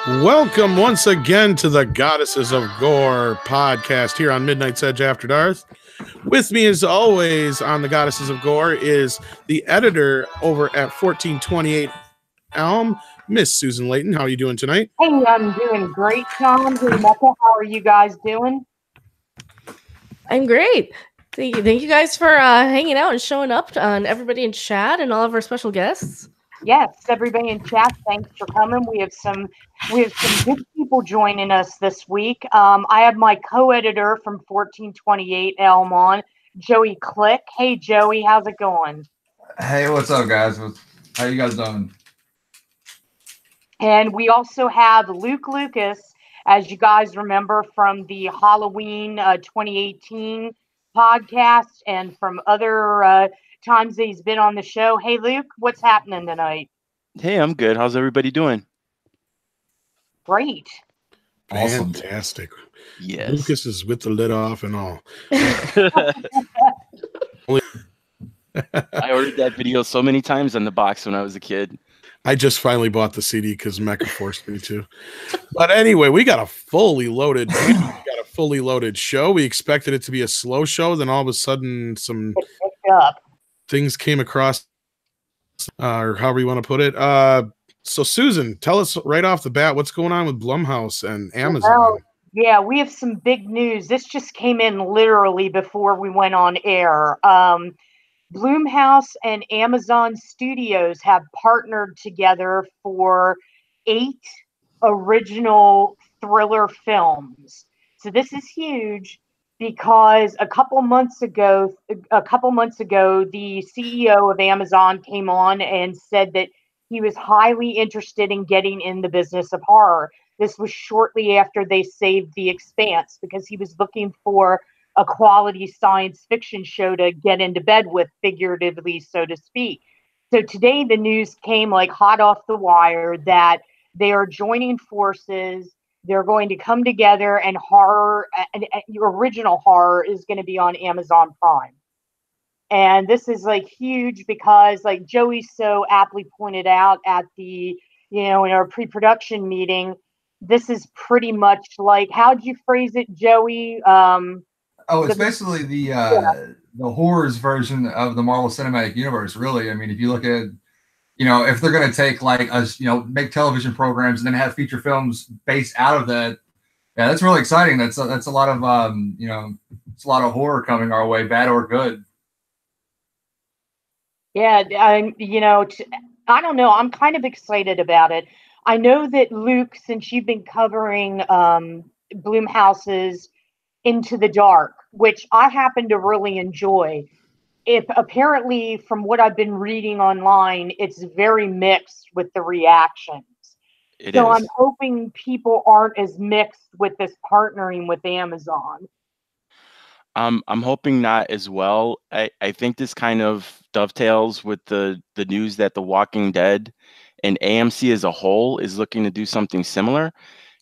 Welcome once again to the Goddesses of Gore podcast here on Midnight's Edge After Dark. With me, as always, on the Goddesses of Gore is the editor over at 1428 Elm, Miss Susan Layton. How are you doing tonight? Hey, I'm doing great, Tom. Hey, Mecca, how are you guys doing? I'm great. Thank you guys for hanging out and showing up, on everybody in chat and all of our special guests. Yes, everybody in chat, thanks for coming. We have some good people joining us this week. I have my co-editor from 1428 Elm on, Joey Click. Hey, Joey, how's it going? Hey, what's up, guys? How you guys doing? And we also have Luke Lucas, as you guys remember from the Halloween 2018 podcast and from other times that he's been on the show. Hey, Luke, what's happening tonight? Hey, I'm good. How's everybody doing? Great. Awesome. Fantastic. Yes. Lucas is with the lid off and all. I ordered that video so many times on the box when I was a kid. I just finally bought the CD because Mecca forced me to. But anyway, we got a fully loaded show. We expected it to be a slow show, then all of a sudden some things came across, or however you want to put it. So Susan, tell us right off the bat what's going on with Blumhouse and Amazon. Well, yeah, we have some big news. This just came in literally before we went on air. Blumhouse and Amazon Studios have partnered together for 8 original thriller films. So this is huge because a couple months ago, the CEO of Amazon came on and said that he was highly interested in getting in the business of horror. This was shortly after they saved The Expanse because he was looking for a quality science fiction show to get into bed with, figuratively, so to speak. So today the news came like hot off the wire that they are joining forces. They're going to come together, and horror, your original horror, is going to be on Amazon Prime. And this is like huge because, like Joey so aptly pointed out at the, in our pre-production meeting, this is pretty much like, how'd you phrase it, Joey? It's basically the horrors version of the Marvel Cinematic Universe, really. I mean, if you look at, if they're going to take like us, make television programs and then have feature films based out of that, yeah, that's really exciting. That's a lot of it's a lot of horror coming our way, bad or good. Yeah, I don't know. I'm kind of excited about it. I know that Luke, since you've been covering Blumhouse's Into the Dark, which I happen to really enjoy. Apparently, from what I've been reading online, it's very mixed with the reactions. I'm hoping people aren't as mixed with this partnering with Amazon. I'm hoping not as well. I think this kind of dovetails with the news that The Walking Dead and AMC as a whole is looking to do something similar,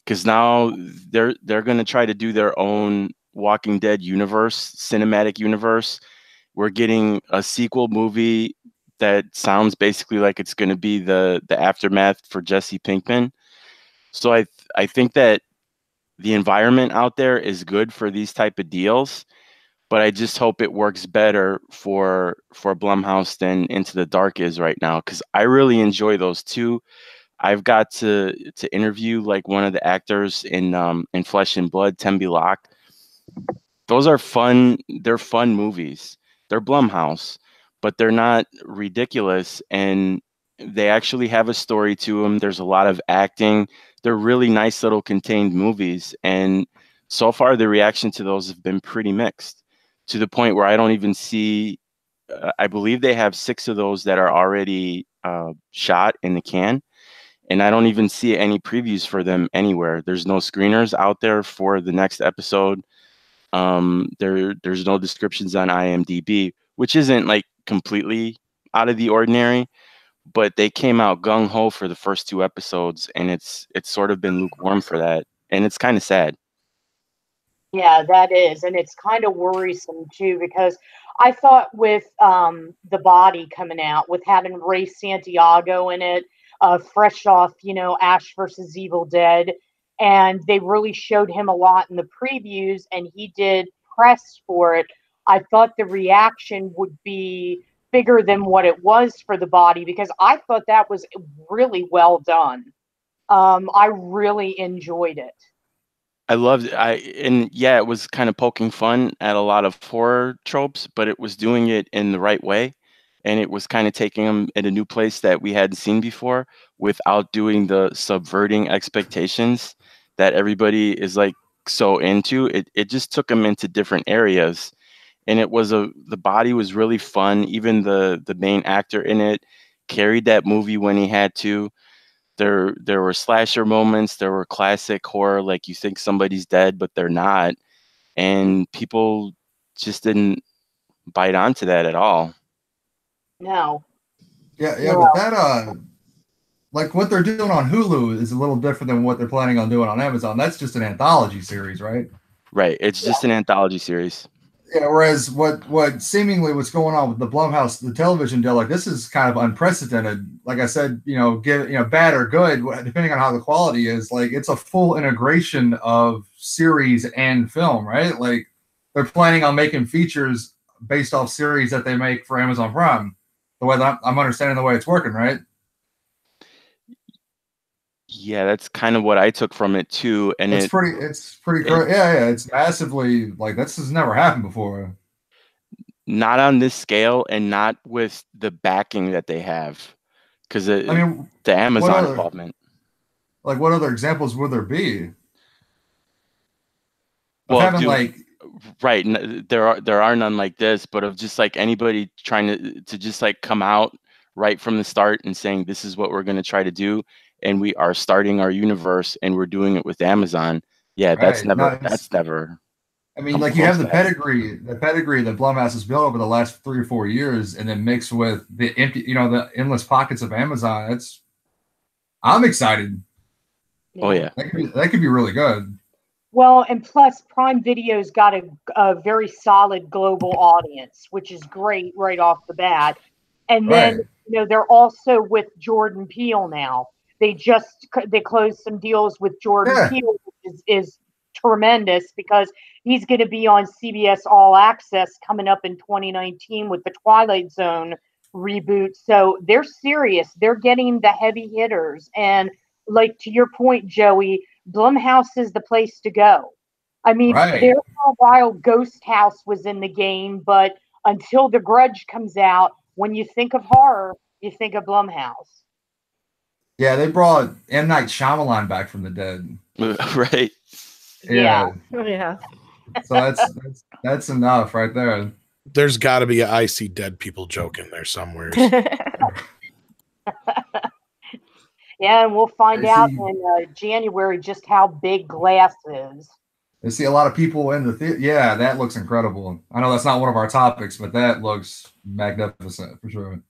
because now they're going to try to do their own Walking Dead universe, cinematic universe. We're getting a sequel movie that sounds basically like it's going to be the aftermath for Jesse Pinkman. So I think that the environment out there is good for these type of deals, but I just hope it works better for Blumhouse than Into the Dark is right now, because I really enjoy those two. I've got to interview like one of the actors in Flesh and Blood, Tembi Locke. Those are fun. They're fun movies. They're Blumhouse, but they're not ridiculous, and they actually have a story to them. There's a lot of acting. They're really nice little contained movies, and so far the reaction to those have been pretty mixed, to the point where I don't even see. I believe they have 6 of those that are already shot in the can. And I don't even see any previews for them anywhere. There's no screeners out there for the next episode. There's no descriptions on IMDb, which isn't like completely out of the ordinary, but they came out gung ho for the first 2 episodes, and it's sort of been lukewarm for that, and it's kind of sad. Yeah, that is. And it's kind of worrisome too, because I thought with The Body coming out, with having Ray Santiago in it, fresh off, Ash versus Evil Dead, and they really showed him a lot in the previews, and he did press for it. I thought the reaction would be bigger than what it was for The Body, because I thought that was really well done. I really enjoyed it. I loved it. And yeah, it was kind of poking fun at a lot of horror tropes, but it was doing it in the right way. And it was kind of taking them in a new place that we hadn't seen before without doing the subverting expectations that everybody is like so into. It just took them into different areas. And the Body was really fun. Even the main actor in it carried that movie when he had to. There were slasher moments, there were classic horror, like you think somebody's dead, but they're not. And people just didn't bite onto that at all. No. Yeah, No. but that like what they're doing on Hulu is a little different than what they're planning on doing on Amazon. That's just an anthology series, right? Right. It's just an anthology series. Yeah, whereas what seemingly what's going on with the Blumhouse, the television deal, like this is kind of unprecedented. Like I said, bad or good, depending on how the quality is, like it's a full integration of series and film, right? Like they're planning on making features based off series that they make for Amazon Prime. The way that I'm understanding the way it's working, right? Yeah, that's kind of what I took from it too. And it's pretty yeah, it's massively, like this has never happened before. Not on this scale and not with the backing that they have. Because the Amazon involvement. Like what other examples would there be? Well, having right, there are none like this, but of just like anybody trying to just like come out right from the start and saying this is what we're going to try to do, and we are starting our universe and we're doing it with Amazon. Yeah, right. That's never. I mean, like you have the pedigree that Blumhouse has built over the last 3 or 4 years, and then mixed with the the endless pockets of Amazon. I'm excited. Oh yeah, that could be really good. Well, and plus Prime Video's got a very solid global audience, which is great right off the bat. And then they're also with Jordan Peele now. They closed some deals with Jordan Peele, which is tremendous, because he's going to be on CBS All Access coming up in 2019 with the Twilight Zone reboot. So they're serious. They're getting the heavy hitters. And like to your point, Joey, Blumhouse is the place to go. I mean, there for a while, Ghost House was in the game, but until The Grudge comes out, when you think of horror, you think of Blumhouse. Yeah, they brought M. Night Shyamalan back from the dead. Right. Yeah. Yeah. So that's enough right there. There's got to be a I See Dead People joke in there somewhere. Yeah, and we'll find out in January just how big Glass is. I see a lot of people in the theater. Yeah, that looks incredible. I know that's not one of our topics, but that looks magnificent for sure.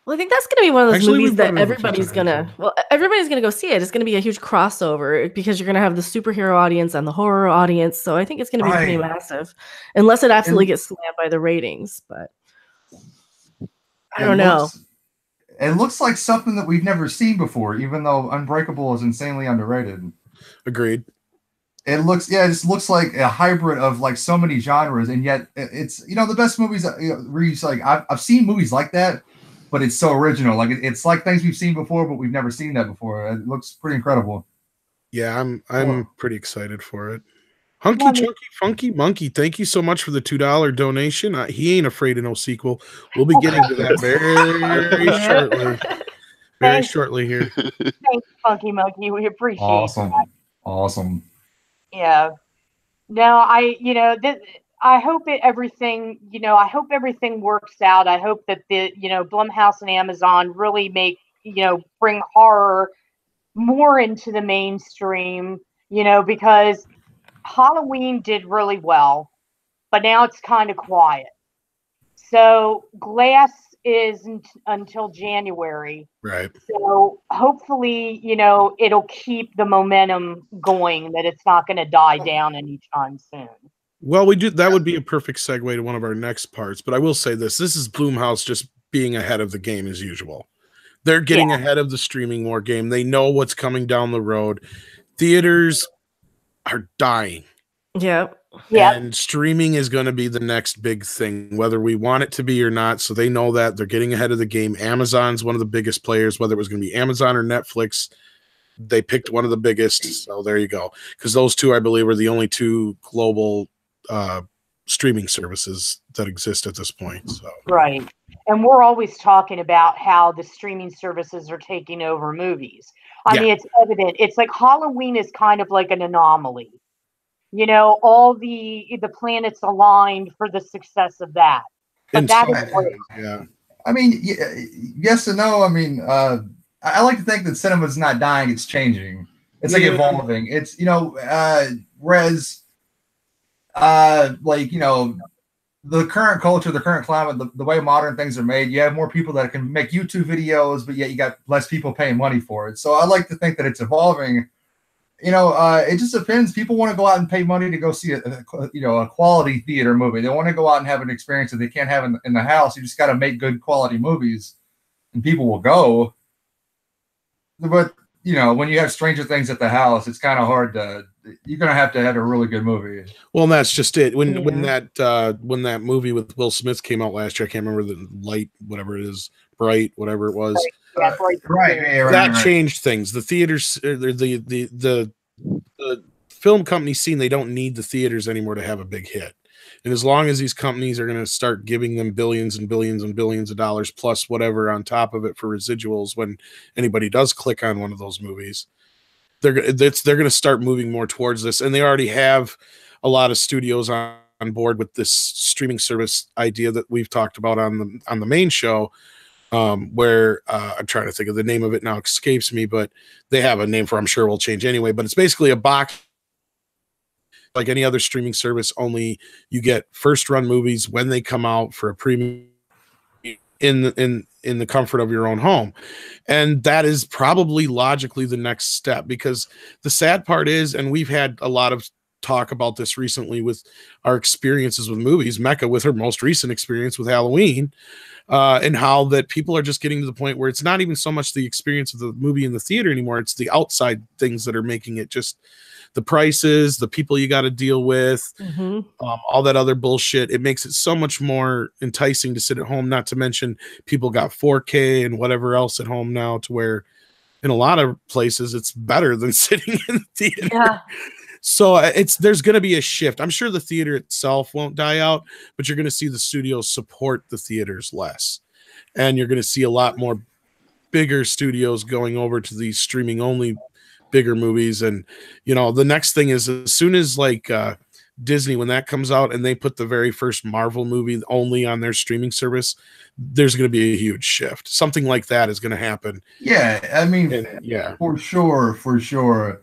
Well, I think that's going to be one of those movies that everybody's going to go see it. It's going to be a huge crossover because you're going to have the superhero audience and the horror audience. So I think it's going to be pretty massive, unless it absolutely gets slammed by the ratings. But I don't know. It looks like something that we've never seen before, even though Unbreakable is insanely underrated. Agreed. It just looks like a hybrid of like so many genres, and yet it's the best movies where you like I've seen movies like that, but it's so original. Like it's like things we've seen before, but we've never seen that before. It looks pretty incredible. Yeah, I'm pretty excited for it. Hunky Chunky Funky Monkey, thank you so much for the $2 donation. He ain't afraid of no sequel. We'll be getting to that very shortly here. Thanks, Funky Monkey. We appreciate that. Awesome. Yeah. No, I hope everything works out. I hope that the Blumhouse and Amazon really bring horror more into the mainstream, because Halloween did really well, but now it's kind of quiet. So glass is until January. Right. So hopefully, it'll keep the momentum going, that it's not going to die down anytime soon. Well, that would be a perfect segue to one of our next parts. But I will say this is Blumhouse just being ahead of the game as usual. They're getting ahead of the streaming war game. They know what's coming down the road. Theaters are dying. Yeah. And streaming is going to be the next big thing, whether we want it to be or not. So they know that. They're getting ahead of the game. Amazon's one of the biggest players, whether it was going to be Amazon or Netflix. They picked one of the biggest. So there you go. Because those two, I believe, are the only two global streaming services that exist at this point. So. Right. And we're always talking about how the streaming services are taking over movies. I mean, it's evident. It's like Halloween is kind of like an anomaly. All the planets aligned for the success of that. But that is great. Yeah. I mean, yes and no. I mean, I like to think that cinema's not dying; it's changing. It's like evolving. It's whereas, the current culture, the current climate, the way modern things are made, you have more people that can make YouTube videos, but yet you got less people paying money for it. So I like to think that it's evolving. It just depends. People want to go out and pay money to go see a quality theater movie. They want to go out and have an experience that they can't have in the house. You just got to make good quality movies, and people will go. But when you have Stranger Things at the house, it's kind of hard to. You're gonna have to have a really good movie. Well, that's just it. When that movie with Will Smith came out last year, I can't remember the light, whatever it is, bright, whatever it was. That changed things. The theaters, the film companies seen they don't need the theaters anymore to have a big hit. And as long as these companies are going to start giving them billions and billions and billions of dollars plus whatever on top of it for residuals when anybody does click on one of those movies, they're going to start moving more towards this. And they already have a lot of studios on board with this streaming service idea that we've talked about on the main show, where I'm trying to think of the name of it now, escapes me, but they have a name for it. I'm sure will change anyway, but it's basically a box like any other streaming service, only you get first run movies when they come out for a premium in the comfort of your own home. And that is probably logically the next step, because the sad part is, and we've had a lot of talk about this recently with our experiences with movies, Mecca with her most recent experience with Halloween, and how that people are just getting to the point where it's not even so much the experience of the movie in the theater anymore. It's the outside things that are making it just the prices, the people you got to deal with, all that other bullshit. It makes it so much more enticing to sit at home, not to mention people got 4K and whatever else at home now, to where in a lot of places it's better than sitting in the theater. Yeah. So there's going to be a shift. I'm sure the theater itself won't die out, but you're going to see the studios support the theaters less. And you're going to see a lot more bigger studios going over to these streaming only bigger movies. And the next thing is, as soon as like Disney, when that comes out and they put the very first Marvel movie only on their streaming service, there's going to be a huge shift. Something like that is going to happen. Yeah, I mean, for sure.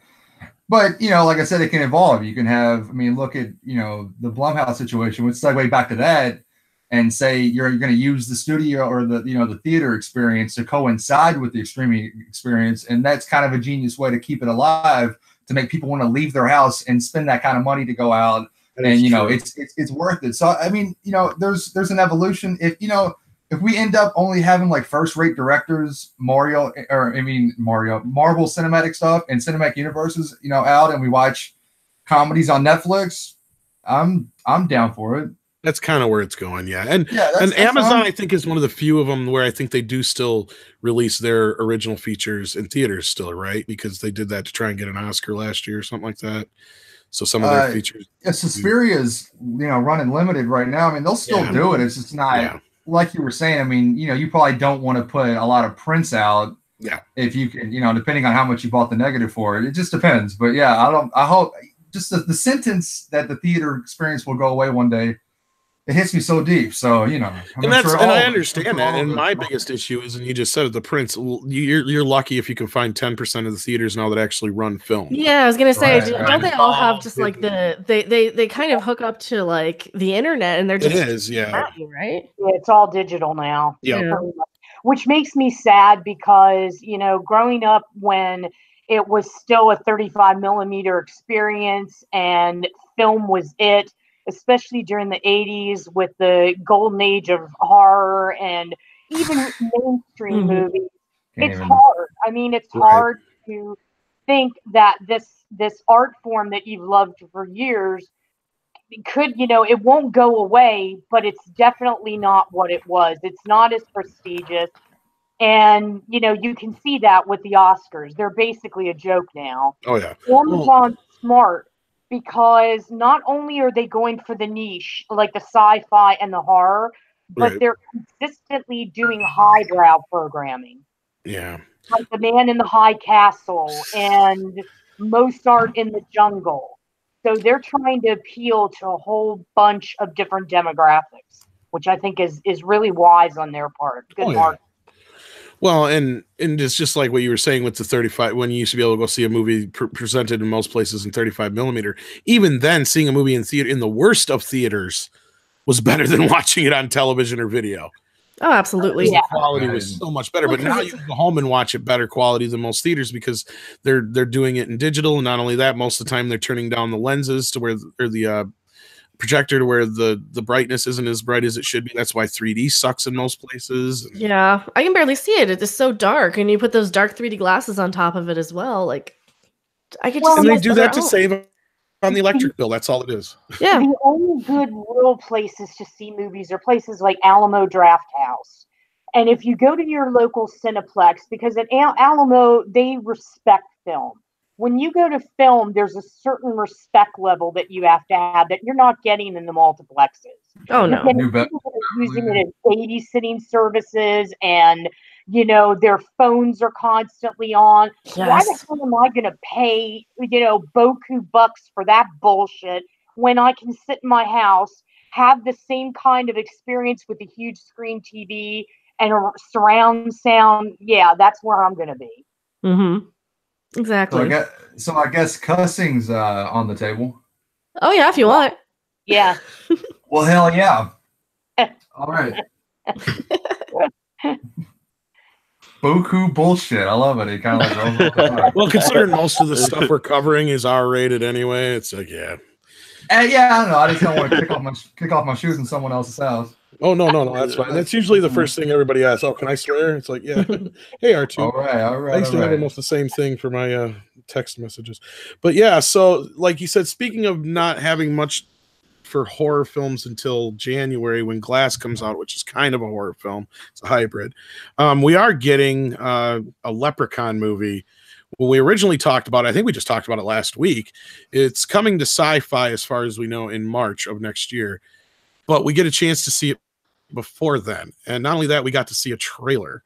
But like I said, it can evolve. You can have, look at the Blumhouse situation. Let's segue back to that and say you're going to use the studio or the theater experience to coincide with the streaming experience, and that's kind of a genius way to keep it alive, to make people want to leave their house and spend that kind of money to go out. And it's worth it. So there's an evolution. If we end up only having like first-rate directors, Marvel cinematic stuff and cinematic universes, out, and we watch comedies on Netflix, I'm down for it. That's kind of where it's going, yeah. And Amazon, I think, is one of the few of them where I think they do still release their original features in theaters still, right? Because they did that to try and get an Oscar last year or something like that. So some of their features. Yeah, Suspiria's, running limited right now. They'll still do it. It's just not like you were saying. You probably don't want to put a lot of prints out. Yeah. If you can, depending on how much you bought the negative for it. It just depends. But yeah, I hope just the sentence that the theater experience will go away one day it hits me so deep. So you know, and I understand that. And my biggest issue is, and you just said it, the Prince. You're lucky if you can find 10% of the theaters now that actually run film. Yeah, I was gonna say, don't they all have just like they kind of hook up to like the internet, and they're just right? Yeah, it's all digital now. Yeah. Which makes me sad because, you know, growing up when it was still a 35 millimeter experience and film was it, especially during the 80s with the golden age of horror and even mainstream movies. It's hard. I mean, it's hard to think that this art form that you've loved for years could, you know, it won't go away, but it's definitely not what it was. It's not as prestigious. And, you know, you can see that with the Oscars. They're basically a joke now. Oh, yeah. Amazon's smart because not only are they going for the niche, like the sci-fi and the horror, but they're consistently doing highbrow programming. Yeah. Like The Man in the High Castle and Mozart in the Jungle. So they're trying to appeal to a whole bunch of different demographics, which I think is really wise on their part. Good marketing. Well, and it's just like what you were saying with the 35, when you used to be able to go see a movie presented in most places in 35 millimeter. Even then, seeing a movie in theater, in the worst of theaters, was better than watching it on television or video. Oh, absolutely. The quality was so much better. But now you can go home and watch it better quality than most theaters because they're doing it in digital. And not only that, most of the time they're turning down the lenses to where, or the projector to where the brightness isn't as bright as it should be. That's why 3D sucks in most places. Yeah, I can barely see it. It is so dark, and you put those dark 3D glasses on top of it as well. Like, I could just. And they do that to save on the electric bill. That's all it is. Yeah. The only good real places to see movies are places like Alamo Drafthouse. And if you go to your local Cineplex, because at Alamo they respect film. When you go to film, there's a certain respect level that you have to have that you're not getting in the multiplexes. Oh, no. People are using it as babysitting services, and, you know, their phones are constantly on. Yes. Why the hell am I going to pay, you know, boku bucks for that bullshit when I can sit in my house, have the same kind of experience with a huge screen TV and a surround sound? Yeah, that's where I'm going to be. Mm-hmm. Exactly. So I guess cussing's on the table. Oh yeah, if you want. Yeah. Well, hell yeah. All right. Boku bullshit. I love it. It kind of like well, considering most of the stuff we're covering is R-rated anyway, it's like yeah, I don't know. I just don't want to kick off my shoes in someone else's house. Oh no, that's fine. That's usually the first thing everybody asks. Oh, can I swear? It's like, yeah. Hey, R2. All right. I used to have almost the same thing for my text messages. But yeah, so like you said, speaking of not having much for horror films until January when Glass comes out, which is kind of a horror film. It's a hybrid. We are getting a Leprechaun movie. Well, we originally talked about it, I think we just talked about it last week. It's coming to Sci-Fi as far as we know in March of next year. But we get a chance to see it before then. And not only that, we got to see a trailer.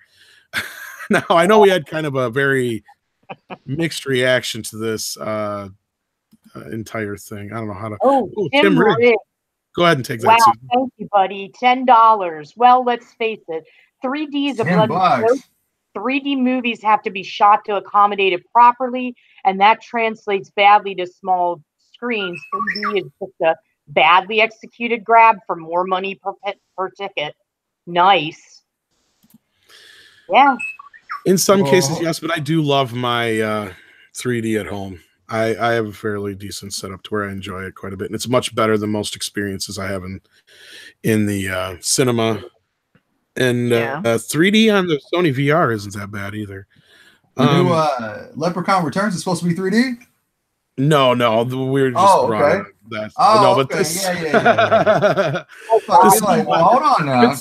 Now, I know we had kind of a very mixed reaction to this entire thing. I don't know how to... Tim Riggs. Go ahead and take that. Wow, thank you, buddy. $10. Well, let's face it. 3D is a bloody joke. 3D movies have to be shot to accommodate it properly, and that translates badly to small screens. 3D is just a badly executed grab for more money per ticket. Nice. Yeah. In some cases, yes, but I do love my 3D at home. I have a fairly decent setup to where I enjoy it quite a bit, and it's much better than most experiences I have in the cinema. And 3D on the Sony VR isn't that bad either. The new Leprechaun Returns is supposed to be 3D? No, we're just okay. That. Oh, no, but okay. this... yeah. Hold on now.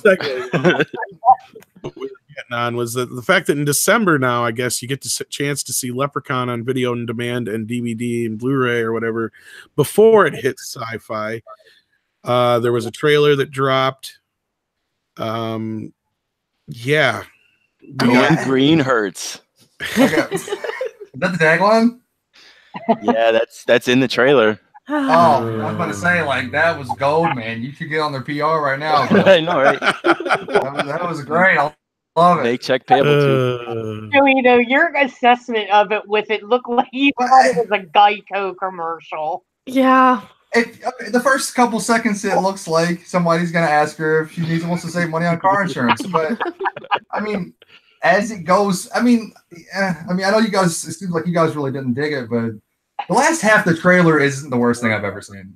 What we were getting on was the fact that in December now, I guess you get the chance to see Leprechaun on video on demand and DVD and Blu-ray or whatever before it hits Sci-Fi. There was a trailer that dropped. Going green hurts. Okay. Is that the tagline? Yeah, that's in the trailer. I was about to say, like, that was gold, man. You should get on their PR right now. I know, right? That was great. I love it. Make check payable too. So, you know, your assessment of it with it looked like you thought it was a Geico commercial. Yeah. The first couple seconds, it looks like somebody's going to ask her if she wants to save money on car insurance. But, I mean, as it goes, I mean, I know you guys, it seems like you guys really didn't dig it, but the last half of the trailer isn't the worst thing I've ever seen.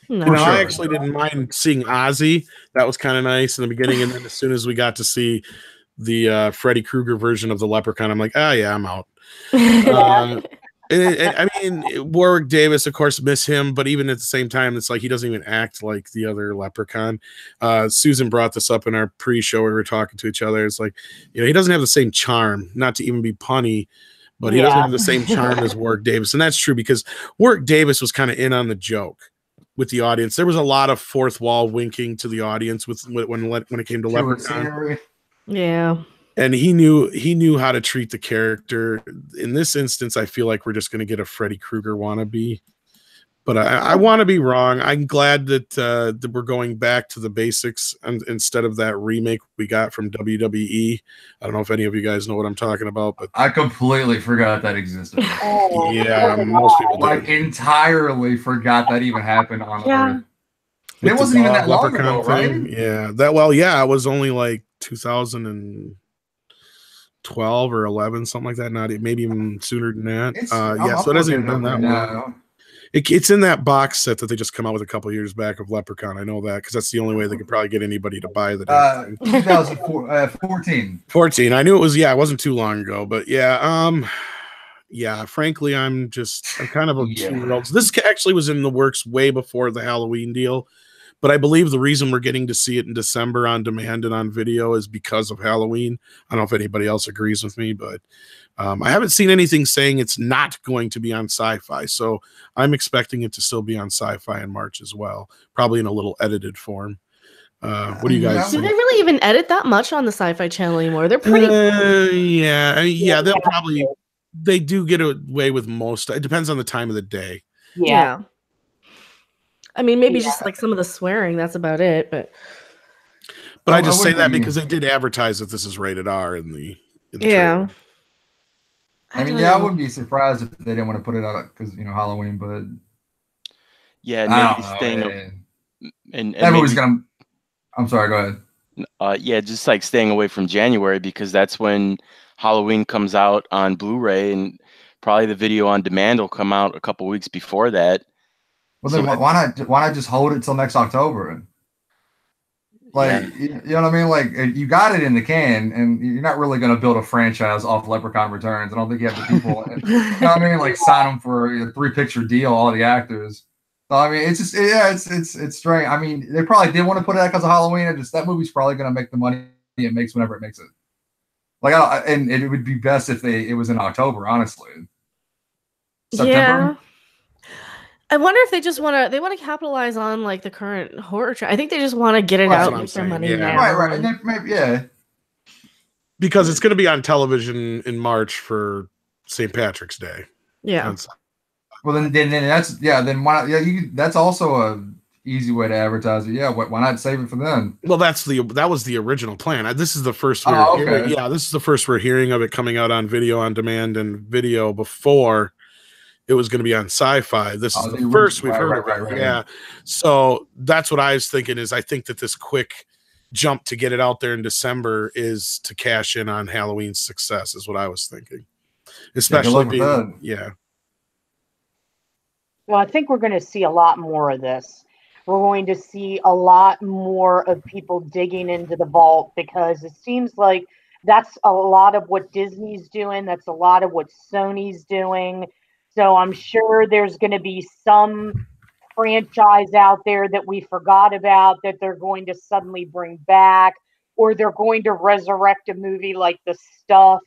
No. You know, I actually didn't mind seeing Ozzy. That was kind of nice in the beginning. And then as soon as we got to see the Freddy Krueger version of the Leprechaun, I'm like, yeah, I'm out. I mean, Warwick Davis, of course, miss him, but even at the same time, it's like he doesn't even act like the other Leprechaun. Susan brought this up in our pre-show where we were talking to each other. It's like, you know, he doesn't have the same charm, not to even be punny, but he doesn't have the same charm as Warwick Davis. And that's true because Warwick Davis was kind of in on the joke with the audience. There was a lot of fourth wall winking to the audience when it came to Leprechaun. Yeah. And he knew how to treat the character. In this instance, I feel like we're just going to get a Freddy Krueger wannabe. But I want to be wrong. I'm glad that we're going back to the basics instead of that remake we got from WWE. I don't know if any of you guys know what I'm talking about, but I completely forgot that existed. Yeah, most people like entirely forgot that even happened on Earth. And it wasn't even that long ago, right? Yeah, it was only like 2012 or 11, something like that. Not maybe even sooner than that. So it hasn't even been that long. It's in that box set that they just come out with a couple years back of Leprechaun. I know that because that's the only way they could probably get anybody to buy the 2014. 14. I knew it was. It wasn't too long ago, but frankly, I'm kind of a 2-year-old. This actually was in the works way before the Halloween deal. But I believe the reason we're getting to see it in December on demand and on video is because of Halloween. I don't know if anybody else agrees with me, but I haven't seen anything saying it's not going to be on Sci-Fi. So I'm expecting it to still be on Sci-Fi in March as well, probably in a little edited form. What do you guys think? Do they really even edit that much on the Sci-Fi Channel anymore? They're pretty... they'll probably... They do get away with most. It depends on the time of the day. Yeah. I mean, maybe just like some of the swearing. That's about it. But I just say that because they did advertise that this is rated R in the trailer. I mean, I wouldn't be surprised if they didn't want to put it out because Halloween. But maybe staying. And that movie's gonna. I'm sorry. Go ahead. Just like staying away from January because that's when Halloween comes out on Blu-ray, and probably the video on demand will come out a couple weeks before that. Well, then why not just hold it till next October? Like, you know what I mean? Like, you got it in the can, and you're not really going to build a franchise off Leprechaun Returns. I don't think you have the people, you know what I mean? Like, sign them for a 3-picture deal, all the actors. So, I mean, it's just, it's strange. I mean, they probably did want to put it out because of Halloween. That movie's probably going to make the money it makes whenever it makes it. Like, and it would be best if it was in October, honestly. September? Yeah. I wonder if they just want to capitalize on like the current horror trend. I think they just want to get it out and make their money now. Right. And then maybe, because it's going to be on television in March for St. Patrick's Day. Yeah. Well, then that's then why that's also a easy way to advertise it. Yeah, why not save it for then? Well, that was the original plan. This is the first this is the first we're hearing of it coming out on video on demand and video before it was going to be on Sci-Fi. This is the first we've heard of it. Right. Yeah. So that's what I was thinking I think that this quick jump to get it out there in December is to cash in on Halloween's success is what I was thinking. Especially Well, I think we're going to see a lot more of this. We're going to see a lot more of people digging into the vault because it seems like that's a lot of what Disney's doing. That's a lot of what Sony's doing. So I'm sure there's going to be some franchise out there that we forgot about that they're going to suddenly bring back, or they're going to resurrect a movie like The Stuff,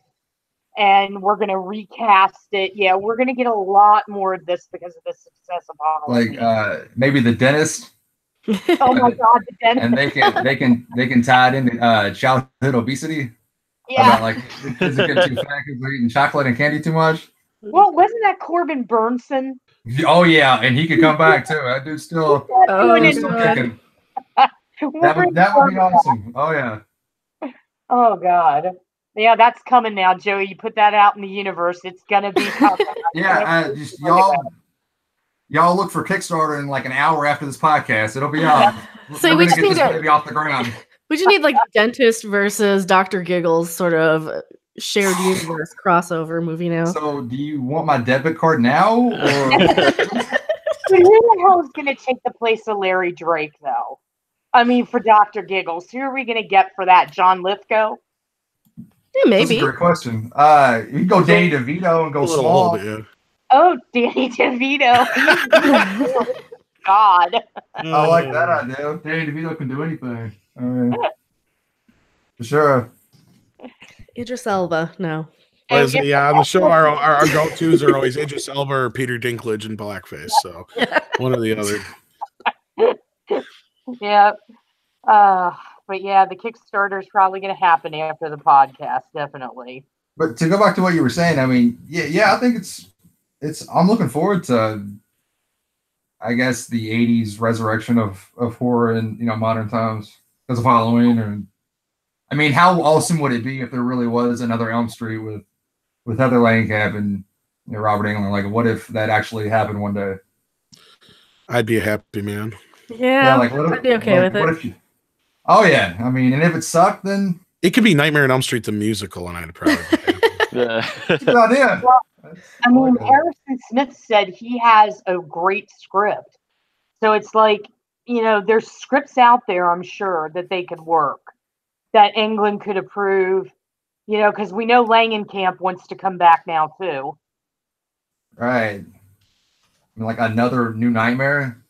and we're going to recast it. Yeah, we're going to get a lot more of this because of the success of Halloween. Like maybe The Dentist. Oh my God, The Dentist. And they can tie it into childhood obesity. Yeah. About like is it getting too fat because we're eating chocolate and candy too much? Well, wasn't that Corbin Burnson? Oh yeah, and he could come back too. That dude's still kicking. That would be awesome. Oh yeah. Oh God. Yeah, that's coming now, Joey. You put that out in the universe. It's gonna be coming. Yeah, just y'all look for Kickstarter in like an hour after this podcast. It'll be out. So we just get this baby off the ground. We just need like Dentist versus Dr. Giggles sort of shared universe crossover movie now. So do you want my debit card now? Or Who the hell is going to take the place of Larry Drake, though? I mean, for Dr. Giggles, who are we going to get for that? John Lithgow? Yeah, maybe. That's a great question. You can go Danny DeVito and go small. Oh, Danny DeVito. God. I like that idea. Danny DeVito can do anything. For sure. Idris Elba, no. Yeah, on the show, our go-tos are always Idris Elba or Peter Dinklage in blackface. So one or the other. Yeah. But yeah, the Kickstarter is probably going to happen after the podcast, definitely. But to go back to what you were saying, I mean, yeah, I think it's. I'm looking forward to, I guess, the '80s resurrection of horror in modern times because of Halloween. And I mean, how awesome would it be if there really was another Elm Street with Heather Langenkamp and Robert Englund? Like, what if that actually happened one day? I'd be a happy man. Yeah, I'd be okay with it. Oh yeah, I mean, and if it sucked, then it could be Nightmare on Elm Street the musical, and I'd probably. Good idea. Well, I mean, Harrison Smith said he has a great script, so it's like there's scripts out there. I'm sure that they could work, that Englund could approve. Because we know Langenkamp wants to come back now too. Right. I mean, like another new Nightmare.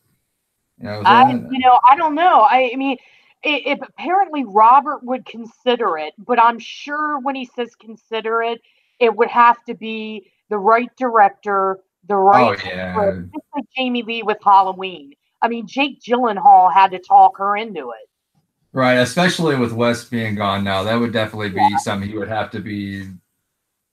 I don't know. I mean, if apparently Robert would consider it, but I'm sure when he says consider it, it would have to be the right director, the right script, just like Jamie Lee with Halloween. I mean, Jake Gyllenhaal had to talk her into it. Right, especially with Wes being gone now, that would definitely be something he would have to be.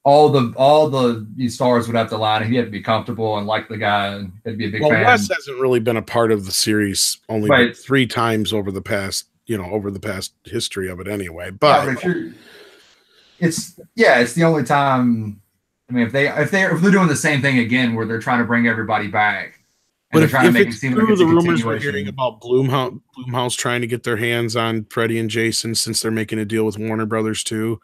All the stars would have to line, and he had to be comfortable and like the guy, and he'd be a big fan. Wes hasn't really been a part of the series only 3 times over the past history of it anyway. But it's the only time. I mean, if they're doing the same thing again, where they're trying to bring everybody back, but if it's true, the rumors we're hearing about Blumhouse trying to get their hands on Freddy and Jason since they're making a deal with Warner Brothers too,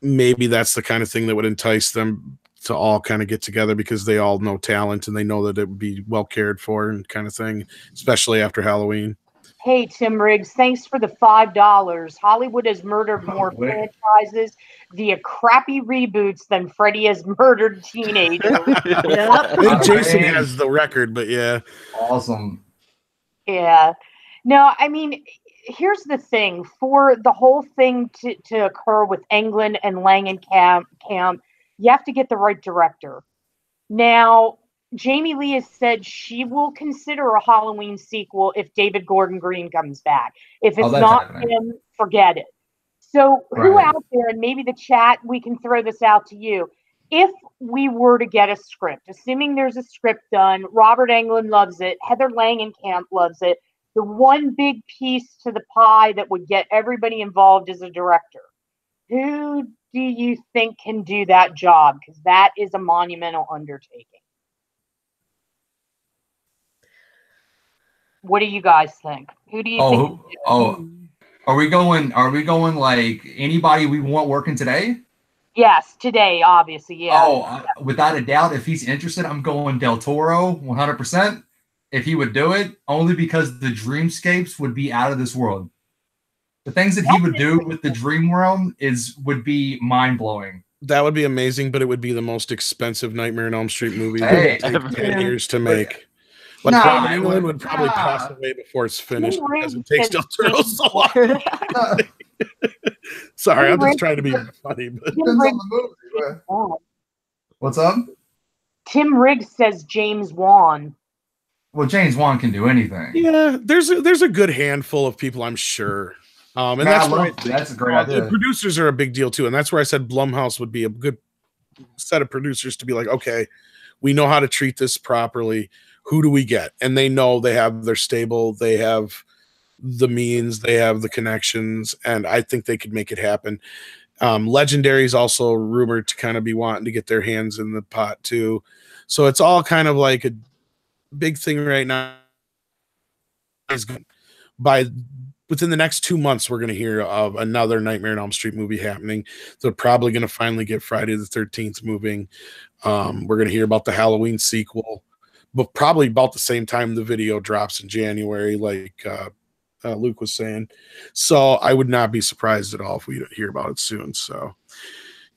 maybe that's the kind of thing that would entice them to all kind of get together because they all know talent and they know that it would be well cared for and kind of thing, especially after Halloween. Hey, Tim Riggs, thanks for the $5. Hollywood has murdered more franchises via crappy reboots than Freddy has murdered teenagers. I think Jason has the record, but yeah. Awesome. Yeah. No, I mean, here's the thing. For the whole thing to occur with Englund and Langenkamp, you have to get the right director. Now, Jamie Lee has said she will consider a Halloween sequel if David Gordon Green comes back. If it's not him, forget it. So who out there, and maybe the chat, we can throw this out to you. If we were to get a script, assuming there's a script done, Robert Englund loves it, Heather Langenkamp loves it, the one big piece to the pie that would get everybody involved is a director. Who do you think can do that job? Because that is a monumental undertaking. What do you guys think? Who do you think? Are we going like anybody we want working today? Yes, today, obviously, yeah. Without a doubt, if he's interested, I'm going Del Toro 100%. If he would do it, only because the dreamscapes would be out of this world. The things that he would do with the dream realm would be mind blowing. That would be amazing, but it would be the most expensive Nightmare on Elm Street movie that would take 10 years to make. But England would probably pass away before it's finished because it takes Del Toro so long. Sorry, I'm just trying to be funny. But what's up? Tim Riggs says James Wan. Well, James Wan can do anything. Yeah, there's a good handful of people, I'm sure. And that's a great idea. The producers are a big deal too, and that's where I said Blumhouse would be a good set of producers to be like, okay, We know how to treat this properly. Who do we get? And they know they have their stable. They have the means. They have the connections. And I think they could make it happen. Legendary is also rumored to kind of be wanting to get their hands in the pot too. So it's all kind of like a big thing right now. Within the next 2 months, we're going to hear of another Nightmare on Elm Street movie happening. They're probably going to finally get Friday the 13th moving. We're going to hear about the Halloween sequel, but probably about the same time the video drops in January, like Luke was saying. So I would not be surprised at all if we hear about it soon. So,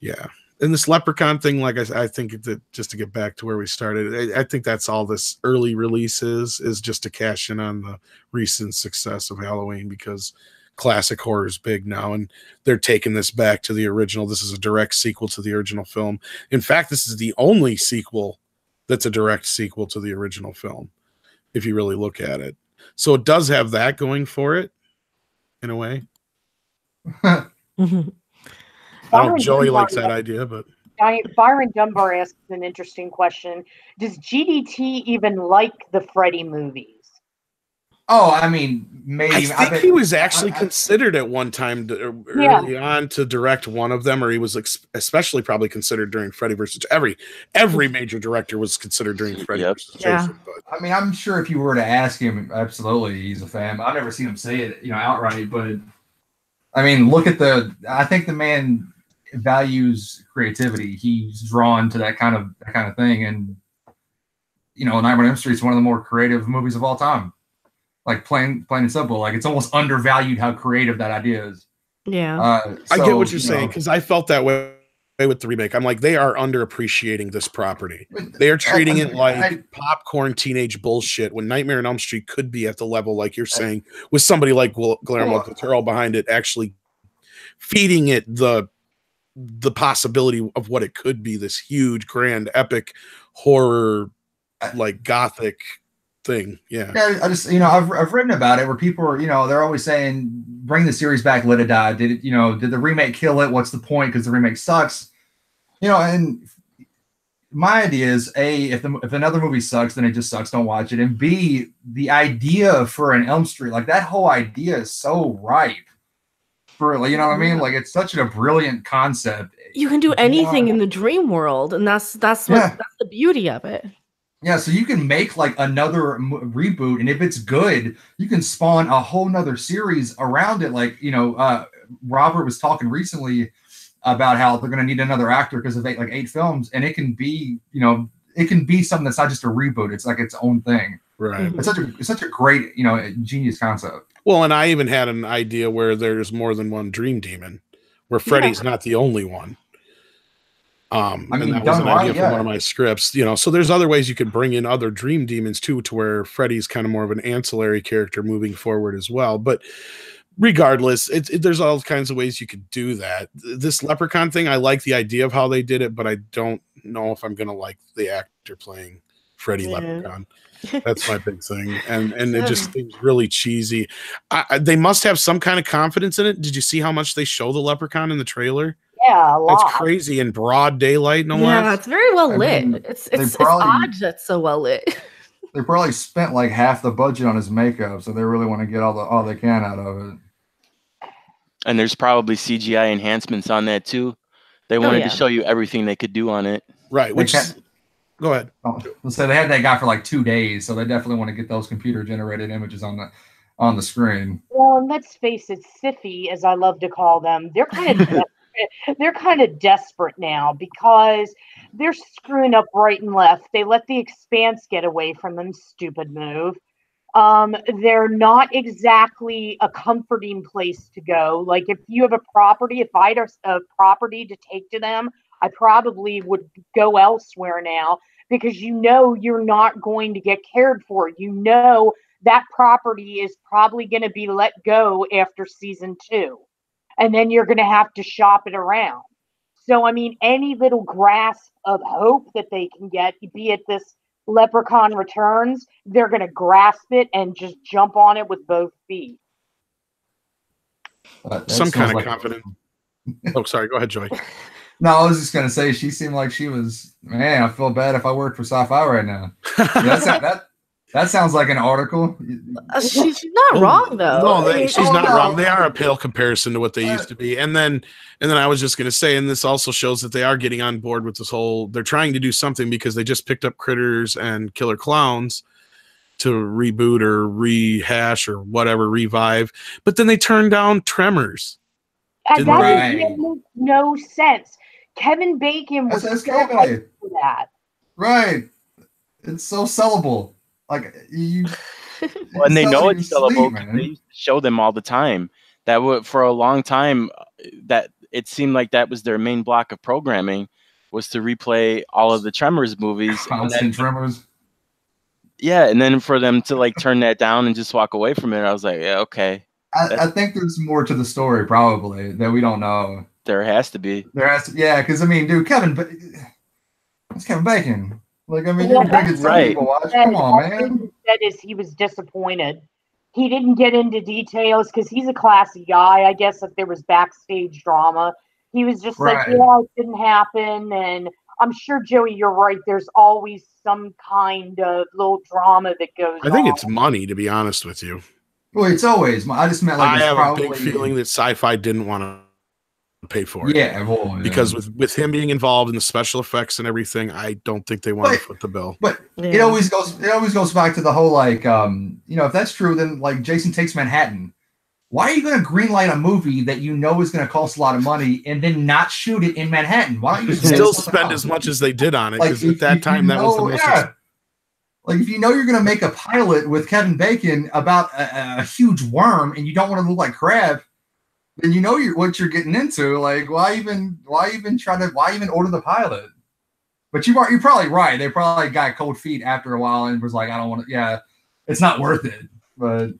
yeah. And this Leprechaun thing, like I think that just to get back to where we started, I think that's all this early release is just to cash in on the recent success of Halloween, because classic horror is big now, and they're taking this back to the original. This is a direct sequel to the original film. In fact, this is the only sequel that's a direct sequel to the original film, if you really look at it. So it does have that going for it, in a way. I don't know, Joey likes that idea, but Byron Dunbar asks an interesting question. Does GDT even like the Freddy movies? Oh, I mean, maybe. I think he was actually considered at one time early on to direct one of them, or he was especially probably considered during Freddy versus every major director was considered during Freddy versus Jason. But I mean, I'm sure if you were to ask him, absolutely, he's a fan. I've never seen him say it, outright. But I mean, I think the man values creativity. He's drawn to that kind of thing, and Nightmare on Elm Street is one of the more creative movies of all time. Like plain and simple. Like it's almost undervalued how creative that idea is. Yeah, I get what you're saying, because I felt that way with the remake. I'm like, they are underappreciating this property. They are treating it like popcorn teenage bullshit, when Nightmare on Elm Street could be at the level, like you're saying, with somebody like Guillermo del Toro behind it, actually feeding it the possibility of what it could be, this huge, grand, epic horror, like gothic thing. Yeah, I just I've written about it where people are they're always saying bring the series back, let it die. Did it did the remake kill it? What's the point? Because the remake sucks. And my idea is if another movie sucks, then it just sucks. Don't watch it. And B, the idea for an Elm Street, like that whole idea is so ripe. You know what I mean? Like it's such a brilliant concept. You can do anything in the dream world, and that's the beauty of it. Yeah, so you can make like another reboot, and if it's good, you can spawn a whole nother series around it. Like Robert was talking recently about how they're going to need another actor because of 8 films, and it can be something that's not just a reboot; it's like its own thing. Right. It's such a great genius concept. Well, and I even had an idea where there's more than one Dream Demon, where Freddy's not the only one. And that was an idea from one of my scripts, so there's other ways you could bring in other Dream Demons too, to where Freddy's kind of more of an ancillary character moving forward as well. But regardless, there's all kinds of ways you could do that. This Leprechaun thing, I like the idea of how they did it, but I don't know if I'm going to like the actor playing Freddy Leprechaun. That's my big thing, and it just seems really cheesy. They must have some kind of confidence in it. Did you see how much they show the Leprechaun in the trailer? Yeah, a lot. That's crazy, in broad daylight, no less. Yeah, it's very well lit. It's odd that's so well lit. They probably spent like half the budget on his makeup, so they really want to get all they can out of it. And there's probably CGI enhancements on that too. They wanted to show you everything they could do on it. Right, which go ahead. So they had that guy for like 2 days, so they definitely want to get those computer-generated images on the screen. Well, and let's face it, Siffy, as I love to call them, they're kind of desperate now because they're screwing up right and left. They let The Expanse get away from them. Stupid move. They're not exactly a comforting place to go. Like if you have a property, if I had a property to take to them, I probably would go elsewhere now, because you're not going to get cared for. That property is probably going to be let go after season 2. And then you're going to have to shop it around. So, I mean, any little grasp of hope that they can get, be it this Leprechaun Returns, they're going to grasp it and just jump on it with both feet. Some kind of confidence. Oh, sorry. Go ahead, Joy. No, I was just gonna say she seemed like she was. Man, I feel bad if I worked for Sci-Fi right now. That sounds like an article. She's not wrong though. No, she's not wrong. They are a pale comparison to what they used to be. And then I was just gonna say, and this also shows that they are getting on board with this whole. They're trying to do something because they just picked up Critters and Killer Clowns to reboot or rehash or whatever, revive. But then they turned down Tremors. And that makes no sense. Kevin Bacon was so hyped for that. Right. It's so sellable. Like you and they know it's sellable because they used to show them all the time. That would for a long time that it seemed like that was their main block of programming was to replay all of the Tremors movies. Constant Tremors. Yeah, and then for them to like turn that down and just walk away from it, I was like, yeah, okay. I think there's more to the story probably that we don't know. There has to be. Yeah, because I mean, dude, it's Kevin Bacon. Like, I mean, Yeah, you're big at right. people watch. Come on, man. That is, he was disappointed. He didn't get into details because he's a classy guy. I guess if there was backstage drama, he was just like, yeah, it didn't happen. And I'm sure, Joey, you're right. There's always some kind of little drama that goes on. I think it's money, to be honest with you. Well, it's always. I just meant like I have a big feeling that Sci-Fi didn't want to pay for it. Yeah, well, because with him being involved in the special effects and everything, I don't think they want to foot the bill. But it always goes back to the whole like if that's true, then like Jason Takes Manhattan. Why are you going to greenlight a movie that you know is going to cost a lot of money and then not shoot it in Manhattan? Why don't you still spend as much as they did on it? Because at that time, that was the most. Like, if you know you're going to make a pilot with Kevin Bacon about a huge worm and you don't want to look like crap, then you know what you're getting into. Like, why even order the pilot? But you're probably right. They probably got cold feet after a while and was like, I don't want to. Yeah, it's not worth it. But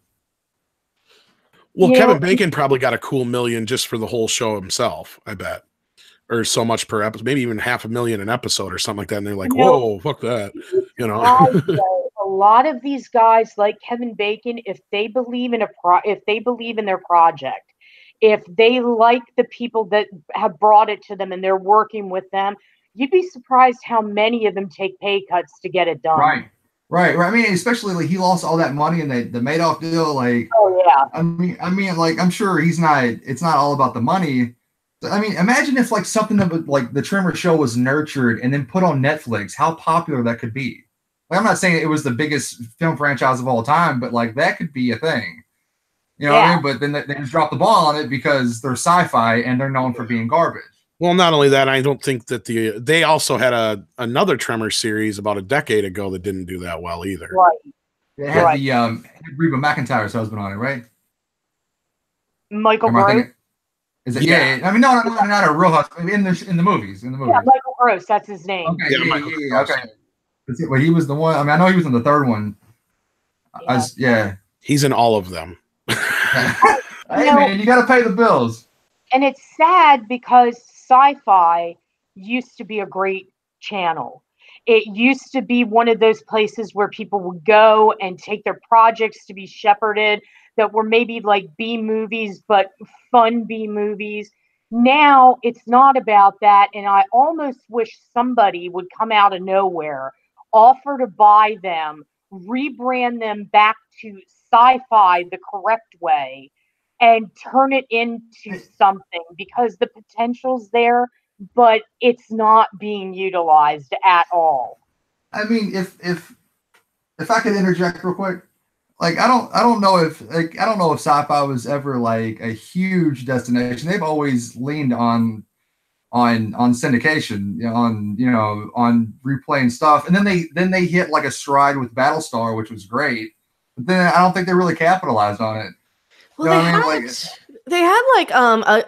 Kevin Bacon probably got a cool $1 million just for the whole show himself. I bet. Or so much per episode, maybe even $500,000 an episode or something like that. And they're like, whoa, fuck that. A lot of these guys like Kevin Bacon, if they believe in their project, if they like the people that have brought it to them and they're working with them, you'd be surprised how many of them take pay cuts to get it done. Right. I mean, especially like he lost all that money in the Madoff deal. Like, oh yeah. I mean, like I'm sure it's not all about the money. I mean, imagine if like something that like the Tremor show was nurtured and then put on Netflix, how popular that could be. Like, I'm not saying it was the biggest film franchise of all time, but like that could be a thing. You know what I mean? But then they just dropped the ball on it because they're Sci-Fi and they're known for being garbage. Well, not only that, I don't think that they also had another Tremor series about a decade ago that didn't do that well either. Right. They had the Reba McEntire's husband on it, right? Michael Gross. Is it? Yeah. I mean, not a real husband in the movies. Yeah, Michael Gross. That's his name. Okay. Yeah, okay. Well, he was the one. I mean, I know he was in the third one. He's in all of them. Hey, man, you got to pay the bills. And it's sad because Sci-Fi used to be a great channel. It used to be one of those places where people would go and take their projects to be shepherded that were maybe like B movies, but fun B movies. Now it's not about that. And I almost wish somebody would come out of nowhere, offer to buy them, rebrand them back to Sci-Fi the correct way, and turn it into something, because the potential's there, but it's not being utilized at all. I mean, if I could interject real quick, like I don't know if Sci-Fi was ever like a huge destination. They've always leaned on syndication, on replaying stuff, and then they hit like a stride with Battlestar, which was great. But then I don't think they really capitalized on it. Well, they had like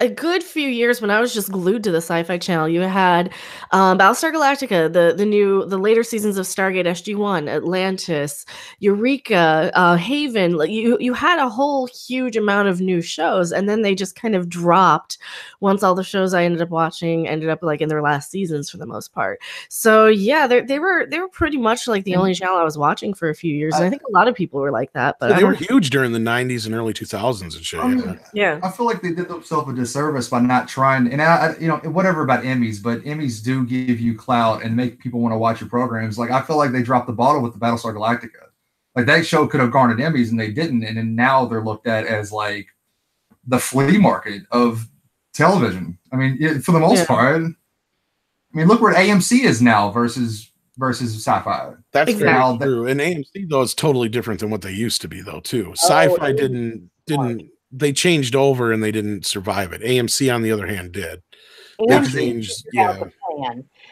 a good few years when I was just glued to the Sci-Fi Channel. You had Battlestar Galactica, the later seasons of Stargate SG-1, Atlantis, Eureka, Haven. You had a whole huge amount of new shows, and then they just kind of dropped once all the shows I ended up watching ended up like in their last seasons for the most part. So yeah, they were pretty much like the only channel I was watching for a few years, and I think a lot of people were like that. But they were huge during the 90s and early 2000s and shit. Yeah. feel like they did themselves a disservice by not trying. And you know, whatever about Emmys, but Emmys do give you clout and make people want to watch your programs. Like I feel like they dropped the bottle with the Battlestar Galactica. Like that show could have garnered Emmys and they didn't, and then now they're looked at as like the flea market of television. I mean, for the most part. I mean, look where AMC is now versus Sci-Fi. That's exactly very true. And AMC though is totally different than what they used to be though too. Sci-Fi didn't they changed over and they didn't survive it. AMC on the other hand did. They changed,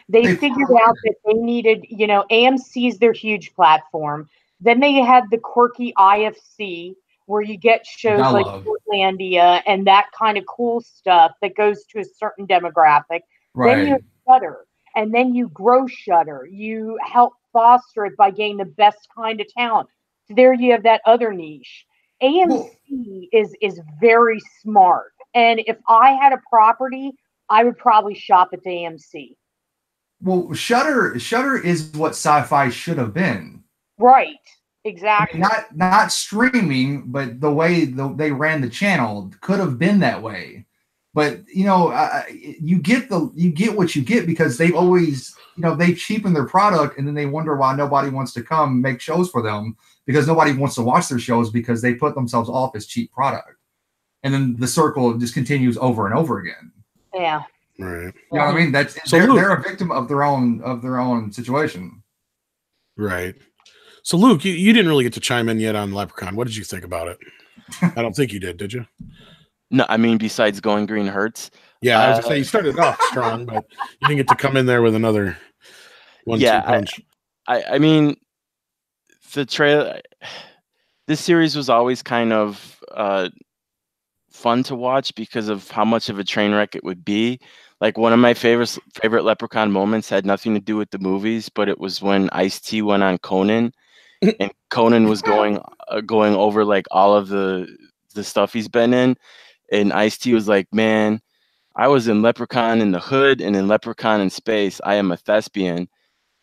They figured out that they needed, you know, AMC is their huge platform. Then they had the quirky IFC where you get shows like Portlandia and that kind of cool stuff that goes to a certain demographic. Right. Then you have Shudder. And then you grow Shudder. You help foster it by getting the best kind of talent. So there you have that other niche. AMC is very smart. And if I had a property, I would probably shop at the AMC. Well, Shudder is what Sci-Fi should have been. Right. Exactly. I mean, not streaming, but the way they ran the channel could have been that way. But you know, you get what you get because they've always, you know, they cheapen their product, and then they wonder why nobody wants to come make shows for them because nobody wants to watch their shows because they put themselves off as cheap product, and then the circle just continues over and over again. Yeah, right. You know what I mean? That's they're a victim of their own situation. Right. So Luke, you didn't really get to chime in yet on Leprechaun. What did you think about it? I don't think you did you? No, I mean, besides Going Green hurts. Yeah, I was gonna say you started off strong, but you didn't get to come in there with another 1-2 punch. I mean, the trailer. This series was always kind of fun to watch because of how much of a train wreck it would be. Like one of my favorite Leprechaun moments had nothing to do with the movies, but it was when Ice-T went on Conan, and Conan was going over like all of the stuff he's been in. And Ice-T was like, man, I was in Leprechaun in the Hood and in Leprechaun in Space. I am a thespian.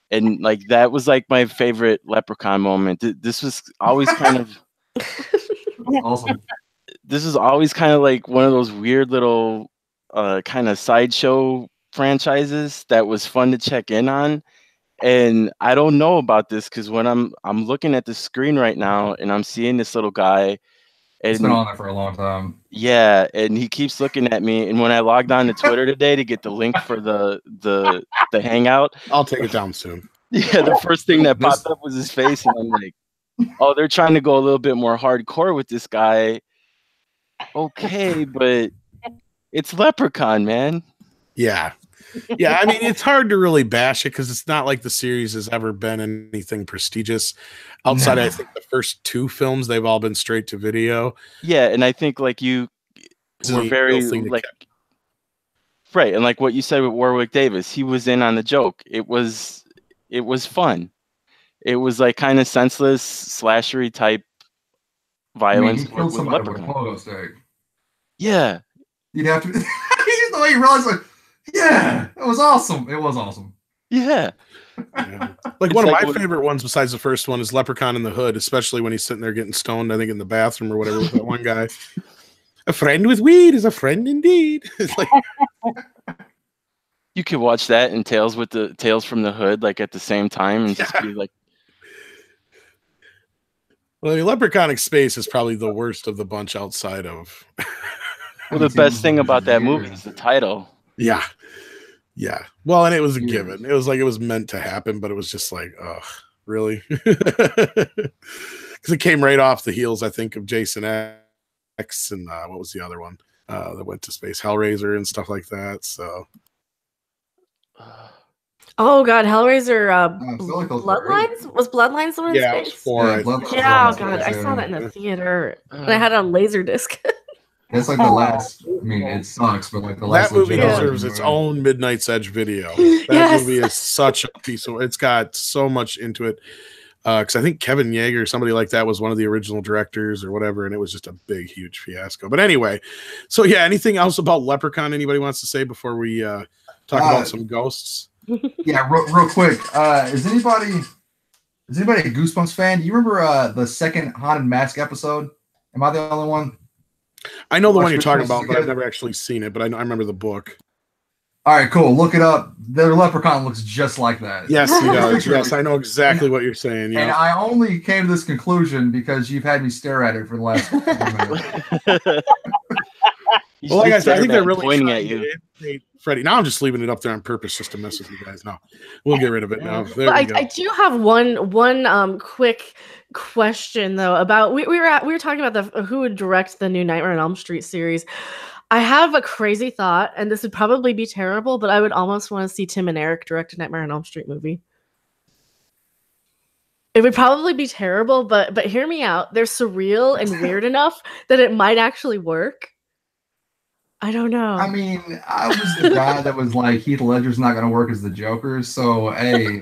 And like, that was like my favorite Leprechaun moment. This was always kind of awesome. This is always kind of like one of those weird little kind of sideshow franchises that was fun to check in on. And I don't know about this because when I'm looking at the screen right now and I'm seeing this little guy. It's been on there for a long time. Yeah, and he keeps looking at me. And when I logged on to Twitter today to get the link for the hangout, I'll take it down soon. Yeah, the first thing that popped up was his face, and I'm like, oh, they're trying to go a little bit more hardcore with this guy. Okay, but it's Leprechaun, man. Yeah. Yeah, I mean, it's hard to really bash it because it's not like the series has ever been anything prestigious. Outside, I think the first 2 films, they've all been straight to video. Yeah, and I think like you were very like right, and like what you said with Warwick Davis, he was in on the joke. It was fun. It was like kind of senseless slashery type violence. I mean, he killed somebody with a pogo stick. Yeah, you'd have to. The way you realize, like, yeah, it was awesome. It was awesome. Yeah. Yeah. Like one of my favorite ones besides the first one is Leprechaun in the Hood, especially when he's sitting there getting stoned, I think in the bathroom or whatever with that one guy. A friend with weed is a friend indeed. It's like you could watch that and Tales from the Hood like at the same time and just be like, well, the Leprechaun in Space is probably the worst of the bunch outside of well, the best thing about that movie is the title. Yeah. Yeah. Well, and it was a given. It was like it was meant to happen, but it was just like, oh, really? Because it came right off the heels, I think, of Jason X and what was the other one that went to space? Hellraiser and stuff like that. So. Oh God, Hellraiser! Bloodlines was Bloodlines the one in space? It was 4. Yeah, oh God, I saw that in the theater. And I had a laser disc. That's like the last. I mean, it sucks, but like the last. That movie deserves its own Midnight's Edge video. That movie is such a piece of. It's got so much into it. Because I think Kevin Yeager or somebody like that was one of the original directors or whatever, and it was just a big, huge fiasco. But anyway, so yeah, anything else about Leprechaun anybody wants to say before we talk about some ghosts? Yeah, real quick. Is anybody a Goosebumps fan? Do you remember the second Haunted Mask episode? Am I the only one? I know the one you're talking about, but I've never actually seen it. But I remember the book. All right, cool. Look it up. The Leprechaun looks just like that. Yes, he does. Yes, I know exactly what you're saying. Yeah. And I only came to this conclusion because you've had me stare at it for the last minutes. Well, like I said, I think they're really pointing at you, Freddie. Now I'm just leaving it up there on purpose just to mess with you guys. No, we'll get rid of it now. There we go. I do have one quick question though about we were talking about who would direct the new Nightmare on Elm Street series. I have a crazy thought, and this would probably be terrible, but I would almost want to see Tim and Eric direct a Nightmare on Elm Street movie. It would probably be terrible, but hear me out. They're surreal and weird enough that it might actually work. I don't know. I mean, I was the guy that was like, Heath Ledger's not going to work as the Joker, so hey,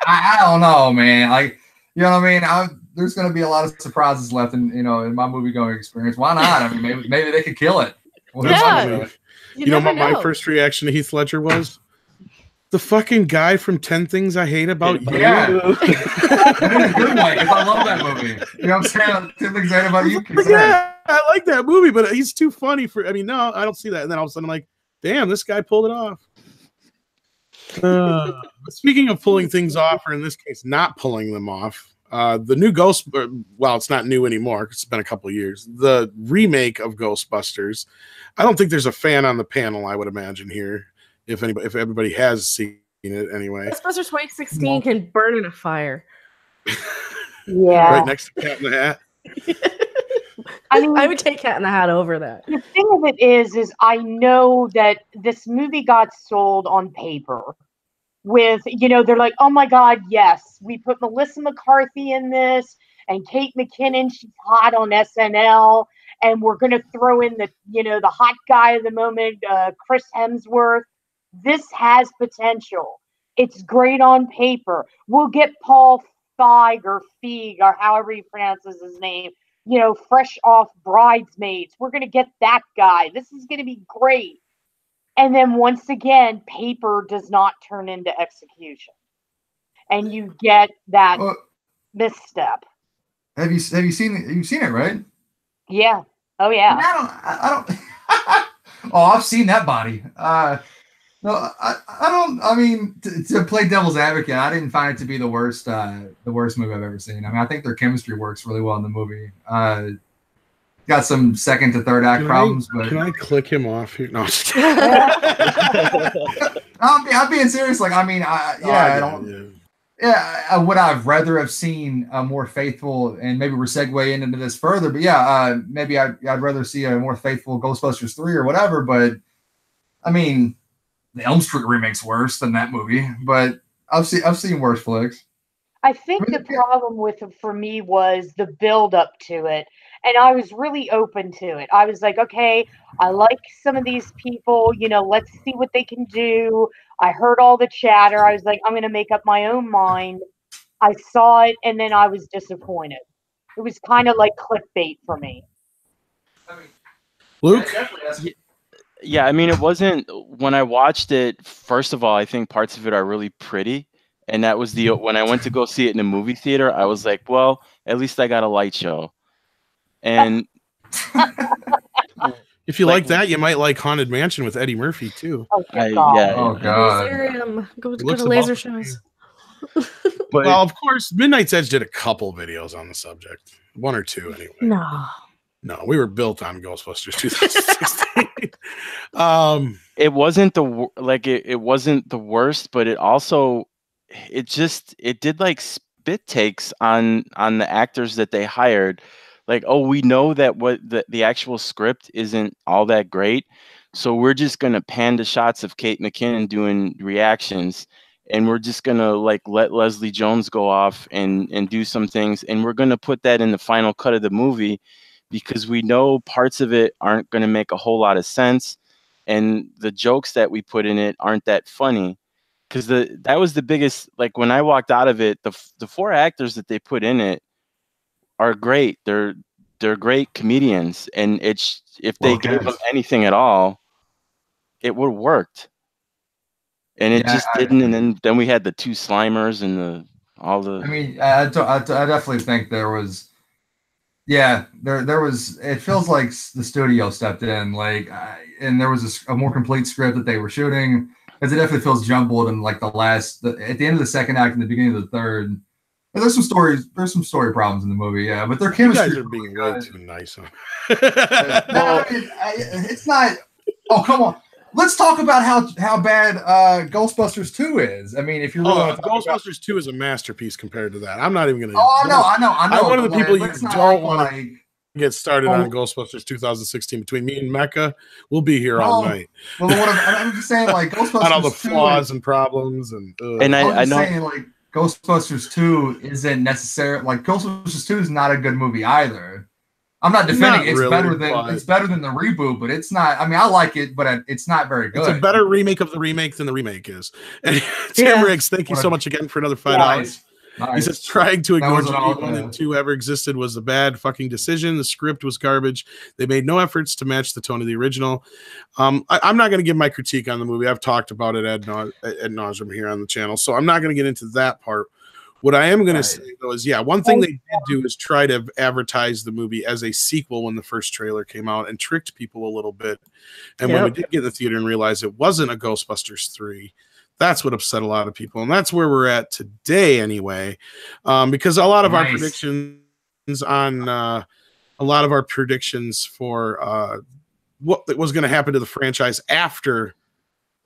I don't know, man. Like, you know what I mean? There's going to be a lot of surprises left in my movie going experience. Why not? I mean, maybe they could kill it. Yeah. You know what my first reaction to Heath Ledger was? The fucking guy from 10 Things I Hate About You. Yeah. Good way, because I love that movie. You know what I'm saying? 10 Things I Hate About You. Yeah, I like that movie, but he's too funny for. I mean, no, I don't see that. And then all of a sudden, I'm like, damn, this guy pulled it off. Speaking of pulling things off, or in this case, not pulling them off, the new well, it's not new anymore. It's been a couple of years. The remake of Ghostbusters. I don't think there's a fan on the panel, I would imagine here. If everybody has seen it anyway. Ghostbusters 2016 can burn in a fire. Yeah. Right next to Cat in the Hat. I mean, I would take Cat in the Hat over that. The thing of it is I know that this movie got sold on paper with, they're like, oh my God, yes, we put Melissa McCarthy in this and Kate McKinnon, she's hot on SNL. And we're going to throw in the hot guy of the moment, Chris Hemsworth. This has potential. It's great on paper. We'll get Paul Feig or however he pronounces his name, fresh off Bridesmaids. We're going to get that guy. This is going to be great. And then once again, paper does not turn into execution. And you get that misstep. Have you seen it? You've seen it, right? Yeah. Oh yeah. I don't. Oh, I've seen that body. No, I don't. I mean, to play devil's advocate, I didn't find it to be the worst movie I've ever seen. I mean, I think their chemistry works really well in the movie. Got some second to third act problems, but can I click him off here? No. I'm being serious. Like, I mean, I don't. Yeah. Yeah, would I've rather have seen a more faithful, and maybe we're segueing into this further, but yeah, maybe I'd rather see a more faithful Ghostbusters 3 or whatever. But I mean, the Elm Street remake's worse than that movie, but I've seen worse flicks. I think the problem with it for me was the build up to it, and I was really open to it. I was like, okay, I like some of these people, let's see what they can do. I heard all the chatter. I was like, I'm going to make up my own mind. I saw it, and then I was disappointed. It was kind of like clickbait for me. Luke? Yeah, I mean, it wasn't, when I watched it, first of all, I think parts of it are really pretty. And that was when I went to go see it in a movie theater, I was like, well, at least I got a light show. And if you like that, you might like Haunted Mansion with Eddie Murphy too. Oh God! Oh God! Go to laser shows. Well, of course, Midnight's Edge did a couple videos on the subject, one or two anyway. No, we were built on Ghostbusters 2016. It wasn't it wasn't the worst, but it also it did like spit takes on the actors that they hired. Like, oh, we know that what the actual script isn't all that great, so we're just gonna pan to shots of Kate McKinnon doing reactions, and we're just gonna like let Leslie Jones go off and do some things, and we're gonna put that in the final cut of the movie because we know parts of it aren't gonna make a whole lot of sense, and the jokes that we put in it aren't that funny. Because that was the biggest, like when I walked out of it, the four actors that they put in it are great. They're great comedians, and if they gave them anything at all, it would have worked. And it just didn't. And then we had the two Slimers and all the. I mean, I definitely think there was Yeah, there was. It feels like the studio stepped in, like, and there was a more complete script that they were shooting, because it definitely feels jumbled. And like at the end of the second act and the beginning of the third, there's some story problems in the movie. Yeah, but their chemistry. You guys are being way too nice. No, it's not. Oh, come on. Let's talk about how bad Ghostbusters 2 is. I mean, if you're really Ghostbusters 2 is a masterpiece compared to that. I'm not even going to. Oh, I know. I'm one of the people you don't want to get started on Ghostbusters 2016. Between me and Mecca, we'll be here all night. Well, I'm just saying, like, Ghostbusters on all the flaws and problems, and I know. Saying, like, Ghostbusters 2 isn't necessarily, like, Ghostbusters 2 is not a good movie either. I'm not defending it's better than the reboot, but it's not. I mean, I like it, but it's not very good. It's a better remake of the remake than the remake is. And Tim Riggs, thank you so much again for another $5. Nice. He says trying to ignore G1 and 2 ever existed was a bad fucking decision. The script was garbage. They made no efforts to match the tone of the original. I'm not going to give my critique on the movie. I've talked about it ad nauseum here on the channel, so I'm not going to get into that part. What I am going to say, though, is, one thing they did do is try to advertise the movie as a sequel when the first trailer came out and tricked people a little bit. And when we did get in the theater and realize it wasn't a Ghostbusters 3, that's what upset a lot of people. And that's where we're at today anyway, because a lot of our predictions for what was going to happen to the franchise after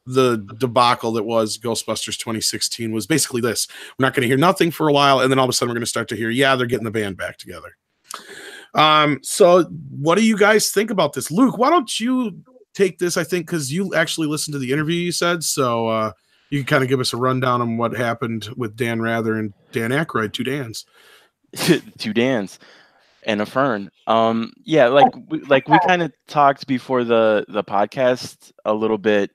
the debacle that was Ghostbusters 2016 was basically this: we're not going to hear nothing for a while, and then all of a sudden we're going to start to hear, they're getting the band back together. So what do you guys think about this? Luke, why don't you take this? I think because you actually listened to the interview, you said, so you can kind of give us a rundown on what happened with Dan Rather and Dan Aykroyd, two Dans. Two Dans and a Fern. Like we kind of talked before the podcast a little bit.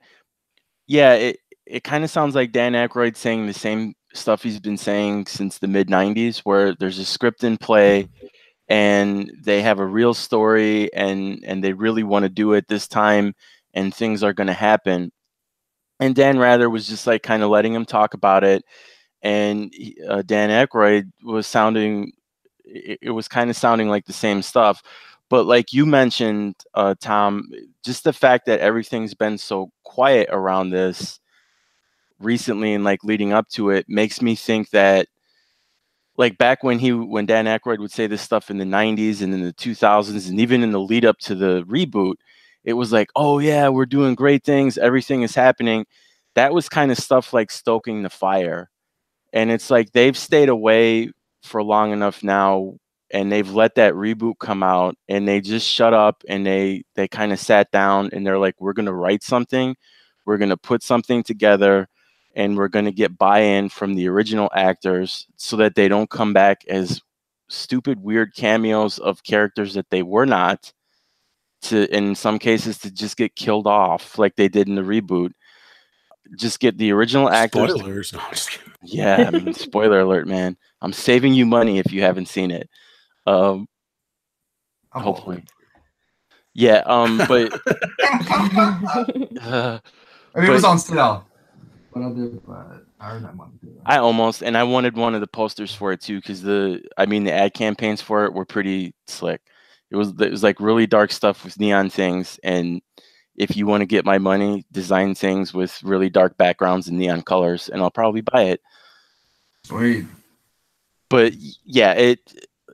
Yeah, it kind of sounds like Dan Aykroyd saying the same stuff he's been saying since the mid-90s, where there's a script in play and they have a real story and they really want to do it this time and things are going to happen. And Dan Rather was just like kind of letting him talk about it. And Dan Aykroyd was sounding like the same stuff. But like you mentioned, Tom, just the fact that everything's been so quiet around this recently and like leading up to it makes me think that like back when Dan Aykroyd would say this stuff in the 90s and in the 2000s and even in the lead up to the reboot, it was like, oh yeah, we're doing great things. Everything is happening. That was kind of stuff like stoking the fire. And it's like they've stayed away for long enough now. And they've let that reboot come out and they just shut up and they kind of sat down and they're like, we're going to write something. We're going to put something together and we're going to get buy-in from the original actors so that they don't come back as stupid, weird cameos of characters that they were not, to, in some cases, to just get killed off like they did in the reboot. Just get the original actors. Spoilers. No, yeah, I mean, spoiler alert, man. I'm saving you money if you haven't seen it. Hopefully. Yeah, but it was on sale. But I heard that month. I wanted one of the posters for it too, because the ad campaigns for it were pretty slick. It was like really dark stuff with neon things, and if you want to get my money, design things with really dark backgrounds and neon colors, and I'll probably buy it. Sweet. But yeah,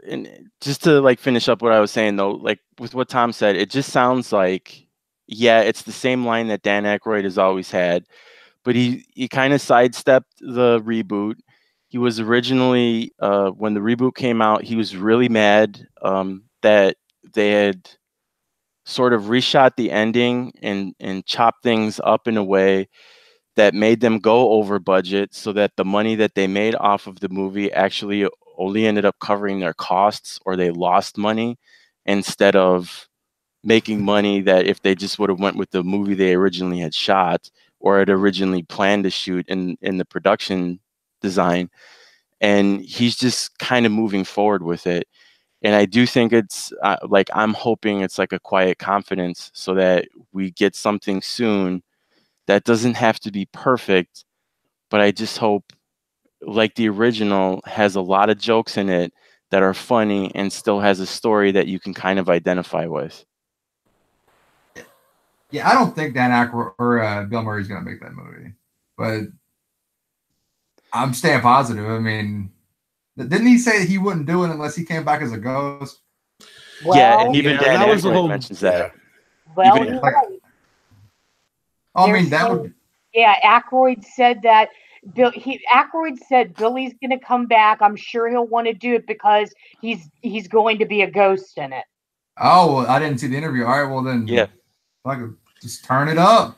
and just to like finish up what I was saying though, like with what Tom said, it just sounds like, it's the same line that Dan Aykroyd has always had, but he kind of sidestepped the reboot. He was originally, when the reboot came out, he was really mad that they had sort of reshot the ending and chopped things up in a way that made them go over budget, so that the money that they made off of the movie actually only ended up covering their costs, or they lost money instead of making money that if they just would have went with the movie they originally had shot or had originally planned to shoot in the production design. And he's just kind of moving forward with it. And I do think it's I'm hoping it's like a quiet confidence so that we get something soon that doesn't have to be perfect, but I just hope, like the original, has a lot of jokes in it that are funny and still has a story that you can kind of identify with. Yeah, I don't think Dan Aykroyd or Bill Murray's going to make that movie, but I'm staying positive. I mean, didn't he say he wouldn't do it unless he came back as a ghost? Well, yeah, and even Dan that was the Aykroyd whole mentions that. Well, Even- you're like, right. I mean, that would. Yeah, Aykroyd said that. Aykroyd said Billy's going to come back. I'm sure he'll want to do it because he's going to be a ghost in it. Oh, well, I didn't see the interview. All right, well then, Yeah, I could just turn it up.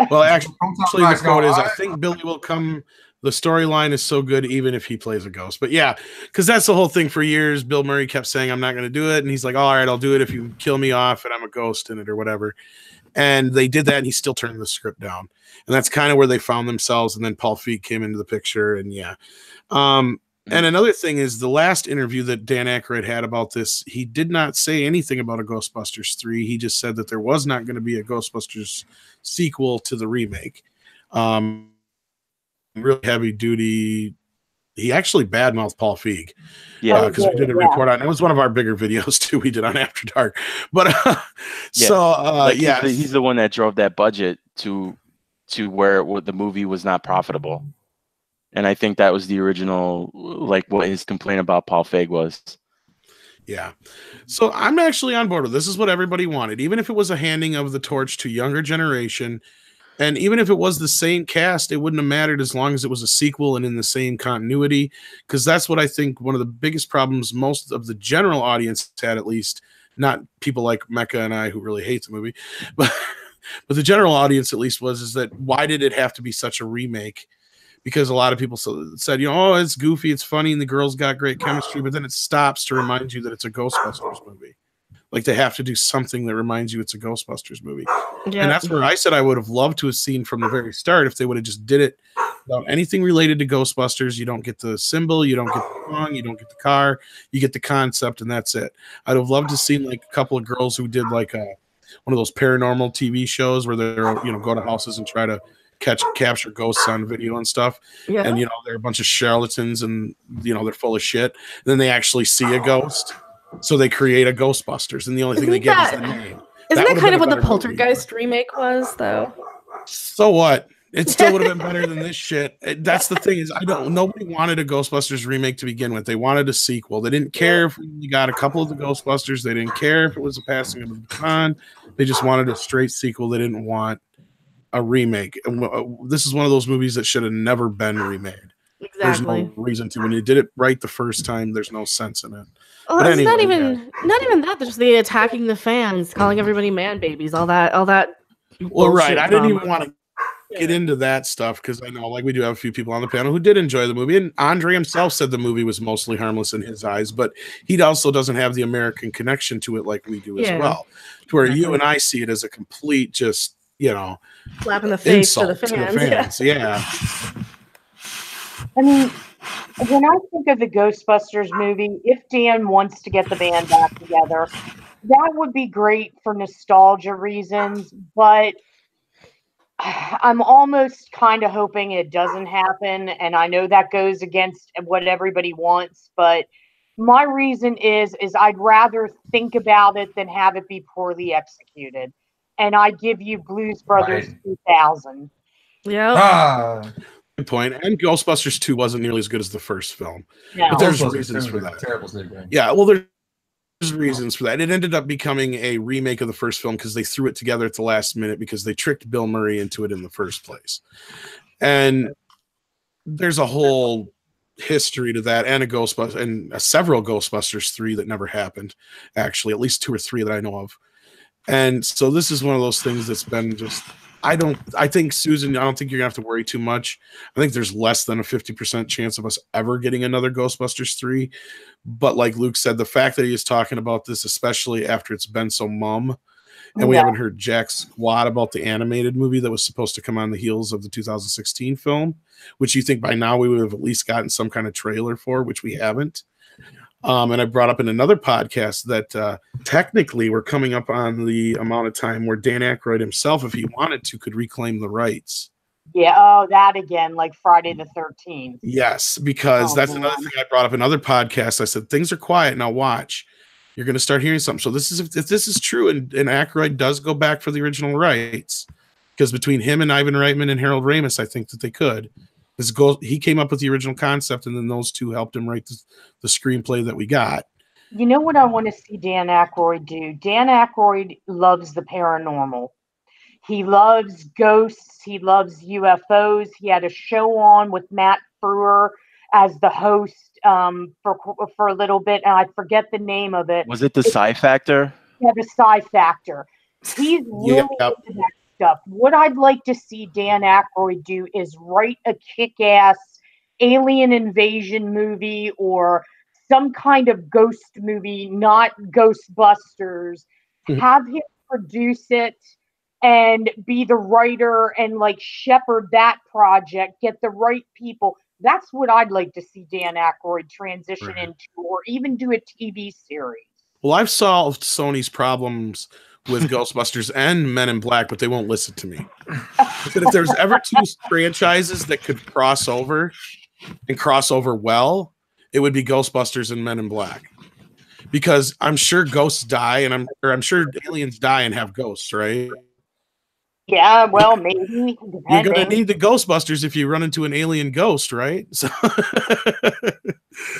Well, actually, the quote is, all I think Billy will come. The storyline is so good, even if he plays a ghost. But yeah, because that's the whole thing for years. Bill Murray kept saying, I'm not going to do it. And he's like, all right, I'll do it if you kill me off and I'm a ghost in it or whatever. And they did that, and he still turned the script down. And that's kind of where they found themselves. And then Paul Feig came into the picture, and yeah. And another thing is the last interview that Dan Aykroyd had about this, he did not say anything about a Ghostbusters 3. He just said that there was not going to be a Ghostbusters sequel to the remake. Really heavy duty. He actually badmouthed Paul Feig. yeah, because we did a report on it. It was one of our bigger videos too. We did on After Dark, but he's the one that drove that budget to where the movie was not profitable, and I think that was the original, like what his complaint about Paul Feig was. Yeah, so I'm actually on board with this. Is what everybody wanted, even if it was a handing of the torch to younger generation. And even if it was the same cast, it wouldn't have mattered as long as it was a sequel and in the same continuity, because that's what I think one of the biggest problems most of the general audience had, at least, not people like Mecca and I who really hate the movie, but the general audience at least is that why did it have to be such a remake? Because a lot of people said, oh, it's goofy, it's funny, and the girls got great chemistry, but then it stops to remind you that it's a Ghostbusters movie. Like they have to do something that reminds you it's a Ghostbusters movie. Yeah. And that's where I said I would have loved to have seen from the very start if they would have just did it without anything related to Ghostbusters. You don't get the symbol, you don't get the song, you don't get the car, you get the concept, and that's it. I'd have loved to see like a couple of girls who did like one of those paranormal TV shows where they're go to houses and try to capture ghosts on video and stuff. Yeah. And they're a bunch of charlatans and they're full of shit. And then they actually see a ghost. So they create a Ghostbusters, and the only thing they get is the name. Isn't that kind of what the Poltergeist remake was, though? So what? It still would have been better than this shit. That's the thing is, nobody wanted a Ghostbusters remake to begin with. They wanted a sequel. They didn't care if you got a couple of the Ghostbusters. They didn't care if it was a passing of the baton. They just wanted a straight sequel. They didn't want a remake. And this is one of those movies that should have never been remade. Exactly. There's no reason to. When you did it right the first time, there's no sense in it. Well, it's anyway, not even that. There's the attacking the fans, calling everybody man babies, all that. Well, right. I didn't even want to get into that stuff because I know, like, we do have a few people on the panel who did enjoy the movie, and Andre himself said the movie was mostly harmless in his eyes, but he also doesn't have the American connection to it like we do as well. To where you and I see it as a complete, just slap in the face to the fans. Yeah. I mean, when I think of the Ghostbusters movie, if Dan wants to get the band back together, that would be great for nostalgia reasons, but I'm almost kind of hoping it doesn't happen, and I know that goes against what everybody wants, but my reason is I'd rather think about it than have it be poorly executed, and I give you Blues Brothers 2000. Yeah. Good point. And Ghostbusters 2 wasn't nearly as good as the first film. No. But there's reasons for that. Terrible sequel. Yeah, well, there's reasons for that. It ended up becoming a remake of the first film because they threw it together at the last minute because they tricked Bill Murray into it in the first place. And there's a whole history to that, and several Ghostbusters 3 that never happened, actually, at least 2 or 3 that I know of. And so this is one of those things that's been just... I think, Susan, I don't think you're going to have to worry too much. I think there's less than a 50% chance of us ever getting another Ghostbusters 3. But like Luke said, the fact that he is talking about this, especially after it's been so mum, and we haven't heard jack squat about the animated movie that was supposed to come on the heels of the 2016 film, which you think by now we would have at least gotten some kind of trailer for, which we haven't. And I brought up in another podcast that technically we're coming up on the amount of time where Dan Aykroyd himself, if he wanted to, could reclaim the rights Yeah. Oh, that again, like Friday the 13th. Yes, because that's another thing I brought up in other podcasts. I said things are quiet now. Watch, you're going to start hearing something. So this is if this is true, and Aykroyd does go back for the original rights, because between him and Ivan Reitman and Harold Ramis, I think that they could. He came up with the original concept, and then those two helped him write the screenplay that we got. You know what I want to see Dan Aykroyd do? Dan Aykroyd loves the paranormal. He loves ghosts. He loves UFOs. He had a show on with Matt Frewer as the host for a little bit, and I forget the name of it. Was it the Psi Factor? Yeah, the Psi Factor. He's really into that stuff. What I'd like to see Dan Aykroyd do is write a kick-ass alien invasion movie or some kind of ghost movie, not Ghostbusters. Have him produce it and be the writer and like shepherd that project, get the right people. That's what I'd like to see Dan Aykroyd transition into, or even do a TV series. Well, I've solved Sony's problems with Ghostbusters and Men in Black, but they won't listen to me. But if there's ever two franchises that could cross over and cross over well, it would be Ghostbusters and Men in Black. Because I'm sure ghosts die, and I'm sure aliens die and have ghosts, right? Yeah, well, maybe. You're going to need the Ghostbusters if you run into an alien ghost, right? So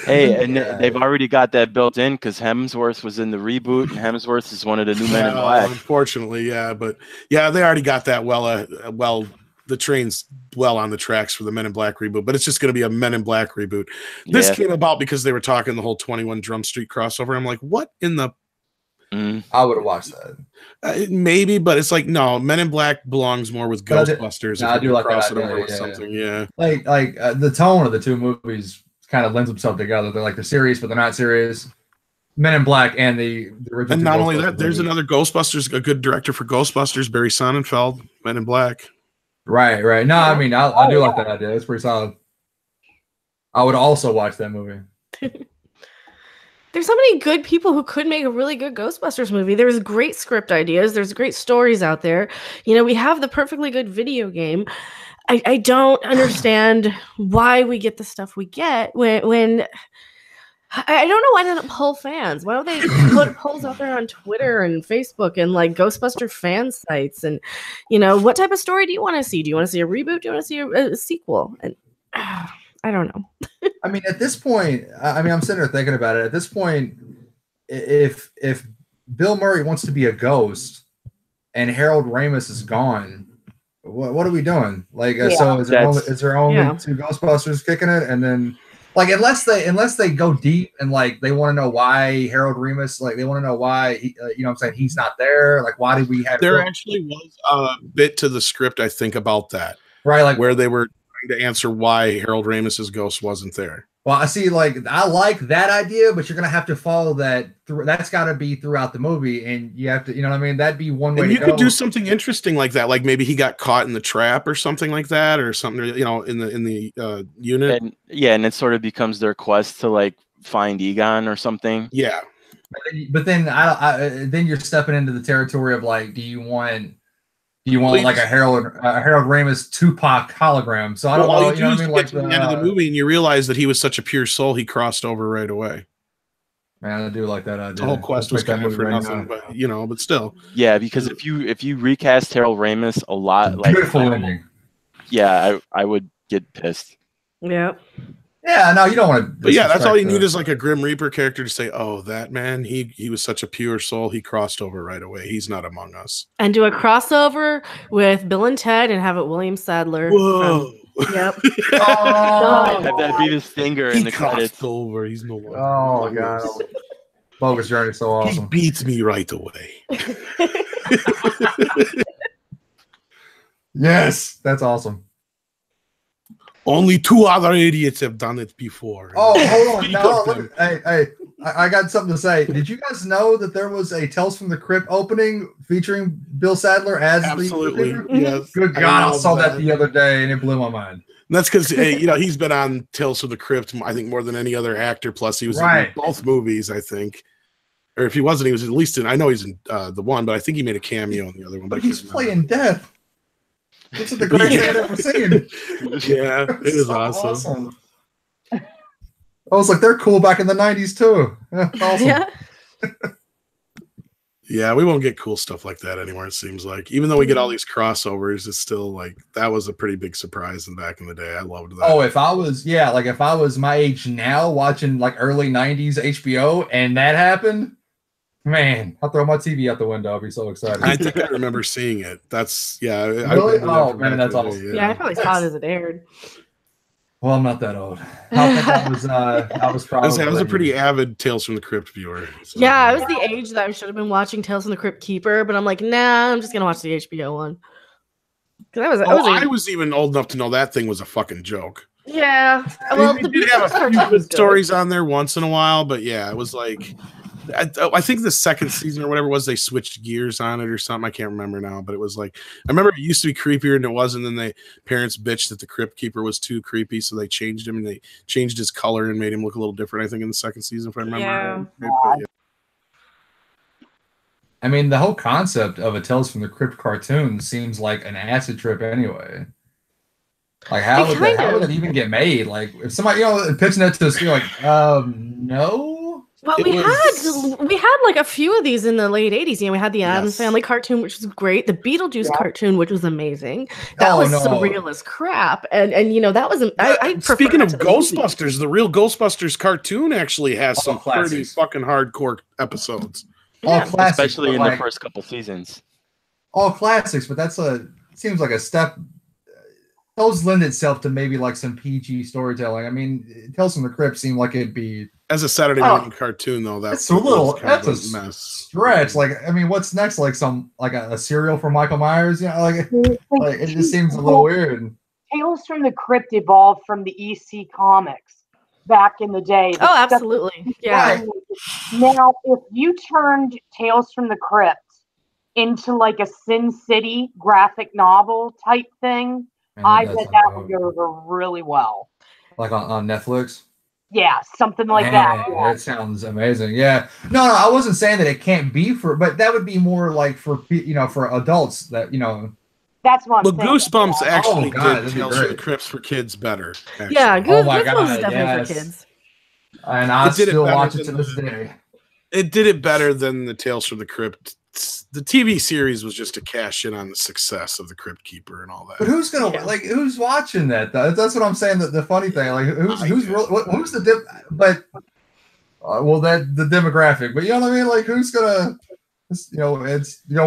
hey, and they've already got that built in because Hemsworth was in the reboot, and Hemsworth is one of the new Men in Black. Unfortunately, yeah. But, yeah, they already got that the train's well on the tracks for the Men in Black reboot, but it's just going to be a Men in Black reboot. This came about because they were talking the whole 21 Drum Street crossover. I'm like, what in the... I would have watched that. Maybe, but it's like, no, Men in Black belongs more with Ghostbusters. I do like that idea, Like the tone of the two movies kind of lends themselves together. They're like they're serious, but they're not serious. Men in Black and the original. And not only that, there's another Ghostbusters, a good director for Ghostbusters, Barry Sonnenfeld, Men in Black. Right. No, I mean, I do like that idea. It's pretty solid. I would also watch that movie. There's so many good people who could make a really good Ghostbusters movie. There's great script ideas. There's great stories out there. You know, we have the perfectly good video game. I don't understand why we get the stuff we get when I don't know why they don't pull fans. Why don't they put polls out there on Twitter and Facebook and like Ghostbuster fan sites? And, you know, what type of story do you want to see? Do you want to see a reboot? Do you want to see a sequel? And I don't know. I mean, at this point, I'm sitting there thinking about it. At this point, if Bill Murray wants to be a ghost and Harold Ramis is gone, what are we doing? Like, so is there only two Ghostbusters kicking it? And then, like, unless they go deep and like they want to know why Harold Ramis, like they want to know why he's not there. Like, why did we have? There actually was a bit to the script, I think, about that, right? Like where they were to answer why Harold Ramis's ghost wasn't there. Well, I see. Like, I like that idea, but you're gonna have to follow that through. That's got to be throughout the movie, and you have to, you know what I mean? That'd be one way. And you could do something interesting like that, like maybe he got caught in the trap or something like that, or something, you know, in the unit. And it sort of becomes their quest to like find Egon or something. Yeah, but then then you're stepping into the territory of like, do you want like a Harold Ramis Tupac hologram? So I don't know. You know what I mean? Like the end of the movie, and you realize that he was such a pure soul, he crossed over right away. Man, I do like that idea. The whole quest was kind of for nothing, but you know, but still. Yeah, because if you recast Harold Ramis a lot, like beautiful ending. Yeah, I would get pissed. Yeah. Yeah, no, you don't want to. But yeah, that's all you need is like a Grim Reaper character to say, "Oh, that man, he was such a pure soul. He crossed over right away. He's not among us." And do a crossover with Bill and Ted and have it William Sadler. Whoa! Yep. Have that be the stinger in the credits. Over. He's no longer. Oh my god! Bogus Journey, so awesome. He beats me right away. Yes, that's awesome. Only 2 other idiots have done it before. Oh, hold on. No, hey, I got something to say. Did you guys know that there was a Tales from the Crypt opening featuring Bill Sadler as Absolutely. the Yes. Good God, I saw that the other day and it blew my mind. And that's because he's been on Tales from the Crypt, I think, more than any other actor. Plus, he was in both movies, I think. Or if he wasn't, he was at least in. I know he's in the one, but I think he made a cameo in the other one. But he's playing death. This is the greatest thing I've ever seen. Yeah, it was awesome. I was like, they're cool back in the 90s too. Awesome. Yeah. Yeah, we won't get cool stuff like that anymore, it seems like. Even though we get all these crossovers, it's still like that was a pretty big surprise back in the day. I loved that. Oh, if I was my age now watching like early 90s HBO and that happened, man, I'll throw my TV out the window. I'll be so excited. I think I remember seeing it. That's really? Oh man, that's awesome. Yeah, I probably saw it as it aired. Well, I'm not that old. I was probably. I was a pretty avid Tales from the Crypt viewer. So. Yeah, I was the age that I should have been watching Tales from the Crypt Keeper, but I'm like, nah, I'm just gonna watch the HBO one. I was even old enough to know that thing was a fucking joke. Yeah, well, they did have a few good stories on there once in a while, but yeah, it was like. I think the second season or whatever it was, they switched gears on it or something. I can't remember now, but it was like I remember it used to be creepier and it wasn't. And then parents bitched that the Crypt Keeper was too creepy, so they changed him and they changed his color and made him look a little different. I think in the second season, if I remember. Yeah. I mean, the whole concept of a Tales from the Crypt cartoon seems like an acid trip anyway. Like how would it even get made? Like if somebody pitching that to us, you're like, no. Well, we had like a few of these in the late 80s. We had the Addams Family cartoon, which was great. The Beetlejuice cartoon, which was amazing. That was surreal as crap. And that was speaking of Ghostbusters, the real Ghostbusters cartoon actually has some pretty fucking hardcore episodes. All classics, especially in the first couple seasons. All classics, but seems like a step. Those lend itself to maybe like some PG storytelling. I mean, Tales from the Crypt seemed like it'd be as a Saturday morning cartoon, though. That's a mess. Stretch. Like, I mean, what's next? Like a cereal for Michael Myers? Like it just seems a little weird. Tales from the Crypt evolved from the EC comics back in the day. Oh, absolutely. Yeah. Now, if you turned Tales from the Crypt into like a Sin City graphic novel type thing. I bet that would go over really well. Like on Netflix? Yeah, something like that. Yeah. That sounds amazing. Yeah. No, I wasn't saying that it can't be but that would be more like for adults that, That's what I'm saying. Goosebumps actually did Tales from the Crypt for kids better. Actually. Yeah, Goosebumps is definitely for kids. And I still watch it to this day. It did it better than the Tales from the Crypt. The TV series was just to cash in on the success of the Crypt Keeper and all that. But who's who's watching that? That's what I'm saying. The funny thing, like who's the demographic? But you know what I mean? Like who's gonna,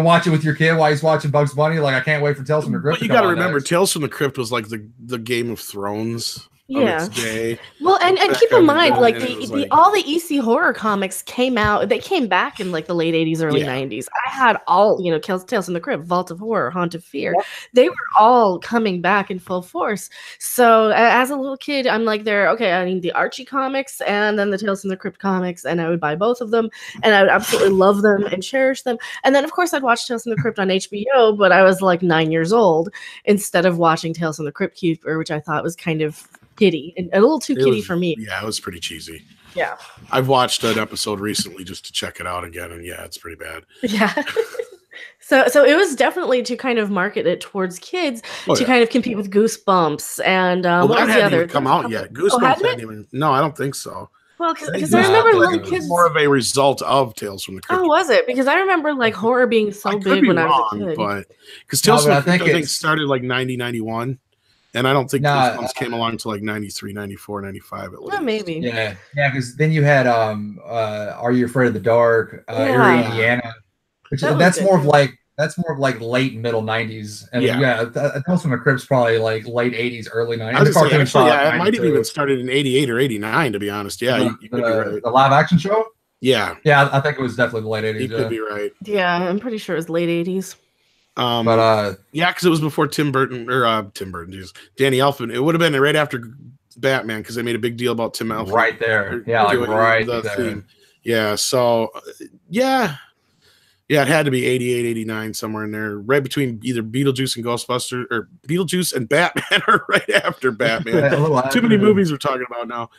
watch it with your kid while he's watching Bugs Bunny? Like I can't wait for Tales from the Crypt. But you got to remember, Tales from the Crypt was like the Game of Thrones. Yeah. Day. Well, and keep in mind, like all the EC horror comics came out. They came back in like the late 80s, early 90s. I had all, Tales from the Crypt, Vault of Horror, Haunt of Fear. Yep. They were all coming back in full force. So as a little kid, I'm like, I need the Archie comics and then the Tales from the Crypt comics, and I would buy both of them, and I would absolutely love them and cherish them. And then of course I'd watch Tales from the Crypt on HBO, but I was like 9 years old instead of watching Tales from the Crypt Keeper, which I thought was kind of kiddie and a little too kiddie for me. Yeah, it was pretty cheesy. Yeah. I've watched an episode recently just to check it out again, and yeah, it's pretty bad. Yeah. So it was definitely to kind of market it towards kids kind of compete with Goosebumps and what was the other? Even come out yet? Goosebumps hadn't even. No, I don't think so. Well, because I remember little kids. More of a result of Tales from the Crypt. Oh, was it? Because I remember like horror being so big when I was a kid. But because Tales from the Crypt I think started like 90, 91. And I don't think Goosebumps came along until like 93, 94, 95 at least. Oh, maybe. Yeah, because then you had Are You Afraid of the Dark, Erie, Indiana, which that's more of like late middle 90s. And Tales from the Crypt's probably like late 80s, early 90s. It might have even started in 88 or 89, to be honest. Yeah, you could be right. The live action show? Yeah. Yeah, I think it was definitely the late 80s. You could be right. Yeah, I'm pretty sure it was late 80s. Because it was before Danny Elfman. It would have been right after Batman because they made a big deal about Tim Elfman. Right there. Yeah, like right there. Theme. Yeah, so it had to be 88, 89, somewhere in there, right between either Beetlejuice and Ghostbusters, or Beetlejuice and Batman, or right after Batman. Too many movies we're talking about now.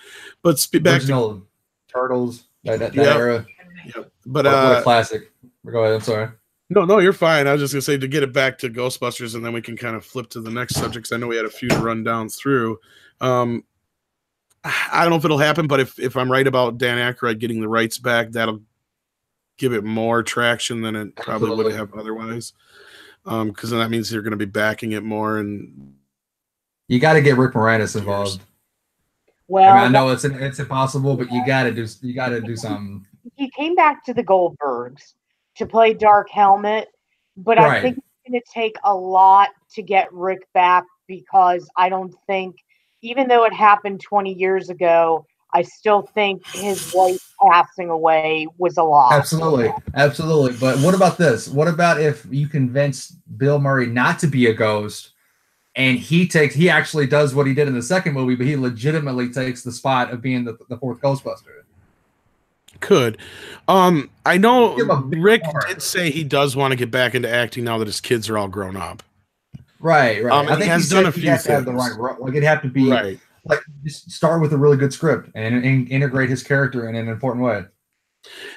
But back to Turtles, that era. Yep. But what a classic. Go ahead, I'm sorry. No, you're fine. I was just gonna say to get it back to Ghostbusters, and then we can kind of flip to the next subjects. I know we had a few to run down through. I don't know if it'll happen, but if I'm right about Dan Aykroyd getting the rights back, that'll give it more traction than it probably would have otherwise. Because then that means they're going to be backing it more, and you got to get Rick Moranis involved. Well, I know it's impossible, but you got to do something. He came back to the Goldbergs to play Dark Helmet, but I think it's going to take a lot to get Rick back, because I don't think, even though it happened 20 years ago, I still think his wife passing away was a loss. Absolutely. But what about this? What about if you convince Bill Murray not to be a ghost, and he actually does what he did in the second movie, but he legitimately takes the spot of being the fourth Ghostbuster? Could. I know Rick did say he does want to get back into acting now that his kids are all grown up. Right. I think he has done a few things. Have the right, like, it'd have to be right. Like, just start with a really good script and integrate his character in an important way.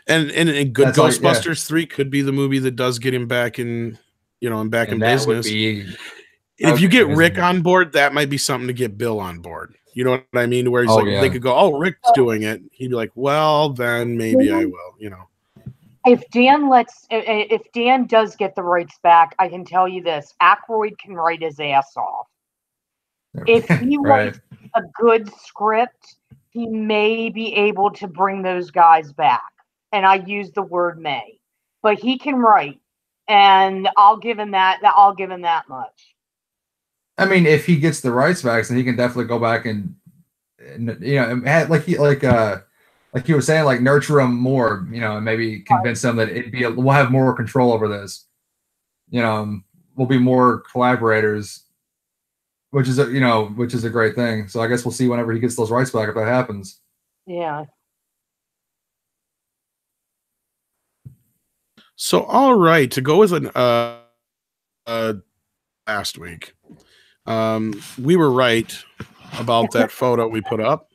And good Ghostbusters 3 could be the movie that does get him back in, in business. If you get Rick on board, that might be something to get Bill on board. You know what I mean? Where he's they could go, oh, Rick's doing it. He'd be like, well, then maybe I will, If Dan does get the rights back, I can tell you this: Aykroyd can write his ass off. If he writes a good script, he may be able to bring those guys back. And I use the word may, but he can write, and I'll give him that. I'll give him that much. I mean, if he gets the rights back, then he can definitely go back and like you were saying, like, nurture them more, and maybe convince them that we'll have more control over this. We'll be more collaborators, which is a great thing. So I guess we'll see whenever he gets those rights back if that happens. Yeah. So all right, to go with last week, we were right about that photo we put up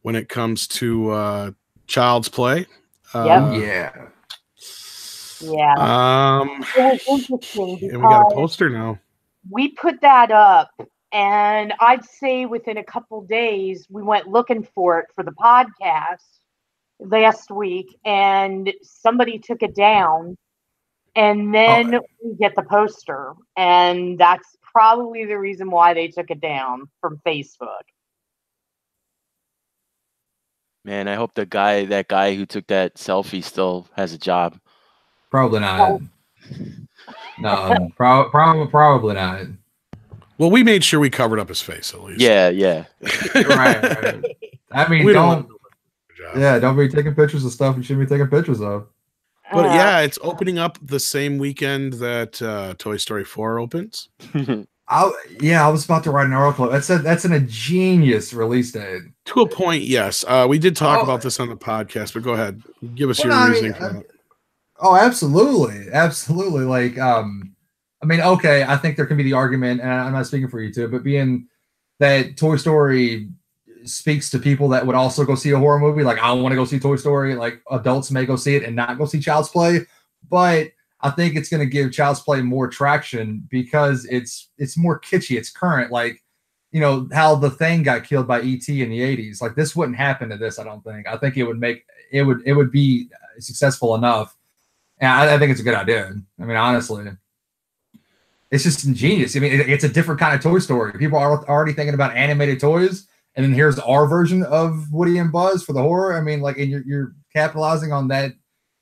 when it comes to Child's Play. Yeah. It was interesting because and we got a poster now. We put that up, and I'd say within a couple days, we went looking for it for the podcast last week, and somebody took it down, and then we get the poster, and that's probably the reason why they took it down from Facebook. Man, I hope that guy who took that selfie still has a job. Probably not. No, probably not. Well, we made sure we covered up his face at least. Yeah. Right. I mean, don't be taking pictures of stuff you shouldn't be taking pictures of. But yeah, it's opening up the same weekend that Toy Story 4 opens. I was about to write an article. That's a genius release date. To a point, yes. We did talk about this on the podcast, but go ahead. Give us your reasoning for that. Oh, absolutely. Like, okay, I think there can be the argument, and I'm not speaking for you two, but being that Toy Story speaks to people that would also go see a horror movie, like, I want to go see Toy Story, like, adults may go see it and not go see Child's Play, but I think it's going to give Child's Play more traction because it's more kitschy. It's current, like, how The Thing got killed by E.T. in the 80s. Like, this wouldn't happen to this, I don't think. I think it would be successful enough. And I think it's a good idea. I mean, honestly, it's just ingenious. I mean, it's a different kind of Toy Story. People are already thinking about animated toys, and then here's our version of Woody and Buzz for the horror. I mean, like, and you're capitalizing on that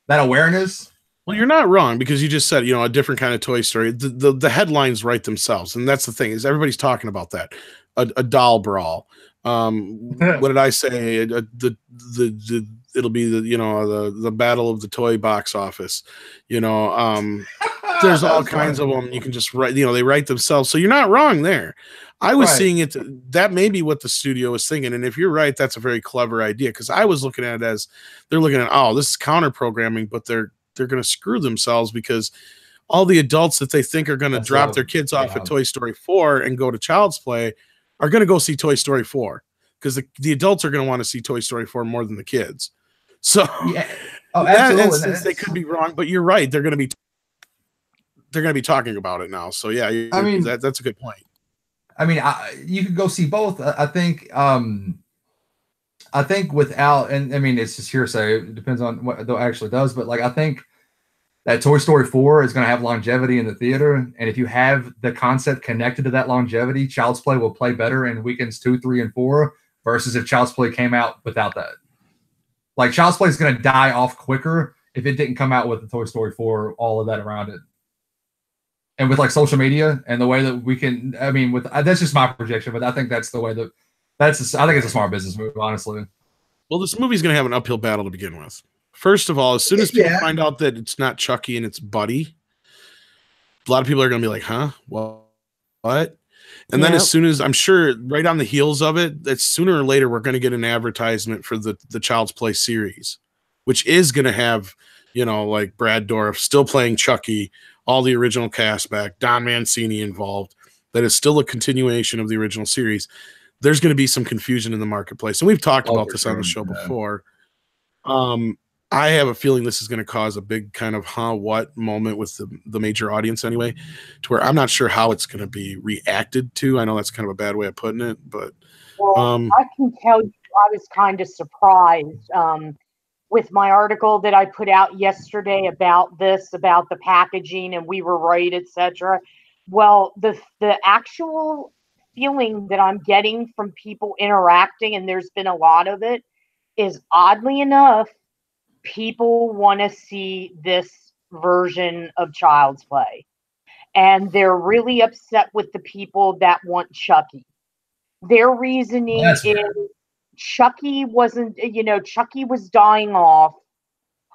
awareness. Well, you're not wrong, because you just said, a different kind of Toy Story. The headlines write themselves, and that's the thing, is everybody's talking about that. A doll brawl. What did I say? It'll be the battle of the toy box office. There's all kinds of them. You can just write. They write themselves. So you're not wrong there. I was seeing it. That may be what the studio was thinking, and if you're right, that's a very clever idea. Because I was looking at it as they're looking at, this is counter programming, but they're going to screw themselves, because all the adults that they think are going to drop their kids off at Toy Story 4 and go to Child's Play are going to go see Toy Story 4, because the adults are going to want to see Toy Story 4 more than the kids. So, absolutely. They could be wrong, but you're right. They're going to be they're going to be talking about it now. So yeah, I mean, that's a good point. I mean, you could go see both. I think without, and I mean, it's just hearsay. It depends on what it actually does, but like I think that Toy Story 4 is going to have longevity in the theater, and if you have the concept connected to that longevity, Child's Play will play better in weekends 2, 3, and 4 versus if Child's Play came out without that. Like Child's Play is going to die off quicker if it didn't come out with the Toy Story 4, all of that around it. And with like social media and the way that we can, I mean, with that's just my projection, but I think that's the way that I think it's a smart business move, honestly. Well, this movie's going to have an uphill battle to begin with. First of all, as soon as people find out that it's not Chucky and it's Buddy, a lot of people are going to be like, huh? Well, what? And then as soon as, I'm sure right on the heels of it, that sooner or later we're going to get an advertisement for the Child's Play series, which is going to have, you know, like Brad Dourif still playing Chucky, all the original cast back, Don Mancini involved. That is still a continuation of the original series. There's going to be some confusion in the marketplace. And we've talked about this on the show before. I have a feeling this is going to cause a big kind of what moment with the major audience anyway, to where I'm not sure how it's going to be reacted to. I know that's kind of a bad way of putting it, but I can tell you I was kind of surprised with my article that I put out yesterday about the packaging, and we were right, etc. Well, the actual feeling that I'm getting from people interacting, and there's been a lot of it, is oddly enough, people want to see this version of Child's Play. And they're really upset with the people that want Chucky. Their reasoning is Chucky wasn't, Chucky was dying off,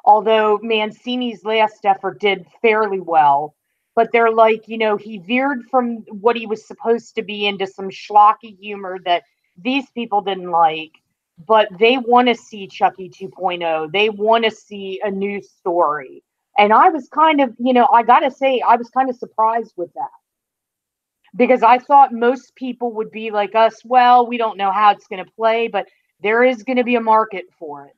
although Mancini's last effort did fairly well. But they're like, he veered from what he was supposed to be into some schlocky humor that these people didn't like. But they want to see Chucky 2.0. They want to see a new story. And I was kind of, I got to say, I was kind of surprised with that. Because I thought most people would be like us, well, we don't know how it's going to play, but there is going to be a market for it.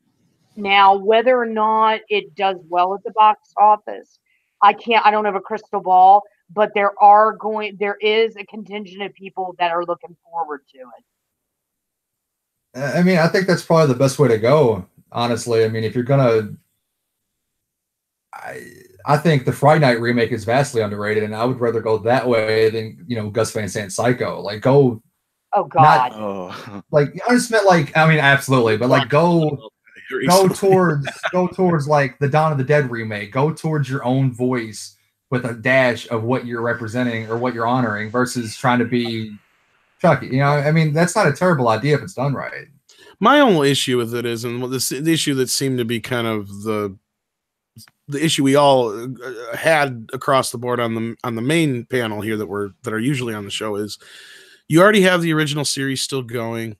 Now, whether or not it does well at the box office, I don't have a crystal ball, but there is a contingent of people that are looking forward to it. I mean, I think that's probably the best way to go, honestly. I mean, if you're gonna, I think the Friday Night remake is vastly underrated, and I would rather go that way than Gus Van Sant Psycho. Like, go. Oh God. Like, I just meant like, I mean, absolutely, but like, go towards like the Dawn of the Dead remake. Go towards your own voice with a dash of what you're representing or what you're honoring versus trying to be Chucky. I mean, that's not a terrible idea if it's done right. My only issue with it is, and the issue that seemed to be kind of the issue we all had across the board on the main panel here that are usually on the show, is you already have the original series still going.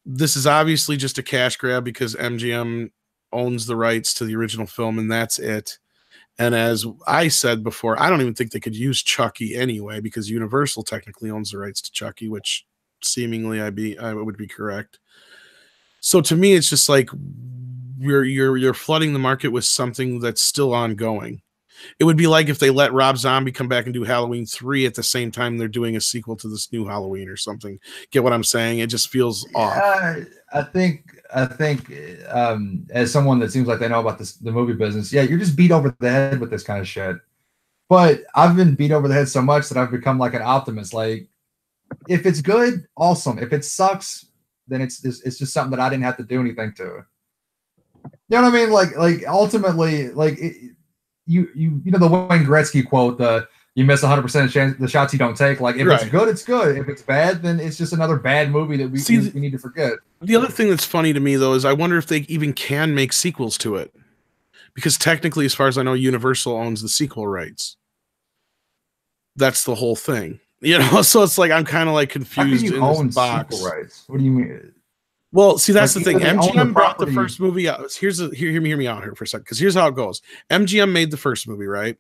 This is obviously just a cash grab because MGM owns the rights to the original film, and that's it. And as I said before, I don't even think they could use Chucky anyway because Universal technically owns the rights to Chucky, which seemingly I would be correct. So to me, it's just like you're flooding the market with something that's still ongoing. It would be like if they let Rob Zombie come back and do Halloween 3 at the same time they're doing a sequel to this new Halloween or something. Get what I'm saying? It just feels off. I think as someone that seems like they know about the movie business, you're just beat over the head with this kind of shit. But I've been beat over the head so much that I've become like an optimist. Like, if it's good, awesome. If it sucks, then it's just something that I didn't have to do anything to. You know what I mean? Like ultimately, like you know the Wayne Gretzky quote, you miss 100% of the shots you don't take. Like, if it's good, it's good. If it's bad, then it's just another bad movie that we need to forget. The other thing that's funny to me, though, is I wonder if they even can make sequels to it. Because technically, as far as I know, Universal owns the sequel rights. That's the whole thing. So it's like I'm kind of like confused. How can you own sequel rights? What do you mean? Well, see, that's the thing. MGM brought the first movie out. Hear me out here for a second, because here's how it goes. MGM made the first movie, right?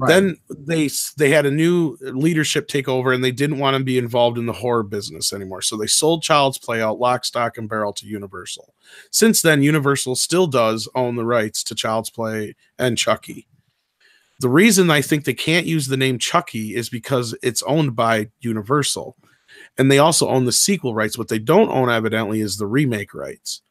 Then they had a new leadership take over, and they didn't want to be involved in the horror business anymore. So they sold Child's Play out lock, stock, and barrel to Universal. Since then, Universal still does own the rights to Child's Play and Chucky. The reason I think they can't use the name Chucky is because it's owned by Universal. And they also own the sequel rights. What they don't own, evidently, is the remake rights.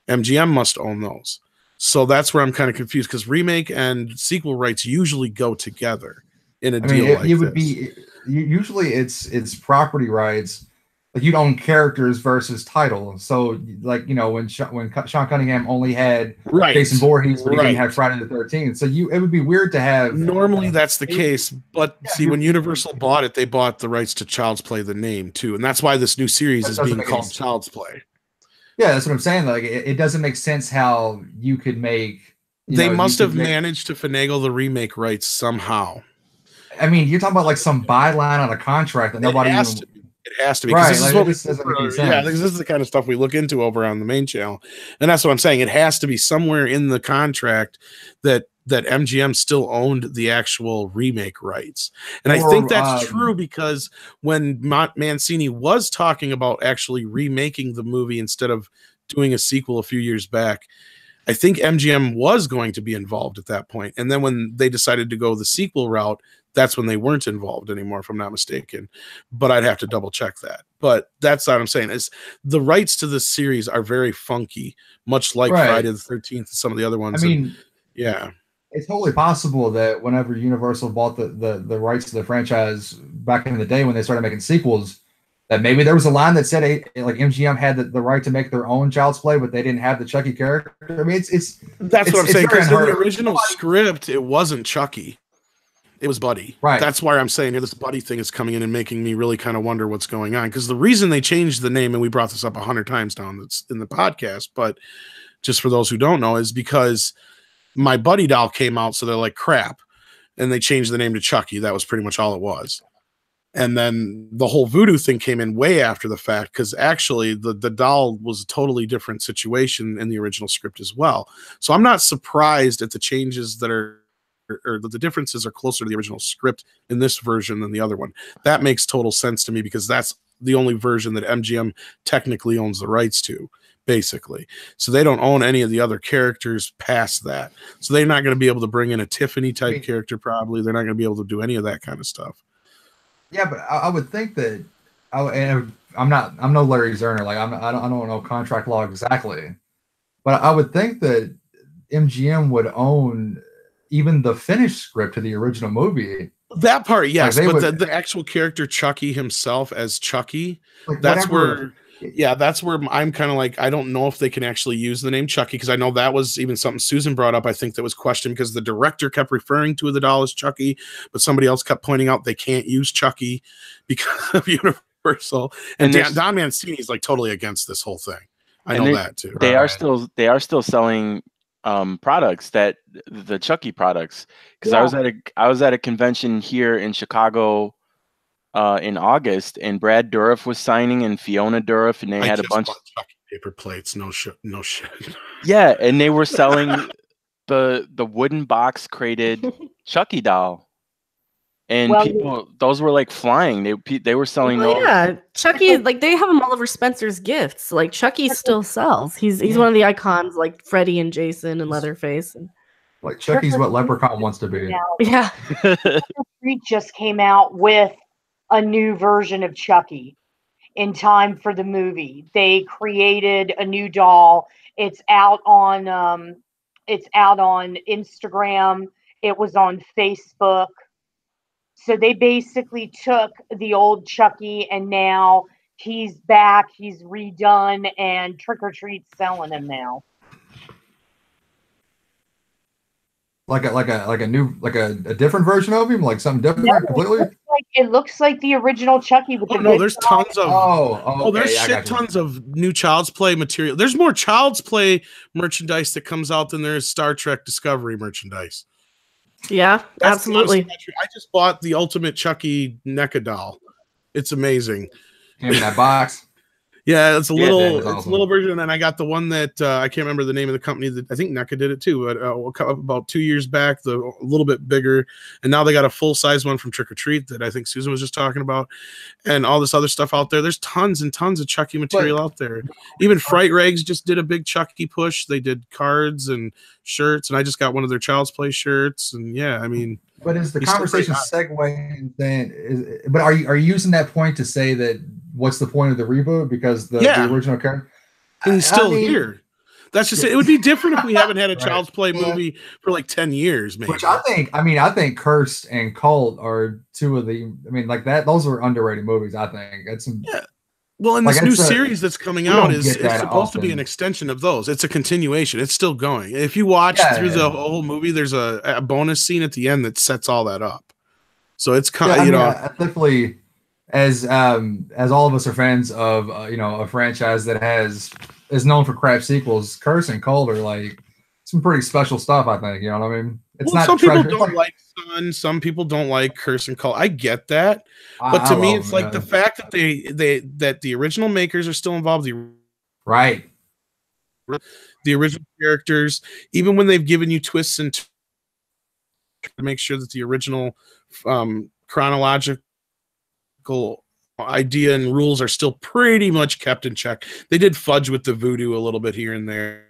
MGM must own those. So that's where I'm kind of confused, because remake and sequel rights usually go together in a deal like this. Usually it's property rights. Like, you'd own characters versus title. So, like, you know, when Sean Cunningham only had Jason Voorhees, but he didn't have Friday the 13th. So it would be weird to have. Normally that's the case, but see, when Universal bought it, they bought the rights to Child's Play, the name too, and that's why this new series is being called Child's Play. Yeah, that's what I'm saying. Like, it doesn't make sense how you could make. They must have managed to finagle the remake rights somehow. I mean, you're talking about like some byline on a contract that nobody even. It has to be, right. This is the kind of stuff we look into over on the main channel, and that's what I'm saying. It has to be somewhere in the contract that MGM still owned the actual remake rights, and I think that's true, because when Mancini was talking about actually remaking the movie instead of doing a sequel a few years back, I think MGM was going to be involved at that point, and then when they decided to go the sequel route, that's when they weren't involved anymore, if I'm not mistaken. But I'd have to double check that. But that's what I'm saying, is the rights to this series are very funky, much like Friday the 13th and some of the other ones. I mean, yeah, it's totally possible that whenever Universal bought the rights to the franchise back in the day when they started making sequels, that maybe there was a line that said like MGM had the right to make their own Child's Play, but they didn't have the Chucky character. I mean, that's what I'm saying, because in the original script, it wasn't Chucky. It was Buddy. Right. That's why I'm saying here, this Buddy thing is coming in and making me really kind of wonder what's going on. Because the reason they changed the name, and we brought this up 100 times down in the podcast, but just for those who don't know, is because My Buddy doll came out, so they're like, crap. And they changed the name to Chucky. That was pretty much all it was. And then the whole voodoo thing came in way after the fact, because actually the doll was a totally different situation in the original script as well. So I'm not surprised at the changes that are, or the differences are closer to the original script in this version than the other one. That makes total sense to me, because that's the only version that MGM technically owns the rights to, basically. So they don't own any of the other characters past that. So they're not going to be able to bring in a Tiffany type character, probably. They're not going to be able to do any of that kind of stuff. Yeah, but I would think that I'm no Larry Zerner. Like, I don't know contract law exactly, but I would think that MGM would own even the finished script to the original movie. That part, yes, like but the actual character Chucky himself as Chucky, like, that's where I'm kind of like, I don't know if they can actually use the name Chucky, because I know that was even something Susan brought up, I think, that was questioned, because the director kept referring to the doll as Chucky, but somebody else kept pointing out they can't use Chucky because of Universal. And Don Mancini is like totally against this whole thing. I know that too. They are still selling products, that the Chucky products, because I was at a convention here in Chicago in August, and Brad Dourif was signing, and Fiona Dourif, and they had a bunch of Chucky paper plates. No shit. Yeah, and they were selling the wooden box crated Chucky doll, and people, those were like flying. They were selling those. Yeah, Chucky, like, they have them all over Spencer's Gifts. Like, Chucky still sells. He's one of the icons, like Freddy and Jason and Leatherface. And like, Chucky's what Leprechaun wants to be. Yeah. Street just came out with a new version of Chucky in time for the movie. They created a new doll. It's out on Instagram. It was on Facebook. So they basically took the old Chucky, and now he's back, he's redone, and Trick or Treat's selling him now. Like a different version of him, like something different completely. It looks like the original Chucky. With there's tons of there's shit tons of new Child's Play material. There's more Child's Play merchandise that comes out than there's Star Trek Discovery merchandise. Yeah, absolutely. I just bought the Ultimate Chucky NECA doll. It's amazing. In that box. Yeah, it's a little, it's awesome. a little version, and I got the one that I can't remember the name of the company that I think NECA did it too. But about 2 years back, a little bit bigger, and now they got a full size one from Trick or Treat that I think Susan was just talking about, and all this other stuff out there. There's tons and tons of Chucky material out there. Even Fright Rags just did a big Chucky push. They did cards and shirts, and I just got one of their Child's Play shirts. And yeah, I mean, but is the conversation segueing? Then, but are you using that point to say that? What's the point of the reboot? Because the original character he's still here. That's just it. Would be different if we haven't had a Child's Play movie for like 10 years, maybe. Which I think Cursed and Cult are two of the. I mean, like that. Those are underrated movies. I think that's some. Yeah. Well, and this new series that's coming out is supposed to be an extension of those. It's a continuation. It's still going. If you watch through the whole movie, there's a bonus scene at the end that sets all that up. So it's kind of I definitely. As all of us are fans of a franchise that is known for crap sequels, Curse and Cult are like some pretty special stuff. I think what I mean. It's not some people don't like Sun, some people don't like Curse and Cult. I get that, but to me, it's like the fact that that the original makers are still involved. Right. The original characters, even when they've given you twists and to make sure that the original chronological idea and rules are still pretty much kept in check. They did fudge with the voodoo a little bit here and there.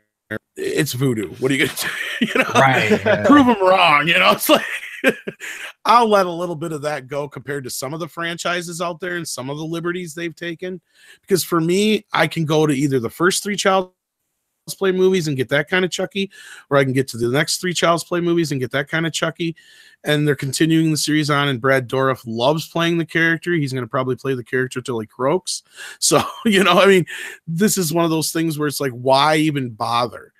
It's voodoo. What are you gonna do? Right? Prove them wrong. It's like I'll let a little bit of that go compared to some of the franchises out there and some of the liberties they've taken. Because for me, I can go to either the first 3 Child's Play movies and get that kind of Chucky, or I can get to the next 3 Child's Play movies and get that kind of Chucky. And they're continuing the series on, and Brad Dourif loves playing the character. He's going to probably play the character till he croaks. So, I mean, this is one of those things where it's like, why even bother?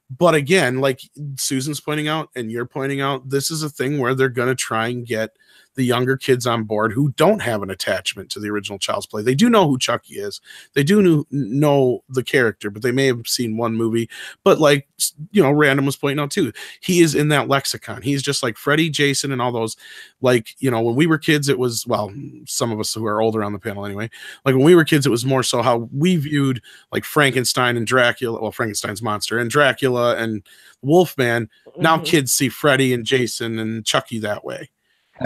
But again, like Susan's pointing out and you're pointing out, this is a thing where they're going to try and get the younger kids on board who don't have an attachment to the original Child's Play. They do know who Chucky is. They do know the character, but they may have seen one movie. But like, Random was pointing out too, he is in that lexicon. He's just like Freddy, Jason, and all those. Like, when we were kids, it was, well, some of us who are older on the panel anyway, like when we were kids, it was more so how we viewed like Frankenstein and Dracula, well, Frankenstein's monster and Dracula and Wolfman. Now kids see Freddy and Jason and Chucky that way.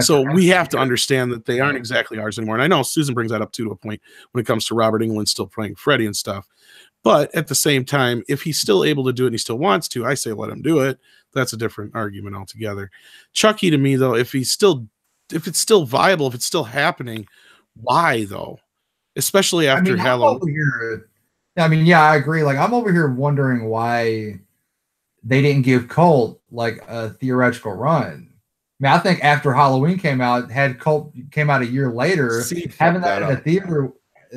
So we have to understand that they aren't exactly ours anymore. And I know Susan brings that up too, to a point when it comes to Robert Englund still playing Freddy and stuff. But at the same time, if he's still able to do it and he still wants to, I say let him do it. That's a different argument altogether. Chucky, to me, though, if it's still viable, if it's still happening, why though? Especially after Halloween. I agree. Like, I'm over here wondering why they didn't give Cult like a theoretical run. I mean, I think after Halloween came out, had Cult came out a year later, having that in a theater,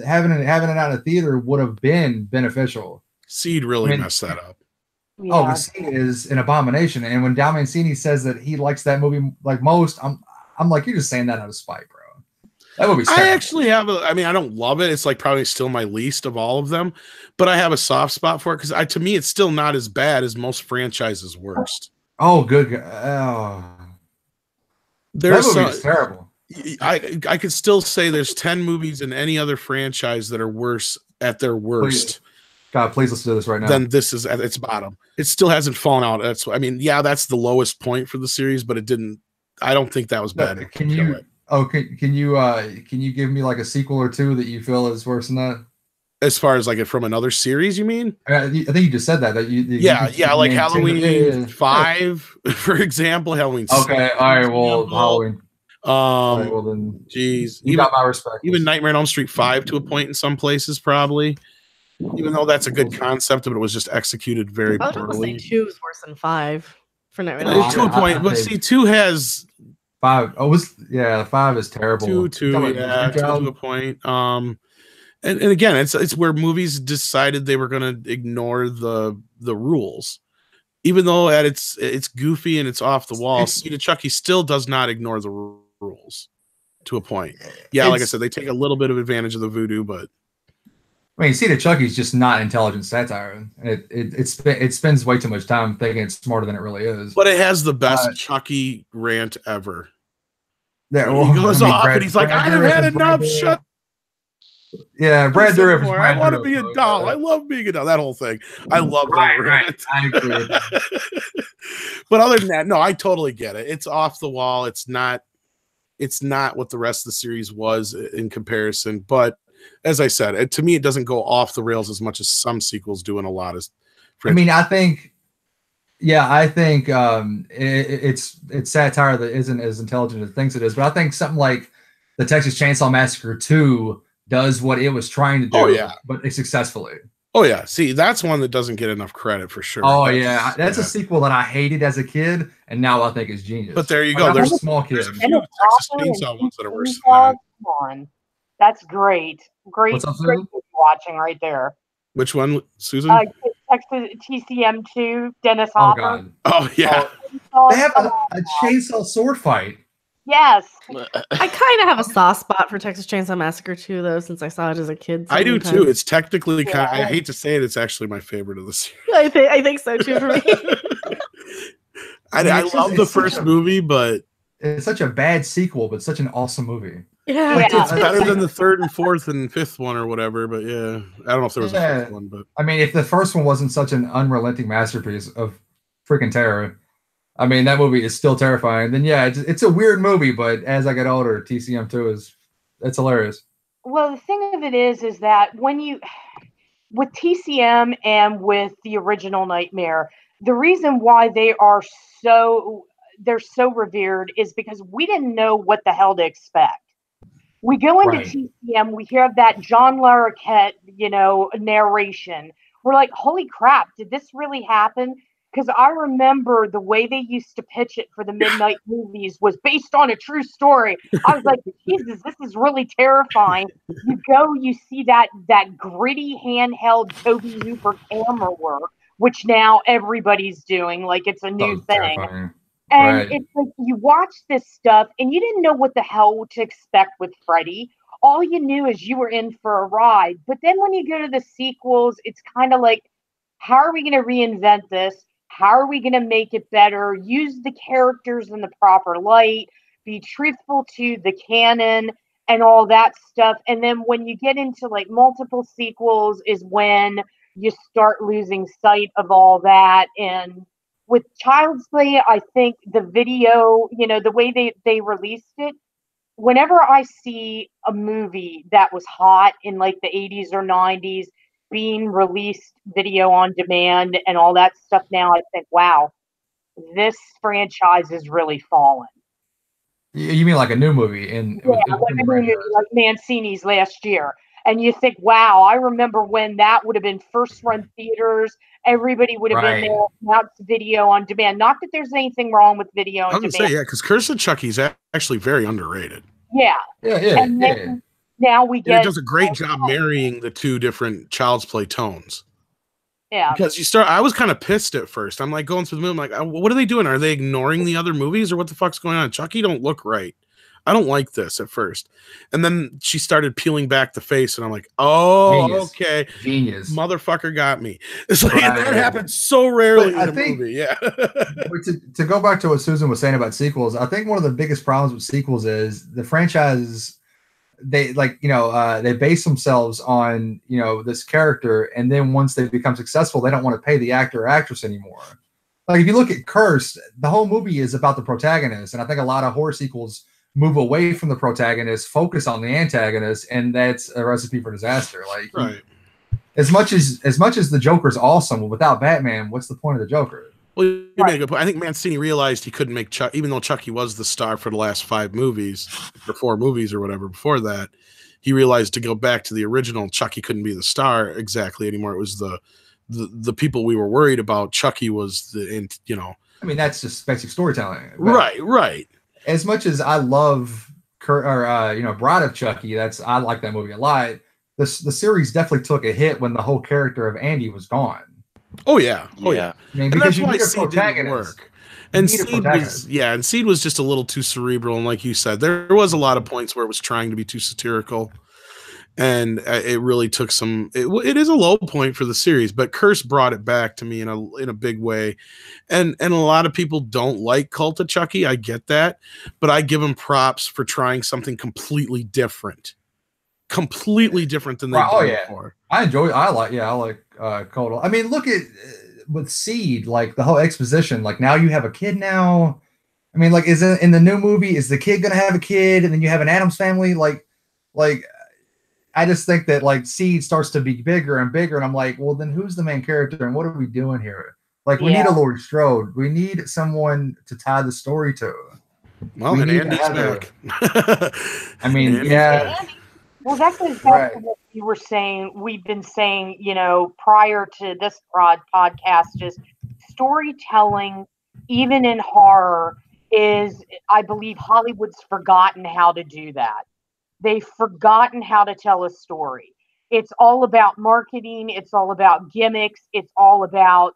having it out in a theater would have been beneficial. Seed really messed that up. Yeah. Oh, Seed is an abomination. And when Dal Mancini says that he likes that movie like most, I'm like, you're just saying that out of spite, bro. That movie's terrible. I actually have I don't love it. It's like probably still my least of all of them, but I have a soft spot for it because to me, it's still not as bad as most franchises' worst. Oh, good. Oh. That movie is terrible. I could still say there's 10 movies in any other franchise that are worse at their worst. Please let's do this right now. Then this is at its bottom. It still hasn't fallen out. That's that's the lowest point for the series, but it didn't. I don't think that was bad. Can you give me like a sequel or two that you feel is worse than that? As far as like from another series, you mean? I think you just said that. Like Halloween 5, for example. Halloween. Okay, all right. Well, Halloween. Well then, geez, you got my respect. Even Nightmare on Elm Street 5 to a point in some places, probably. Even though that's a good concept, but it was just executed very poorly. 2 is worse than 5 for Nightmare. To a point, but see, 2 has 5. 5 is terrible. 2 to a point. And again, it's where movies decided they were going to ignore the rules, even though it's goofy and it's off the wall. Seed of Chucky still does not ignore the rules to a point. Yeah, like I said, they take a little bit of advantage of the voodoo, but I mean, Seed of Chucky is just not intelligent satire. It spends way too much time thinking it's smarter than it really is. But it has the best Chucky rant ever. Yeah, he goes off and he's like, "I have had enough. Shut." Yeah, Brad Dourif. I want to be a doll. I love being a doll. That whole thing. I love that. Right. I agree with that. But other than that, no, I totally get it. It's off the wall. It's not what the rest of the series was in comparison. But as I said, to me, it doesn't go off the rails as much as some sequels do in a lot of. I mean, I think it's satire that isn't as intelligent as it thinks it is. But I think something like the Texas Chainsaw Massacre 2 does what it was trying to do, but successfully. Oh yeah, see, that's one that doesn't get enough credit for sure. Oh that's a sequel that I hated as a kid, and now I think is genius. But there you go. There's a small kid. There's a few Texas Chainsaw ones that are worse than that. Come on, that's great. Great watching right there. Which one, Susan? Texas TCM 2, Dennis Hopper. Oh god. Oh yeah. They have a chainsaw sword fight. Yes. I kind of have a soft spot for Texas Chainsaw Massacre 2, though, since I saw it as a kid. I do too. It's technically kind of, I hate to say it, it's actually my favorite of the series. I think so too for me. I love the first movie, but it's such a bad sequel, but such an awesome movie. Yeah. It's better than the third and fourth and fifth one or whatever, but yeah. I don't know if there was a fifth one, but I mean, if the first one wasn't such an unrelenting masterpiece of freaking terror, I mean, that movie is still terrifying. Then yeah, it's a weird movie, but as I get older, TCM2 it's hilarious. Well, the thing of it is that with TCM and with the original Nightmare, the reason why they're so revered is because we didn't know what the hell to expect. We go into TCM, we hear that John Larroquette, narration. We're like, holy crap, did this really happen? Because I remember the way they used to pitch it for the midnight movies was based on a true story. I was like, Jesus, this is really terrifying. You see that gritty handheld Toby Hooper camera work, which now everybody's doing. Like, it's a new thing. Terrifying. And it's like you watch this stuff and you didn't know what the hell to expect with Freddy. All you knew is you were in for a ride. But then when you go to the sequels, it's kind of like, how are we going to reinvent this? How are we going to make it better? Use the characters in the proper light, be truthful to the canon and all that stuff. And then when you get into like multiple sequels is when you start losing sight of all that. And with Child's Play, I think the video, the way they released it, whenever I see a movie that was hot in like the 80s or 90s, being released video on demand and all that stuff now, I think, wow, this franchise is really fallen. You mean like a new movie? Like Mancini's last year. And you think, wow, I remember when that would have been first run theaters. Everybody would have been there. Now it's video on demand. Not that there's anything wrong with video on demand. I was going to say, because Curse of Chucky's actually very underrated. Yeah. And then, now we get. It does a great job marrying the two different Child's Play tones. Yeah. Because I was kind of pissed at first. I'm like going through the movie. I'm like, what are they doing? Are they ignoring the other movies or what the fuck's going on? Chucky don't look right. I don't like this at first. And then she started peeling back the face and I'm like, oh, genius. Okay. Genius. Motherfucker got me. It's like that happens so rarely in a movie. Yeah. to go back to what Susan was saying about sequels, I think one of the biggest problems with sequels is the franchise. They they base themselves on, this character. And then once they become successful, they don't want to pay the actor or actress anymore. Like if you look at Cursed, the whole movie is about the protagonist. And I think a lot of horror sequels move away from the protagonist, focus on the antagonist. And that's a recipe for disaster. Like as much as the Joker's awesome, without Batman, what's the point of the Joker? Well, you made a good point. I think Mancini realized he couldn't make Chuck, even though Chucky was the star for the last 5 movies or 4 movies or whatever before that. He realized to go back to the original, Chucky couldn't be the star exactly anymore. It was the people we were worried about. Chucky was I mean, that's just basic storytelling. Right. As much as I love Bride of Chucky, I like that movie a lot. The series definitely took a hit when the whole character of Andy was gone. Oh yeah. I mean, because that's why Seed didn't work. And Seed was just a little too cerebral, and like you said, there was a lot of points where it was trying to be too satirical, and it really took some. It is a low point for the series, but Curse brought it back to me in a big way, and a lot of people don't like Cult of Chucky. I get that, but I give them props for trying something completely different. completely different than they've done before. I like Codal. I mean, look at with Seed, like the whole exposition. Like now you have a kid now. I mean, like is it in the new movie? Is the kid gonna have a kid, and then you have an Addams family? Like I just think that like Seed starts to be bigger and bigger, and I'm like, well, then who's the main character, and what are we doing here? Like we need a Laurie Strode. We need someone to tie the story to. Well, and Andy's back. I mean, Andy, well, that goes back to what you were saying. We've been saying, you know, prior to this podcast, is storytelling, even in horror, is, I believe, Hollywood's forgotten how to do that. They've forgotten how to tell a story. It's all about marketing. It's all about gimmicks. It's all about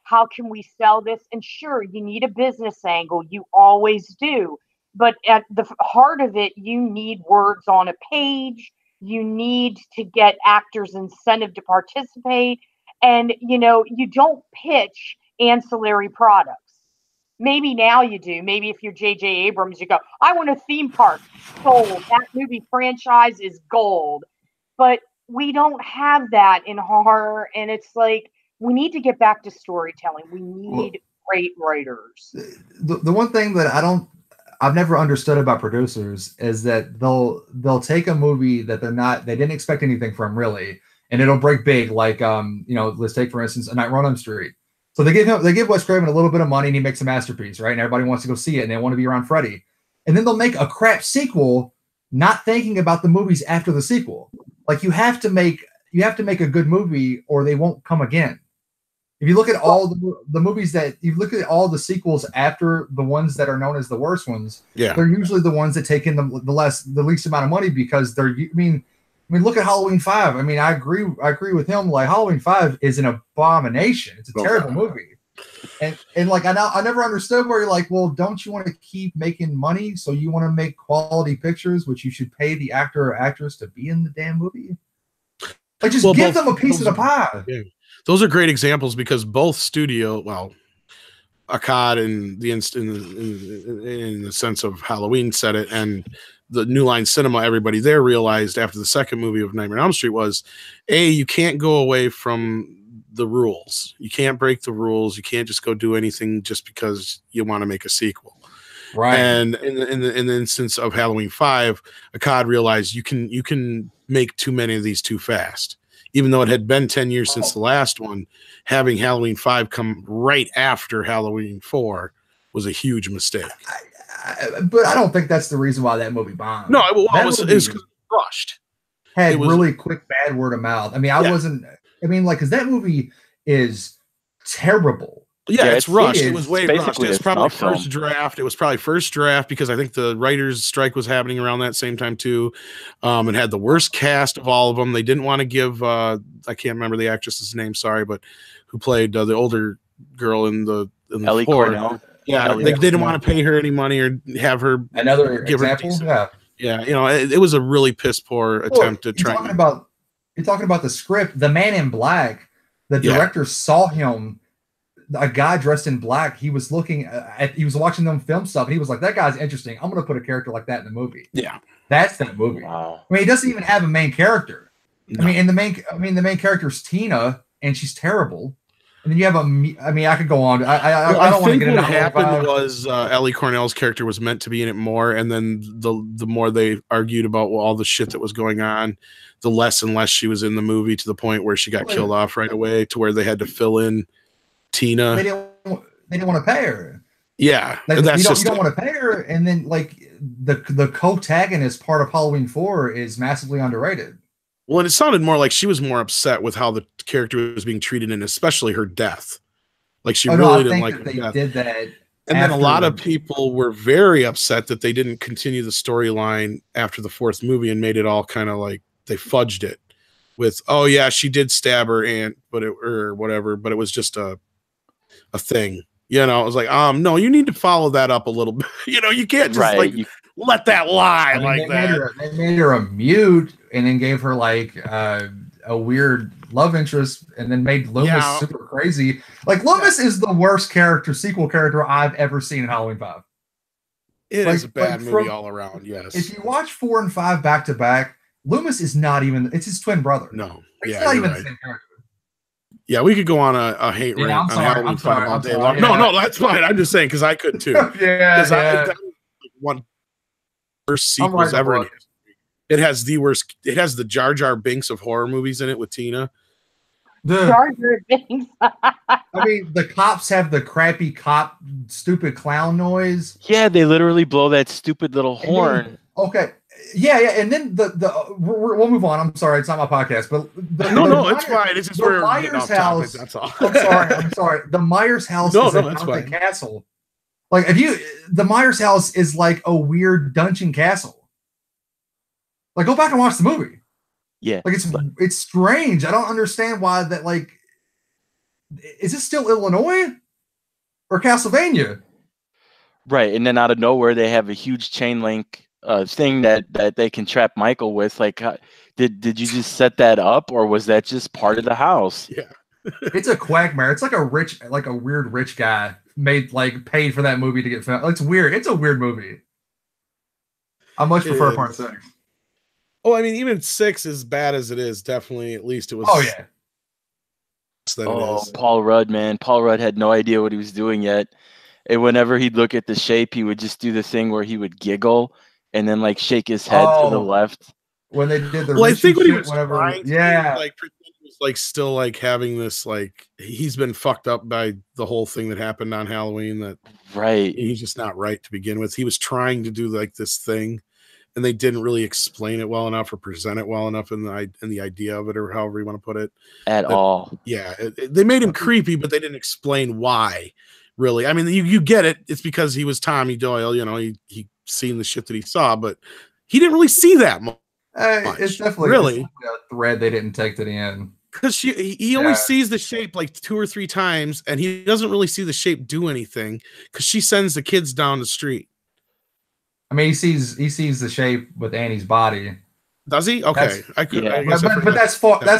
how can we sell this? And sure, you need a business angle. You always do. But at the heart of it, you need words on a page. You need to get actors incentive to participate. And, you know, you don't pitch ancillary products. Maybe now you do. Maybe if you're J.J. Abrams, you go, I want a theme park. Sold. That movie franchise is gold. But we don't have that in horror. And it's like, we need to get back to storytelling. We need great writers. The one thing that I've never understood about producers is that they'll take a movie that they didn't expect anything from really, and it'll break big. Like you know, let's take for instance A Nightmare on Elm Street. So they give Wes Craven a little bit of money and he makes a masterpiece, right? And everybody wants to go see it and they want to be around Freddy. And then they'll make a crap sequel, not thinking about the movies after the sequel. Like you have to make a good movie or they won't come again. If you look at all the movies you look at all the sequels after the ones that are known as the worst ones, they're usually the ones that take in the least amount of money because they're. I mean, look at Halloween 5. I mean, I agree with him. Like Halloween 5 is an abomination. It's a terrible movie, and like I never understood where you're like, well, don't you want to keep making money? So you want to make quality pictures, which you should pay the actor or actress to be in the damn movie. Like just give them a piece of the pie. Yeah. Those are great examples because both studio, well, Akkad in the sense of Halloween said it, and the New Line Cinema, everybody there realized after the second movie of Nightmare on Elm Street was, you can't go away from the rules. You can't break the rules. You can't just go do anything just because you want to make a sequel. Right. And in the instance of Halloween 5, Akkad realized you can make too many of these too fast. Even though it had been 10 years since the last one, having Halloween 5 come right after Halloween 4 was a huge mistake. But I don't think that's the reason why that movie bombed. No, it was rushed. Had really quick bad word of mouth. I mean, because that movie is terrible. Yeah, it's rushed. It was way rushed. It was probably first draft. It was probably first draft because I think the writers' strike was happening around that same time too. And had the worst cast of all of them. They didn't want to give I can't remember the actress's name. Sorry, but who played the older girl in the Ellie Cornell. Yeah, they didn't want to pay her any money or have her another example. Yeah, you know, it was a really piss poor attempt to try. You're talking about the script. The Man in Black. The director saw him. A guy dressed in black. He was he was watching them film stuff, and he was like, "That guy's interesting. I'm going to put a character like that in the movie." Yeah, that's that movie. Wow. I mean, he doesn't even have a main character. No. I mean, the main character's Tina, and she's terrible. And then you have I could go on. I don't want to get into what happened was Ellie Cornell's character was meant to be in it more, and then the more they argued about all the shit that was going on, the less and less she was in the movie to the point where she got killed off right away, to where they had to fill in Tina. They didn't want to pay her. Yeah, like, you don't want to pay her, and then like the co-tagonist part of Halloween 4 is massively underrated. Well, and it sounded more like she was more upset with how the character was being treated, and especially her death. Like she really didn't like her death. Did that, and then a lot of people were very upset that they didn't continue the storyline after the fourth movie and made it all kind of like they fudged it with, oh yeah, she did stab her aunt, or whatever, but it was just a thing. You know, it was like, no, you need to follow that up a little bit. You know, you can't just let that lie they made her a mute and then gave her like a weird love interest and then made Loomis super crazy. Like Loomis is the worst sequel character I've ever seen in Halloween 5. It is a bad movie all around. Yes. If you watch 4 and 5 back to back, Loomis is not even. It's his twin brother. No, it's yeah, not even right. the same character. Yeah, we could go on a hate rant on Halloween 5 all day long. No, that's fine. I'm just saying because I could too. yeah. One worst sequels ever in history. It has the worst. It has the Jar Jar Binks of horror movies in it with Tina. Jar Jar Binks. I mean, the cops have the crappy cop, stupid clown noise. Yeah, they literally blow that stupid little horn. Okay. Yeah, and then we'll move on. I'm sorry, it's not my podcast, but it's fine. It's just we're Myers house. That's all. I'm sorry. The Myers house is a haunted castle. Like the Myers house is like a weird dungeon castle. Like, go back and watch the movie. Yeah, like it's strange. I don't understand why that. Like, is it still Illinois or Castlevania? Right, and then out of nowhere they have a huge chain link thing that they can trap Michael with. Like, did you just set that up, or was that just part of the house? Yeah, it's a quagmire. It's like a weird rich guy paid for that movie to get filmed. It's weird. It's a weird movie. I much prefer part 6. Oh, I mean, even 6, as bad as it is, definitely at least it was. Oh yeah. Paul Rudd, man. Paul Rudd had no idea what he was doing yet. And whenever he'd look at the shape, he would just do the thing where he would giggle and then like shake his head to the left. When they did the I think what he was trying to like pretend he was like still like having this like he's been fucked up by the whole thing that happened on Halloween, that he's just not right to begin with. He was trying to do like this thing, and they didn't really explain it well enough or present it well enough in the idea of it, or however you want to put it at all. Yeah, they made him creepy, but they didn't explain why. Really, I mean, you get it. It's because he was Tommy Doyle. You know, he seen the shit that he saw, but he didn't really see that much. It's definitely a thread they didn't take to the end, because he only sees the shape like 2 or 3 times, and he doesn't really see the shape do anything because she sends the kids down the street. I mean, he sees the shape with Annie's body. Does he? Okay, but that's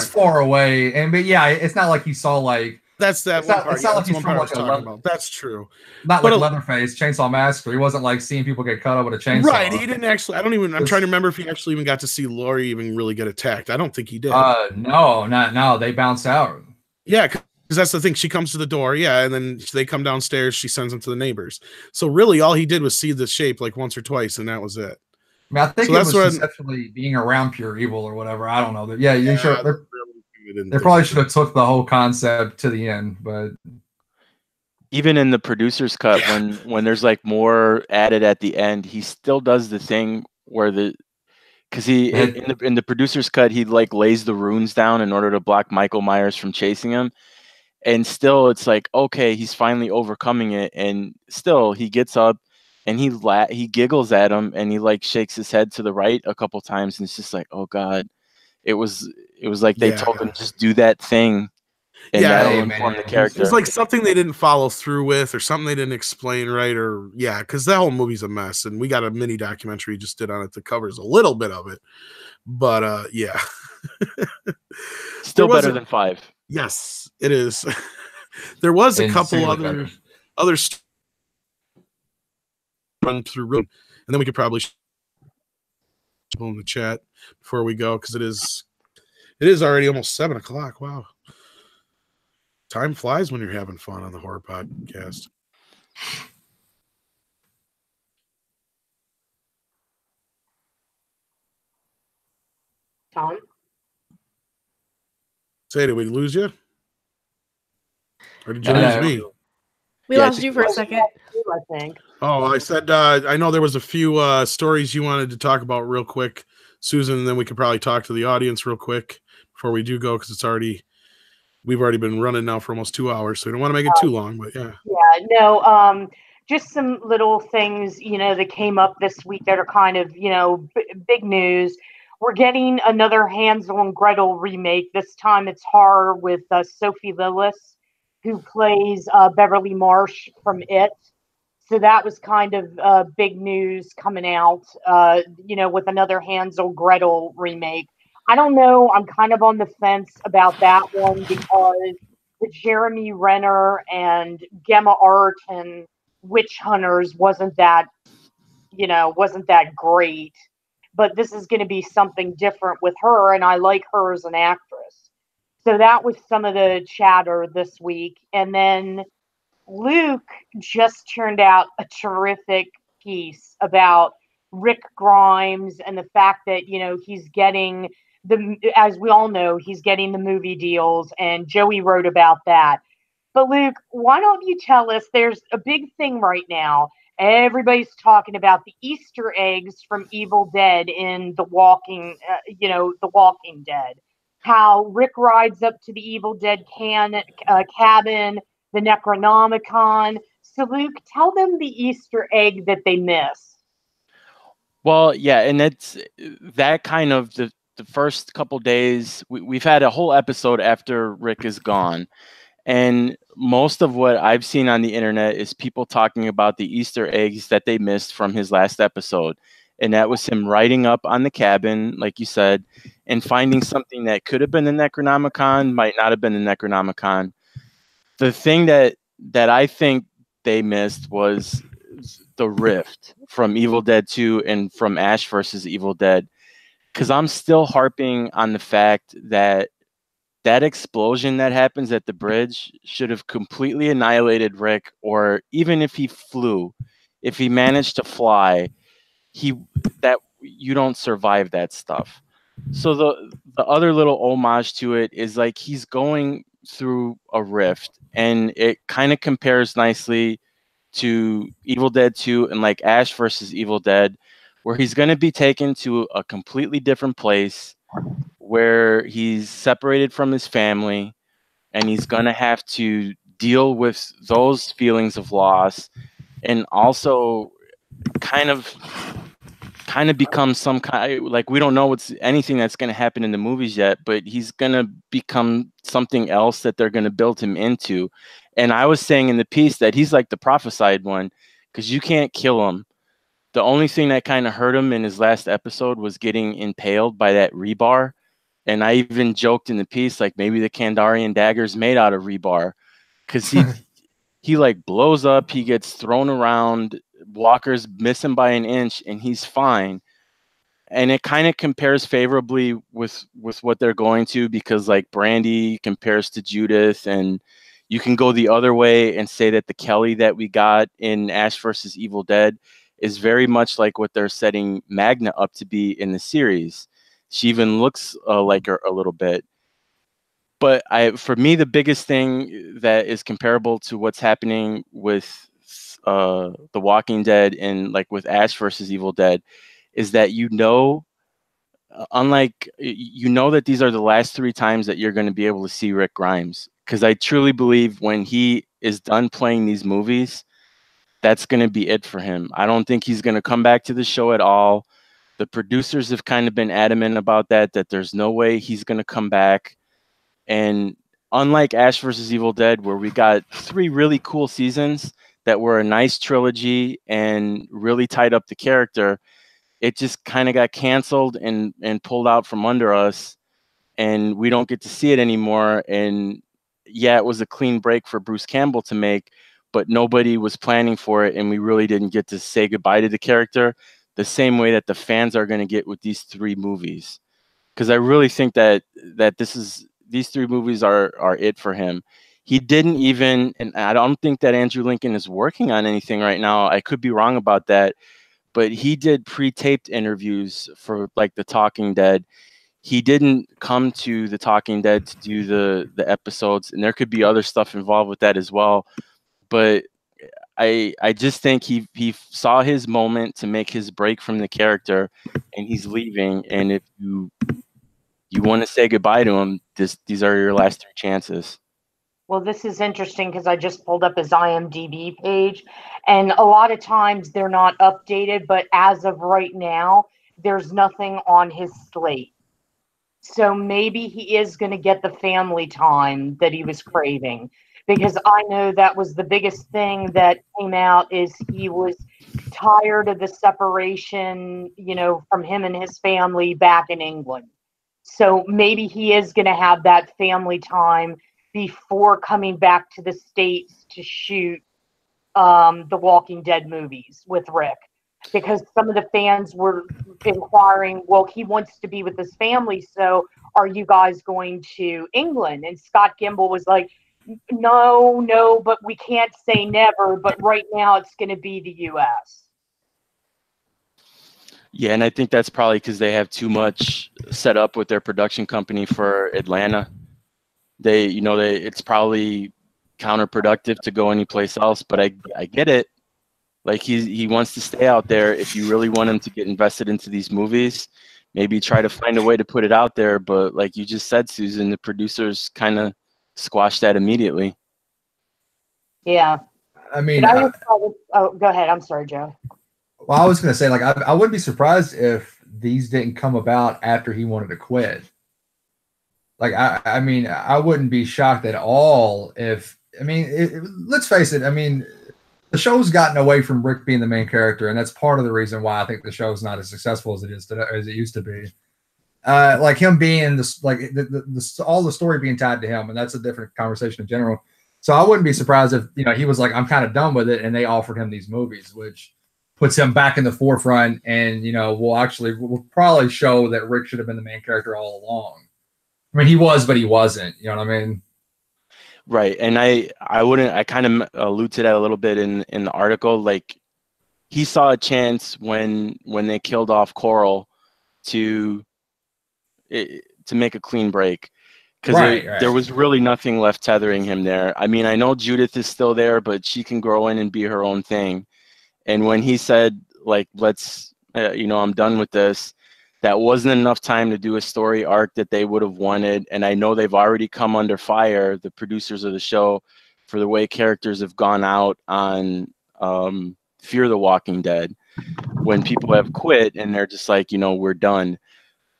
far away, but yeah, it's not like he saw like. That's that. It's not like he's from like about. That's true. Not like Leatherface, Chainsaw Massacre. He wasn't like seeing people get cut up with a chainsaw. Right. He didn't actually. I'm trying to remember if he actually even got to see Laurie even really get attacked. I don't think he did. No. They bounced out. Yeah, because that's the thing. She comes to the door. Yeah, and then they come downstairs. She sends them to the neighbors. So really, all he did was see the shape like once or twice, and that was it. I mean, I think it was conceptually being around pure evil or whatever. I don't know. Yeah, sure. They probably should have took the whole concept to the end, but even in the producer's cut, when there's like more added at the end, he still does the thing where in the producer's cut, he like lays the runes down in order to block Michael Myers from chasing him, and still it's like, okay, he's finally overcoming it, and still he gets up and he giggles at him, and he like shakes his head to the right a couple times, and it's just like, oh god. It was like they told him just do that thing, and that'll inform the character. It's like something they didn't follow through with, or something they didn't explain right, or because that whole movie's a mess, and we got a mini documentary just did on it that covers a little bit of it, but still better than 5. Yes, it is. There was a couple other run through, and then we could probably in the chat before we go, because it is already almost 7:00. Wow, time flies when you're having fun on the horror podcast. Tom, say, did we lose you, or did you lose me? We lost you for a second, I think. Oh, I said I know there was a few stories you wanted to talk about real quick, Susan, and then we could probably talk to the audience real quick before we do go, because we've already been running now for almost 2 hours, so we don't want to make it too long, but just some little things that came up this week that are kind of big news. We're getting another Hansel and Gretel remake. This time it's horror with Sophie Lillis, who plays Beverly Marsh from It. So that was kind of big news coming out, with another Hansel Gretel remake. I don't know. I'm kind of on the fence about that one, because the Jeremy Renner and Gemma Arterton Witch Hunters wasn't that great. but this is going to be something different with her, and I like her as an actress. So that was some of the chatter this week. And then Luke just turned out a terrific piece about Rick Grimes and the fact that, he's getting as we all know, he's getting the movie deals, and Joey wrote about that. But Luke, why don't you tell us, there's a big thing right now. Everybody's talking about the Easter eggs from Evil Dead in The Walking Dead. How Rick rides up to the Evil Dead cabin, the Necronomicon. So Luke, tell them the Easter egg that they miss. Well, yeah, and it's that kind of the first couple days. We've had a whole episode after Rick is gone. And most of what I've seen on the internet is people talking about the Easter eggs that they missed from his last episode. And that was him riding up on the cabin, like you said, and finding something that could have been the Necronomicon, might not have been the Necronomicon. The thing that I think they missed was the rift from Evil Dead 2 and from Ash versus Evil Dead. Because I'm still harping on the fact that explosion that happens at the bridge should have completely annihilated Rick, or even if he flew, if he managed to fly, you don't survive that stuff. So the other little homage to it is like he's going through a rift, and it kind of compares nicely to Evil Dead 2 and like Ash versus Evil Dead, where he's going to be taken to a completely different place where he's separated from his family, and he's going to have to deal with those feelings of loss, and also kind of become some kind, like, we don't know what's anything that's going to happen in the movies yet, but he's going to become something else that they're going to build him into. And I was saying in the piece that he's like the prophesied one, because you can't kill him. The only thing that kind of hurt him in his last episode was getting impaled by that rebar. And I even joked in the piece, like, maybe the Kandarian dagger's made out of rebar, because he like blows up, he gets thrown around, walkers miss him by an inch, and he's fine. And it kind of compares favorably with what they're going to, because like Brandy compares to Judith, and you can go the other way and say that the Kelly that we got in Ash versus Evil Dead is very much like what they're setting Magna up to be in the series. She even looks like her a little bit. But for me, the biggest thing that is comparable to what's happening with The Walking Dead and like with Ash versus Evil Dead is that unlike that these are the last 3 times that you're going to be able to see Rick Grimes. Because I truly believe when he is done playing these movies, that's going to be it for him. I don't think he's going to come back to the show at all. The producers have kind of been adamant about that there's no way he's going to come back. And unlike Ash versus Evil Dead, where we got 3 really cool seasons that were a nice trilogy and really tied up the character, it just kind of got canceled and pulled out from under us, and we don't get to see it anymore. And yeah, it was a clean break for Bruce Campbell to make, but nobody was planning for it, and we really didn't get to say goodbye to the character the same way that the fans are going to get with these 3 movies. Because I really think that these 3 movies are it for him. He didn't even, and I don't think that Andrew Lincoln is working on anything right now. I could be wrong about that, but he did pre-taped interviews for like The Talking Dead. He didn't come to The Talking Dead to do the episodes, and there could be other stuff involved with that as well. But I just think he saw his moment to make his break from the character, and he's leaving. And if you want to say goodbye to him, these are your last 3 chances. Well, this is interesting because I just pulled up his IMDb page, and a lot of times they're not updated, but as of right now, there's nothing on his slate. So maybe he is going to get the family time that he was craving, because I know that was the biggest thing that came out is he was tired of the separation, from him and his family back in England. So maybe he is going to have that family time before coming back to the States to shoot the Walking Dead movies with Rick. because some of the fans were inquiring, well, he wants to be with his family, so are you guys going to England? And Scott Gimble was like, no, but we can't say never, but right now it's going to be the US. Yeah, and I think that's probably because they have too much set up with their production company for Atlanta. It's probably counterproductive to go anyplace else, but I get it. Like he wants to stay out there. If you really want him to get invested into these movies, maybe try to find a way to put it out there. But like you just said, Susan, the producers kind of squashed that immediately. Yeah. I mean, go ahead. I'm sorry, Joe. Well, I was going to say, like, I wouldn't be surprised if these didn't come about after he wanted to quit. Like, I mean, I wouldn't be shocked at all if, I mean, let's face it. I mean, the show's gotten away from Rick being the main character, and that's part of the reason why I think the show's not as successful as it is today, as it used to be. Like him being this, like all the story being tied to him, and that's a different conversation in general. So I wouldn't be surprised if he was like, I'm kind of done with it, and they offered him these movies, which puts him back in the forefront, and we'll probably show that Rick should have been the main character all along. I mean, he was, but he wasn't. You know what I mean? Right, and I kind of allude to that a little bit in the article. Like, he saw a chance when they killed off Coral to make a clean break, because there was really nothing left tethering him there. I mean, I know Judith is still there, but she can grow in and be her own thing. And when he said, like, let's, I'm done with this, that wasn't enough time to do a story arc that they would have wanted. And I know they've already come under fire, the producers of the show, for the way characters have gone out on Fear the Walking Dead, when people have quit and they're just like, we're done.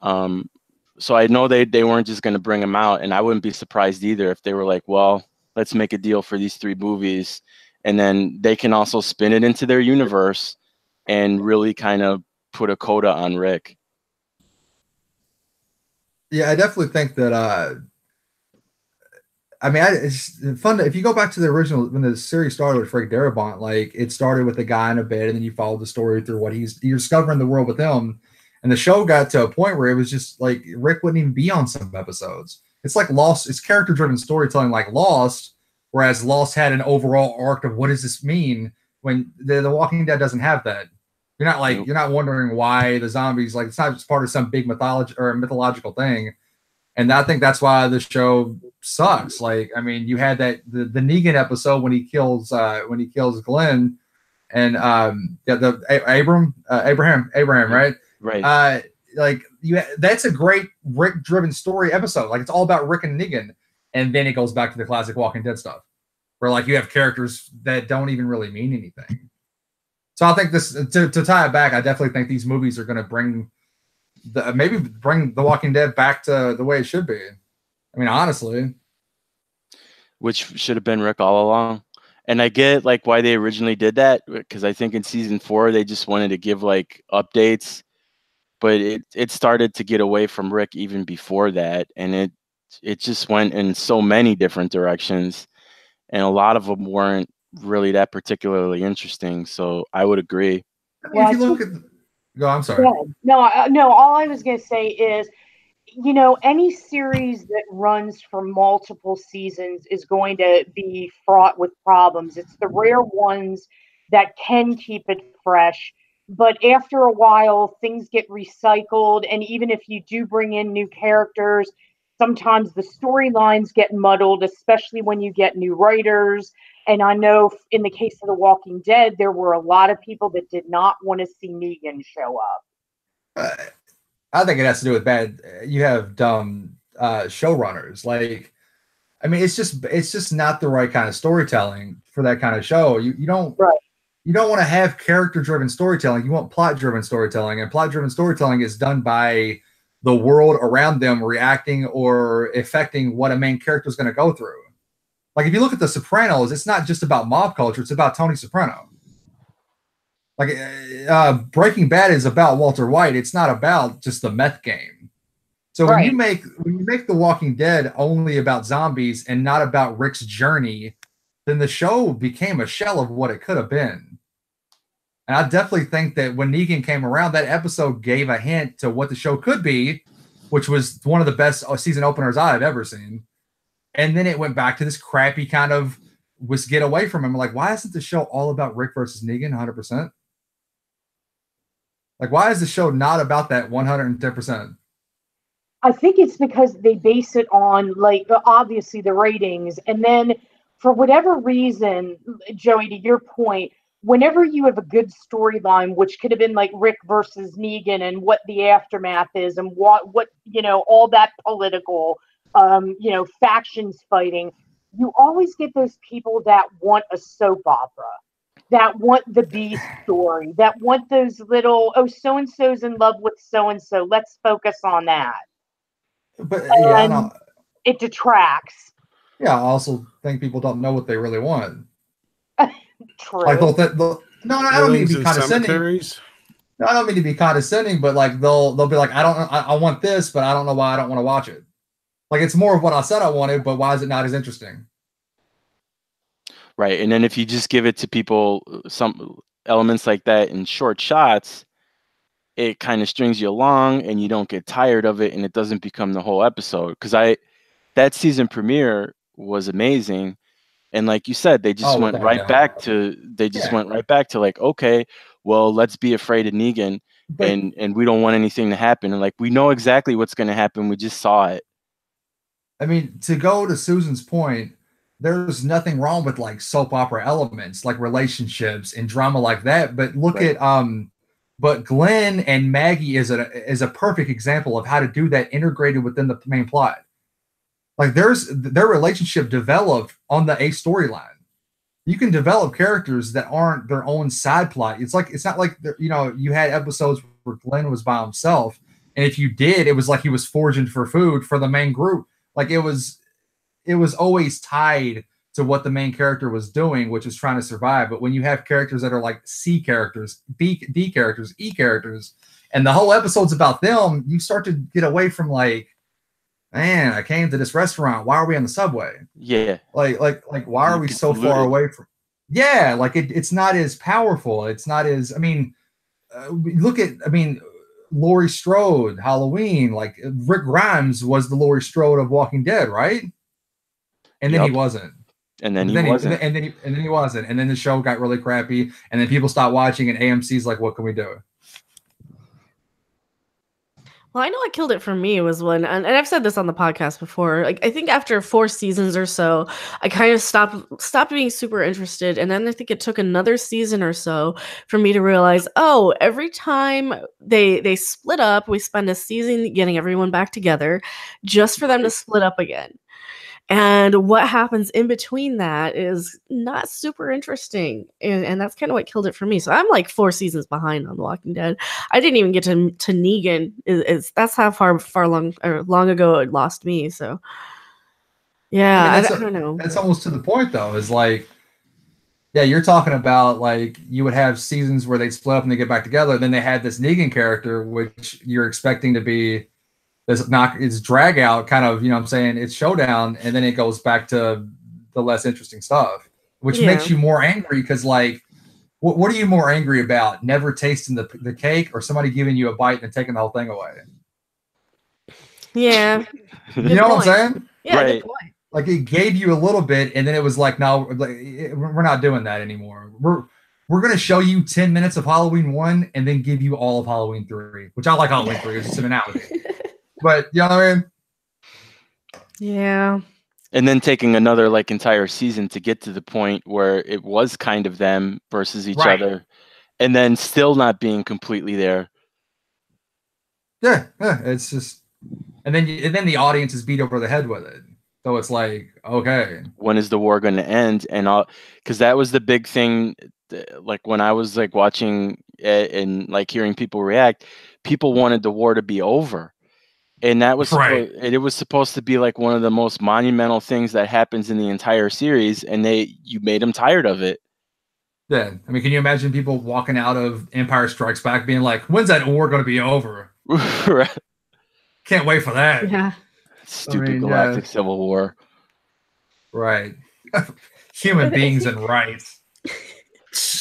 So I know they weren't just going to bring him out, and I wouldn't be surprised either if they were like, well, let's make a deal for these 3 movies, and then they can also spin it into their universe and really kind of put a coda on Rick. Yeah, I definitely think that. I mean, it's fun if you go back to the original, when the series started with Frank Darabont. Like, it started with a guy in a bed, and then you followed the story through what you're discovering the world with him. And the show got to a point where it was just like Rick wouldn't even be on some episodes. It's like Lost. It's character-driven storytelling, like Lost. Whereas Lost had an overall arc of what does this mean, when the Walking Dead doesn't have that. You're not wondering why the zombies, like, it's not just part of some big mythology or mythological thing. And I think that's why the show sucks. Like, I mean, you had the Negan episode when he kills Glenn, and Abraham, right? Right. That's a great Rick-driven story episode. Like, it's all about Rick and Negan. And then it goes back to the classic Walking Dead stuff, where like you have characters that don't even really mean anything. So I think this, to tie it back, I definitely think these movies are going to bring the Walking Dead back to the way it should be. I mean, honestly, which should have been Rick all along. And I get like why they originally did that, because I think in season 4 they just wanted to give like updates, but it started to get away from Rick even before that, and it just went in so many different directions, and a lot of them weren't really that particularly interesting. So I would agree. I mean, if you look at I'm sorry. No, all I was going to say is, any series that runs for multiple seasons is going to be fraught with problems. It's the rare ones that can keep it fresh. But after a while, things get recycled. And even if you do bring in new characters, sometimes the storylines get muddled, especially when you get new writers. And I know in the case of The Walking Dead, there were a lot of people that did not want to see Negan show up. I think it has to do with you have dumb showrunners. Like, I mean, it's just not the right kind of storytelling for that kind of show. You don't want to have character-driven storytelling. You want plot-driven storytelling, and plot-driven storytelling is done by the world around them reacting or affecting what a main character is going to go through. Like, if you look at The Sopranos, it's not just about mob culture; it's about Tony Soprano. Like, Breaking Bad is about Walter White. It's not about just the meth game. So when you make The Walking Dead only about zombies and not about Rick's journey, then the show became a shell of what it could have been. And I definitely think that when Negan came around, that episode gave a hint to what the show could be, which was one of the best season openers I've ever seen. And then it went back to this crappy kind of was get away from him. Like, why isn't the show all about Rick versus Negan 100%? Like, why is the show not about that 110%? I think it's because they base it on, like, obviously the ratings. And then for whatever reason, Joey, to your point, whenever you have a good storyline, which could have been like Rick versus Negan and what the aftermath is and what all that political, factions fighting, you always get those people that want a soap opera, that want the B story, that want those little, so-and-so's in love with so-and-so, let's focus on that. But yeah, it detracts. Yeah, I also think people don't know what they really want. True. Like I don't mean to be condescending. No, I don't mean to be condescending, but like they'll be like, I want this, but I don't know why I don't want to watch it. Like it's more of what I said I wanted, but why is it not as interesting? Right, and then if you just give it to people some elements like that in short shots, it kind of strings you along and you don't get tired of it and it doesn't become the whole episode. Because that season premiere was amazing. And like you said, they just went right back to like, okay, well, let's be afraid of Negan and we don't want anything to happen. And like, we know exactly what's going to happen. We just saw it. I mean, to go to Susan's point, there's nothing wrong with like soap opera elements, like relationships and drama like that. But look at, but Glenn and Maggie is a perfect example of how to do that integrated within the main plot. Like their relationship developed on the A storyline. You can develop characters that aren't their own side plot. It's not like you had episodes where Glenn was by himself, and if you did, it was like he was foraging for food for the main group. Like it was always tied to what the main character was doing, which is trying to survive. But when you have characters that are like C characters, D characters, E characters, and the whole episode's about them, you start to get away from like, man, I came to this restaurant. Why are we on the subway? Yeah. Like why are we so far away from? Yeah, like it's not as powerful. It's not as, Laurie Strode, Halloween, like Rick Grimes was the Laurie Strode of Walking Dead, right? And then he wasn't. And then he wasn't. And then he wasn't. And then the show got really crappy. And then people stopped watching. And AMC's like, what can we do? Well, I know what killed it for me was when, and I've said this on the podcast before, like I think after 4 seasons or so, I kind of stopped being super interested. And then I think it took another season or so for me to realize, oh, every time they split up, we spend a season getting everyone back together just for them to split up again. And what happens in between that is not super interesting. And that's kind of what killed it for me. So I'm like 4 seasons behind on The Walking Dead. I didn't even get to Negan. That's how long ago it lost me. So yeah, I don't know. That's almost to the point though, is like, yeah, you're talking about like you would have seasons where they split up and they get back together. Then they had this Negan character, which you're expecting to be it's drag out kind of, it's showdown, and then it goes back to the less interesting stuff, which makes you more angry because like what are you more angry about? Never tasting the cake or somebody giving you a bite and then taking the whole thing away? Yeah. You know what I'm saying? Yeah, right. Good point. Like it gave you a little bit and then it was like, no, we're not doing that anymore. We're going to show you 10 minutes of Halloween 1 and then give you all of Halloween 3, which I like Halloween 3. It's just an analogy. But you know what I mean? Yeah. And then taking another like entire season to get to the point where it was kind of them versus each other, and then still not being completely there. Yeah, it's just, and then the audience is beat over the head with it. So it's like, okay, when is the war going to end? And because that was the big thing. Like when I was like watching and like hearing people react, people wanted the war to be over. And that was it was supposed to be like one of the most monumental things that happens in the entire series, and you made them tired of it. Yeah, I mean, can you imagine people walking out of Empire Strikes Back being like, "When's that war going to be over?" Right. Can't wait for that. Yeah. Stupid galactic civil war. Right. Human beings and rights.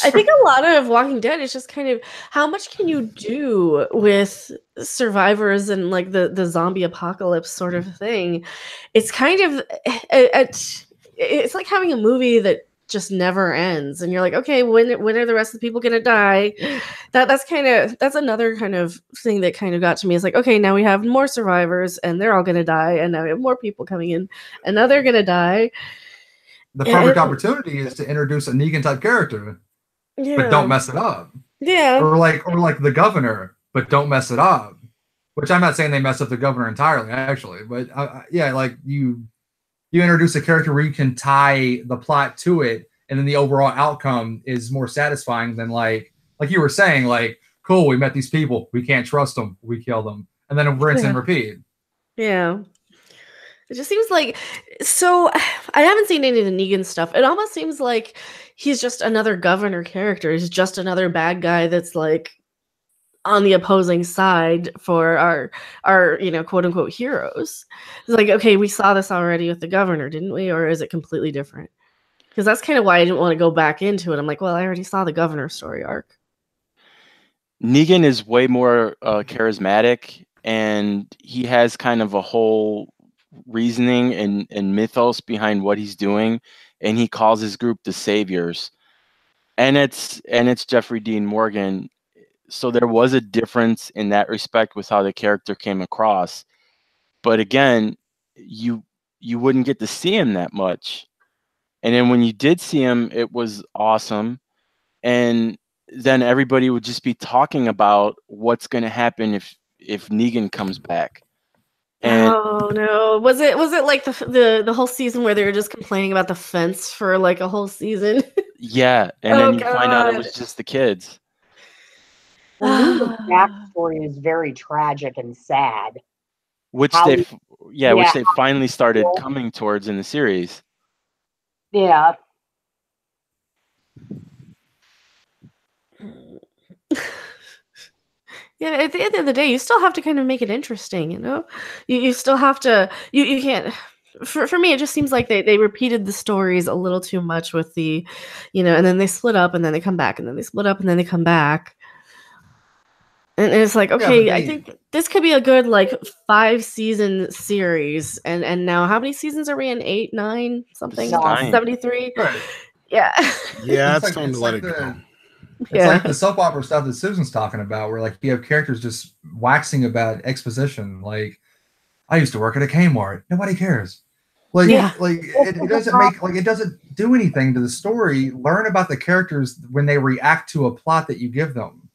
I think a lot of Walking Dead is just kind of how much can you do with survivors and like the zombie apocalypse sort of thing. It's kind of it's like having a movie that just never ends, and you're like, okay, when are the rest of the people gonna die? That's another kind of thing that kind of got to me. Is like, okay, now we have more survivors and they're all gonna die, and now we have more people coming in and now they're gonna die. The perfect opportunity is to introduce a Negan type character, but don't mess it up. Yeah. Or like the governor, but don't mess it up. Which I'm not saying they mess up the governor entirely, actually, but yeah, like you introduce a character where you can tie the plot to it, and then the overall outcome is more satisfying than like you were saying, like, cool, we met these people, we can't trust them, we kill them, and then rinse and repeat. Yeah. It just seems like, so I haven't seen any of the Negan stuff. It almost seems like he's just another governor character. He's just another bad guy that's like on the opposing side for our quote unquote heroes. It's like, okay, we saw this already with the governor, didn't we? Or is it completely different? Because that's kind of why I didn't want to go back into it. I'm like, well, I already saw the governor story arc. Negan is way more charismatic, and he has kind of a whole reasoning and mythos behind what he's doing, and he calls his group the Saviors. And it's Jeffrey Dean Morgan. So there was a difference in that respect with how the character came across. But again, you wouldn't get to see him that much. And then when you did see him, it was awesome. And then everybody would just be talking about what's going to happen if Negan comes back. And oh no! Was it like the whole season where they were just complaining about the fence for like a whole season? Yeah, and then you find out it was just the kids. Well, Negan's backstory is very tragic and sad. Which they finally started coming towards in the series. Yeah. Yeah, at the end of the day, you still have to kind of make it interesting, you know? You still have to, you can't, for me, it just seems like they repeated the stories a little too much with the, and then they split up and then they come back and then they split up and then they come back. And it's like, okay, I think this could be a good, like, 5-season series. And now how many seasons are we in? 8, 9, something? 9. 73? Right. Yeah. Yeah, it's time to let it go. It's like the soap opera stuff that Susan's talking about, where like you have characters just waxing about exposition. Like, I used to work at a Kmart. Nobody cares. Like, it doesn't do anything to the story. Learn about the characters when they react to a plot that you give them.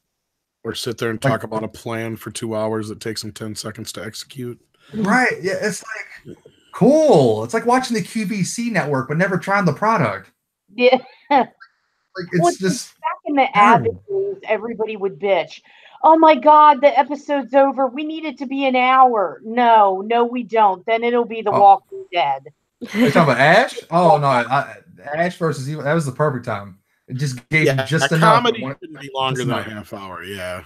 Or sit there and talk about a plan for 2 hours that takes them 10 seconds to execute. Right. Yeah. It's like, cool. It's like watching the QVC network, but never trying the product. Yeah. Like, it's just back in the Abbott days, everybody would bitch. Oh my God, the episode's over. We need it to be an hour. No, we don't. Then it'll be The Walking Dead. You're talking about Ash? Oh no, Ash versus Evil. That was the perfect time. It just gave just enough. Comedy shouldn't be longer than a half hour. Yeah,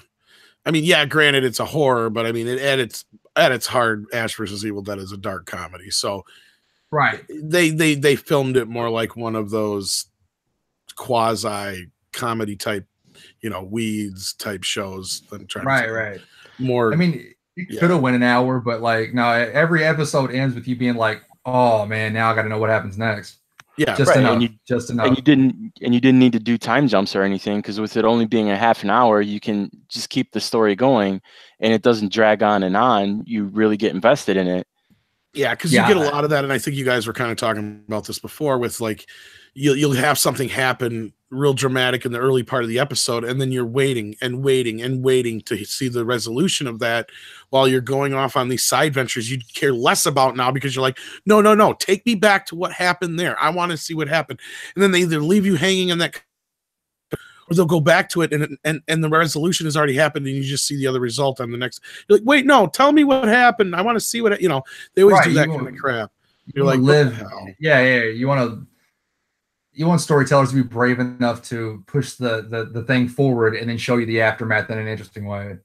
I mean, yeah. Granted, it's a horror, but I mean, at its heart, Ash versus Evil Dead is a dark comedy. So, right, they filmed it more like one of those quasi comedy type, Weeds type shows than trying right more. I mean, it could have went an hour, but like no, every episode ends with you being like, oh man, now I got to know what happens next. Yeah, just enough. Just enough. And you didn't need to do time jumps or anything, because with it only being a half an hour, you can just keep the story going, and it doesn't drag on and on. You really get invested in it. Yeah, because you get a lot of that, and I think you guys were kind of talking about this before with like you'll have something happen real dramatic in the early part of the episode, and then you're waiting and waiting and waiting to see the resolution of that while you're going off on these side ventures you care less about now, because you're like, no, take me back to what happened there. I want to see what happened. And then they either leave you hanging in that, or they'll go back to it and the resolution has already happened, and you just see the other result on the next. You're like, wait, no, tell me what happened. I want to see what, they always do that kind of crap. You're like, you want storytellers to be brave enough to push the thing forward and then show you the aftermath in an interesting way.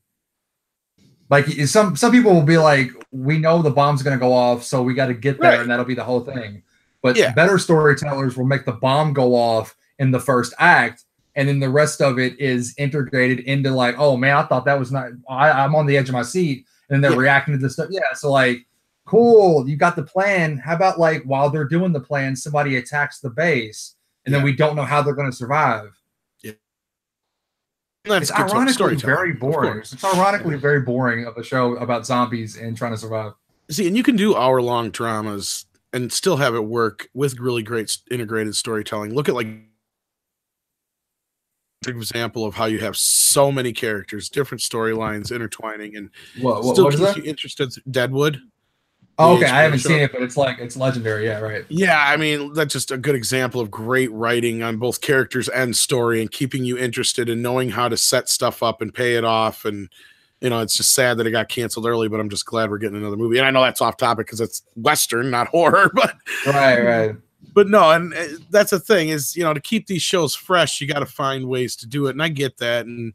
Like some people will be like, we know the bomb's going to go off, so we got to get there, and that'll be the whole thing. But better storytellers will make the bomb go off in the first act, and then the rest of it is integrated into like, oh man, I thought that was not. I'm on the edge of my seat, and they're reacting to this stuff. Yeah, so like, cool, you got the plan. How about like while they're doing the plan, somebody attacks the base, and then we don't know how they're going to survive. Yeah, it's ironically very boring. It's ironically very boring of a show about zombies and trying to survive. See, and you can do hour-long dramas and still have it work with really great integrated storytelling. Look at like example of how you have so many characters, different storylines intertwining, and still keeps you interested. Deadwood. Oh, okay, I haven't seen it, but it's legendary. Yeah, right. Yeah, I mean, that's just a good example of great writing on both characters and story, and keeping you interested and knowing how to set stuff up and pay it off. And it's just sad that it got canceled early, but I'm just glad we're getting another movie. And I know that's off topic because it's Western, not horror, but right. But no, and that's the thing is, to keep these shows fresh, you got to find ways to do it. And I get that. And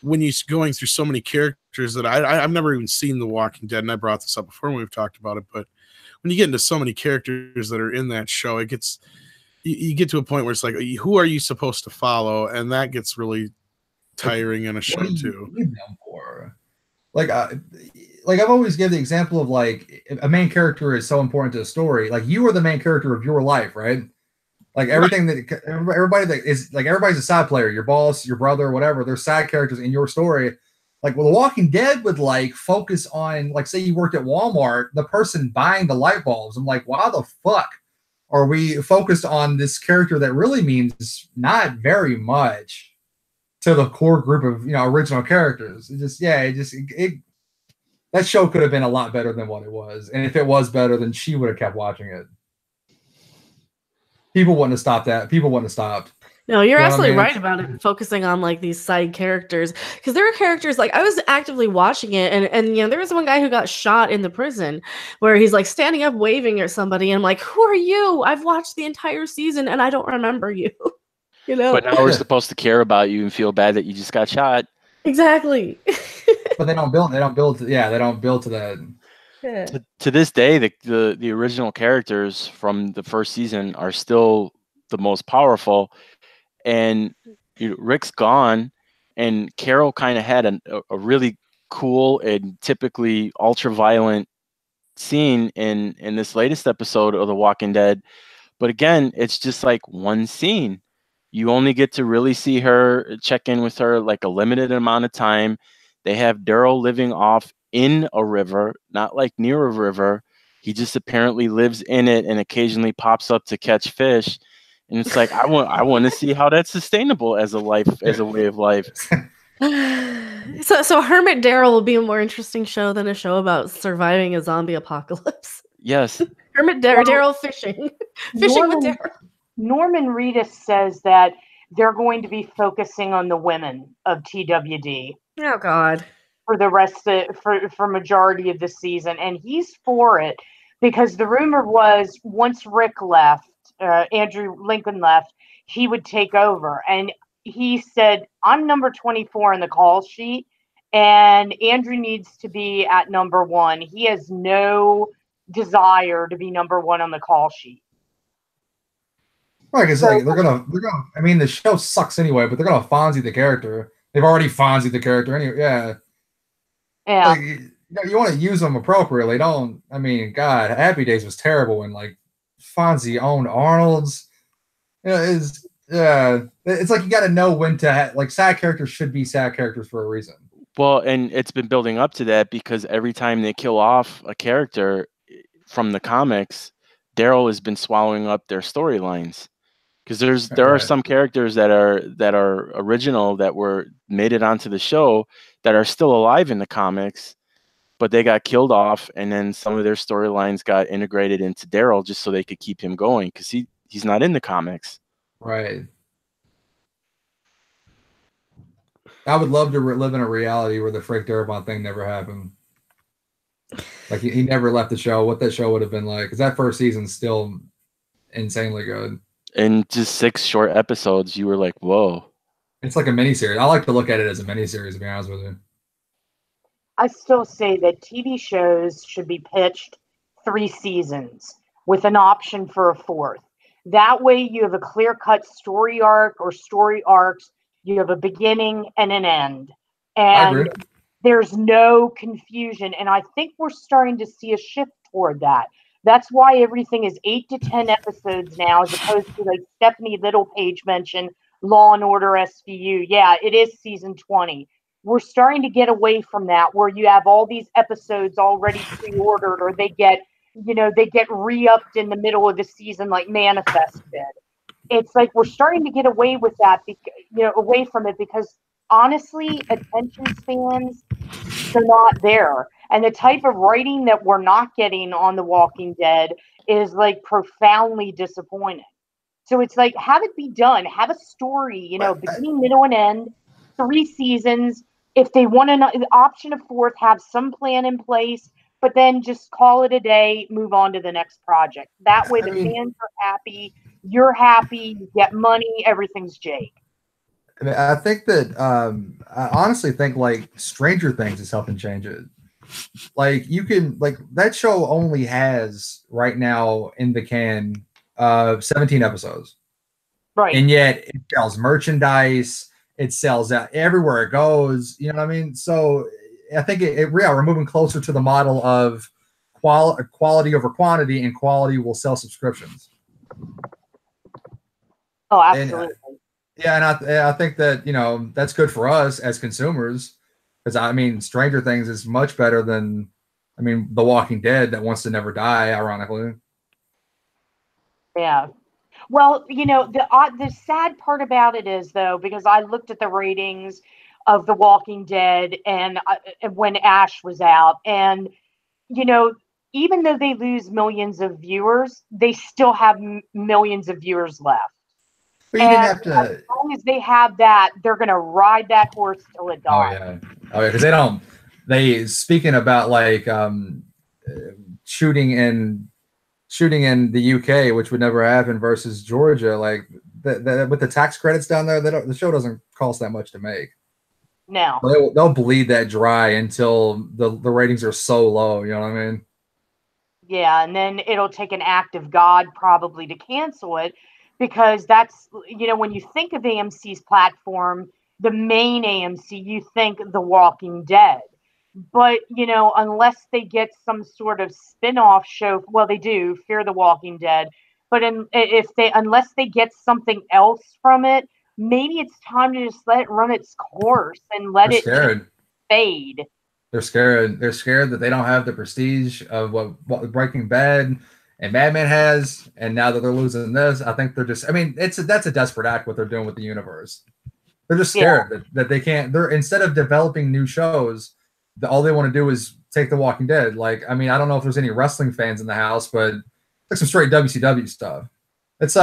when you're going through so many characters that I've never even seen The Walking Dead, and I brought this up before when we've talked about it, but when you get into so many characters that are in that show, it gets, you get to a point where it's like, who are you supposed to follow? And that gets really tiring in a show too. Like I've always given the example of like a main character is so important to the story. Like you are the main character of your life, right? Like everything that everybody that is like everybody's a side player. Your boss, your brother, whatever. They're side characters in your story. Like The Walking Dead would like focus on like say you worked at Walmart, the person buying the light bulbs. I'm like, why the fuck are we focused on this character that really means not very much to the core group of original characters? That show could have been a lot better than what it was. And if it was better, then she would have kept watching it. People wouldn't have stopped that. People wouldn't have stopped. No, you're absolutely right about it, focusing on like these side characters. Because there are characters, like I was actively watching it, and there was one guy who got shot in the prison where he's like standing up waving at somebody, and I'm like, who are you? I've watched the entire season and I don't remember you. But now we're supposed to care about you and feel bad that you just got shot. Exactly. But they don't build to that. Yeah. To this day, the original characters from the first season are still the most powerful. And Rick's gone, and Carol kind of had a really cool and typically ultra-violent scene in this latest episode of The Walking Dead. But again, it's just like one scene. You only get to really see her, check in with her like a limited amount of time. They have Daryl living off in a river, not like near a river. He just apparently lives in it and occasionally pops up to catch fish. And it's like, I want to see how that's sustainable as a way of life. So Hermit Daryl will be a more interesting show than a show about surviving a zombie apocalypse. Yes. Hermit Daryl fishing with Daryl. Norman Reedus says that they're going to be focusing on the women of TWD. Oh God. For the rest for majority of the season, and he's for it because the rumor was once Rick left, Andrew Lincoln left, he would take over, and he said, "I'm number 24 in the call sheet, and Andrew needs to be at number 1. He has no desire to be number 1 on the call sheet." Right, because they're gonna. I mean, the show sucks anyway, but they're gonna Fonzie the character. They've already Fonzie the character anyway. Yeah. Yeah. Like, you want to use them appropriately. Don't. I mean, God, Happy Days was terrible when like Fonzie owned Arnold's. It's like you got to know when to like sad characters should be sad characters for a reason. Well, and it's been building up to that because every time they kill off a character from the comics, Daryl has been swallowing up their storylines. Because there are some characters that are original that made it onto the show that are still alive in the comics, but they got killed off, and then some of their storylines got integrated into Daryl just so they could keep him going because he's not in the comics. Right. I would love to live in a reality where the Frank Darabont thing never happened. Like he never left the show. What that show would have been like? Because that first season's still insanely good. In just 6 short episodes, you were like, whoa. It's like a miniseries. I like to look at it as a miniseries, to be honest with you. I still say that TV shows should be pitched 3 seasons with an option for a 4th. That way you have a clear-cut story arc or story arcs You have a beginning and an end. I agree. And there's no confusion. And I think we're starting to see a shift toward that. That's why everything is 8 to 10 episodes now, as opposed to, like Stephanie Littlepage mentioned, Law and Order SVU. Yeah, it is season 20. We're starting to get away from that, where you have all these episodes already pre-ordered, or they get re-upped in the middle of the season like Manifest did. It's like we're starting to get away with that, away from it, because honestly, attention spans, they're not there. And the type of writing that we're not getting on The Walking Dead is like profoundly disappointing. So it's like, have it be done. Have a story, beginning, middle, and end. 3 seasons. If they want the option of 4th, have some plan in place, but then just call it a day, move on to the next project. That way the fans are happy, you're happy, you get money, everything's Jake. I mean, I think that I honestly think like Stranger Things is helping change it. Like you can that show only has right now in the can 17 episodes. Right. And yet it sells merchandise, it sells out everywhere it goes. You know what I mean? So I think we're moving closer to the model of quality over quantity, and quality will sell subscriptions. Oh, absolutely. And I think that, that's good for us as consumers, because Stranger Things is much better than, The Walking Dead that wants to never die, ironically. Yeah. Well, the sad part about it is, though, because I looked at the ratings of The Walking Dead and when Ash was out, and even though they lose millions of viewers, they still have millions of viewers left. But you didn't have to. As long as they have that, they're going to ride that horse till it dies. Oh yeah, because speaking about like shooting in the UK, which would never happen, versus Georgia, like with the tax credits down there, the show doesn't cost that much to make. No, they'll bleed that dry until the ratings are so low. You know what I mean? Yeah, and then it'll take an act of God probably to cancel it, because that's, when you think of AMC's platform, the main AMC, you think The Walking Dead. But, unless they get some sort of spin-off show, well, they do, Fear the Walking Dead, but unless they get something else from it, maybe it's time to just let it run its course and let it fade. They're scared. They're scared that they don't have the prestige of what Breaking Bad and Mad Men has, and now that they're losing this, I think they're just. That's a desperate act what they're doing with the universe. They're just scared that they can't. They're, instead of developing new shows, all they want to do is take The Walking Dead. Like, I don't know if there's any wrestling fans in the house, but like some straight WCW stuff. It's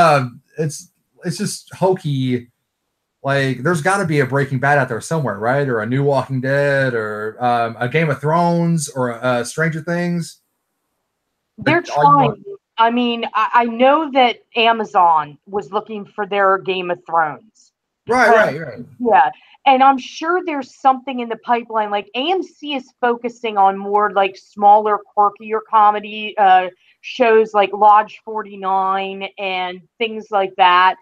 just hokey. Like, there's got to be a Breaking Bad out there somewhere, right? Or a new Walking Dead, or a Game of Thrones, or Stranger Things. They're trying. I know that Amazon was looking for their Game of Thrones. Right. Yeah. And I'm sure there's something in the pipeline. Like, AMC is focusing on more like smaller, quirkier comedy shows like Lodge 49 and things like that.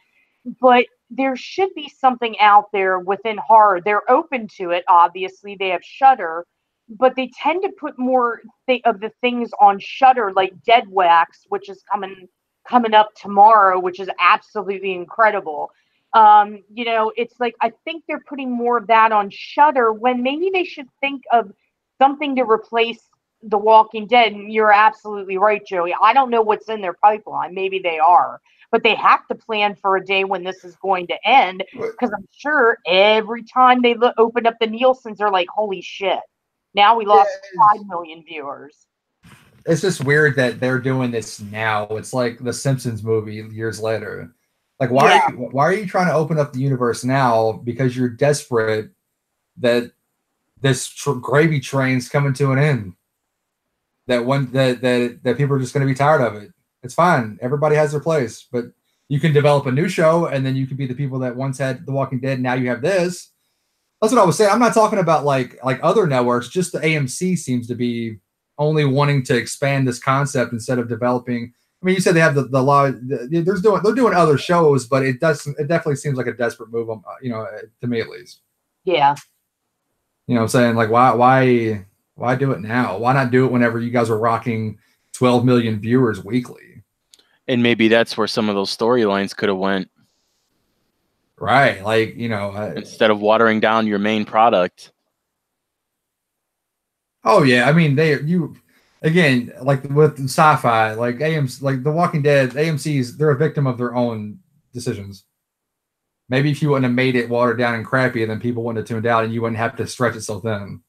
But there should be something out there within horror. They're open to it, obviously. They have Shudder, but they tend to put more of the things on Shudder, like Dead Wax, which is coming up tomorrow, which is absolutely incredible. It's like, I think they're putting more of that on Shudder, when maybe they should think of something to replace The Walking Dead. And you're absolutely right, Joey. I don't know what's in their pipeline. Maybe they are. But they have to plan for a day when this is going to end, because I'm sure every time they open up the Nielsen's, they're like, holy shit, now we lost 5 million viewers. It's just weird that they're doing this now. It's like the Simpsons movie years later. Like, why are you trying to open up the universe now? Because you're desperate that this gravy train's coming to an end. That people are just going to be tired of it. It's fine. Everybody has their place, but you can develop a new show, and then you can be the people that once had The Walking Dead. Now you have this. That's what I was saying. I'm not talking about like other networks. Just the AMC seems to be only wanting to expand this concept instead of developing. mean, you said they have the law. They're doing other shows, but it definitely seems like a desperate move. To me at least. Yeah. You know what I'm saying? Like, why do it now? Why not do it whenever you guys are rocking 12 million viewers weekly? And maybe that's where some of those storylines could have went. Right. Like, instead of watering down your main product. Oh yeah. I mean, again, like with sci-fi, like AMC, like The Walking Dead, AMC's, they're a victim of their own decisions. Maybe if you wouldn't have made it watered down and crappy, then people wouldn't have tuned out and you wouldn't have to stretch it so thin.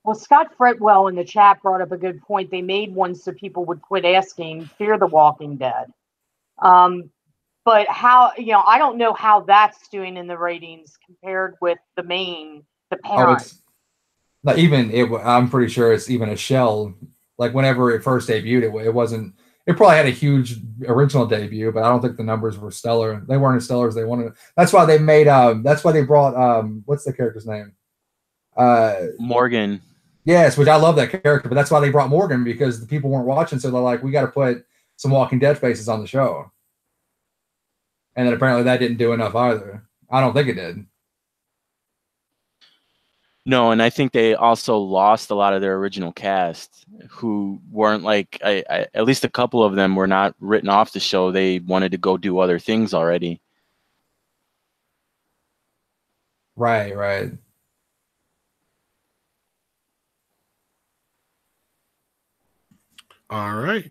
Well, Scott Fretwell in the chat brought up a good point. They made one so people would quit asking, Fear the Walking Dead. But how, I don't know how that's doing in the ratings compared with the parent. I'm pretty sure it's even a shell. Like whenever it first debuted, it wasn't. It probably had a huge original debut, but I don't think the numbers were stellar. They weren't as stellar as they wanted. That's why they made. That's why they brought. What's the character's name? Morgan. Yes, which I love that character, but that's why they brought Morgan, because the people weren't watching, so they're like, we got to put some Walking Dead faces on the show. And then apparently that didn't do enough either. I don't think it did. No, and I think they also lost a lot of their original cast who weren't like, at least a couple of them were not written off the show. They wanted to go do other things already. Right. All right.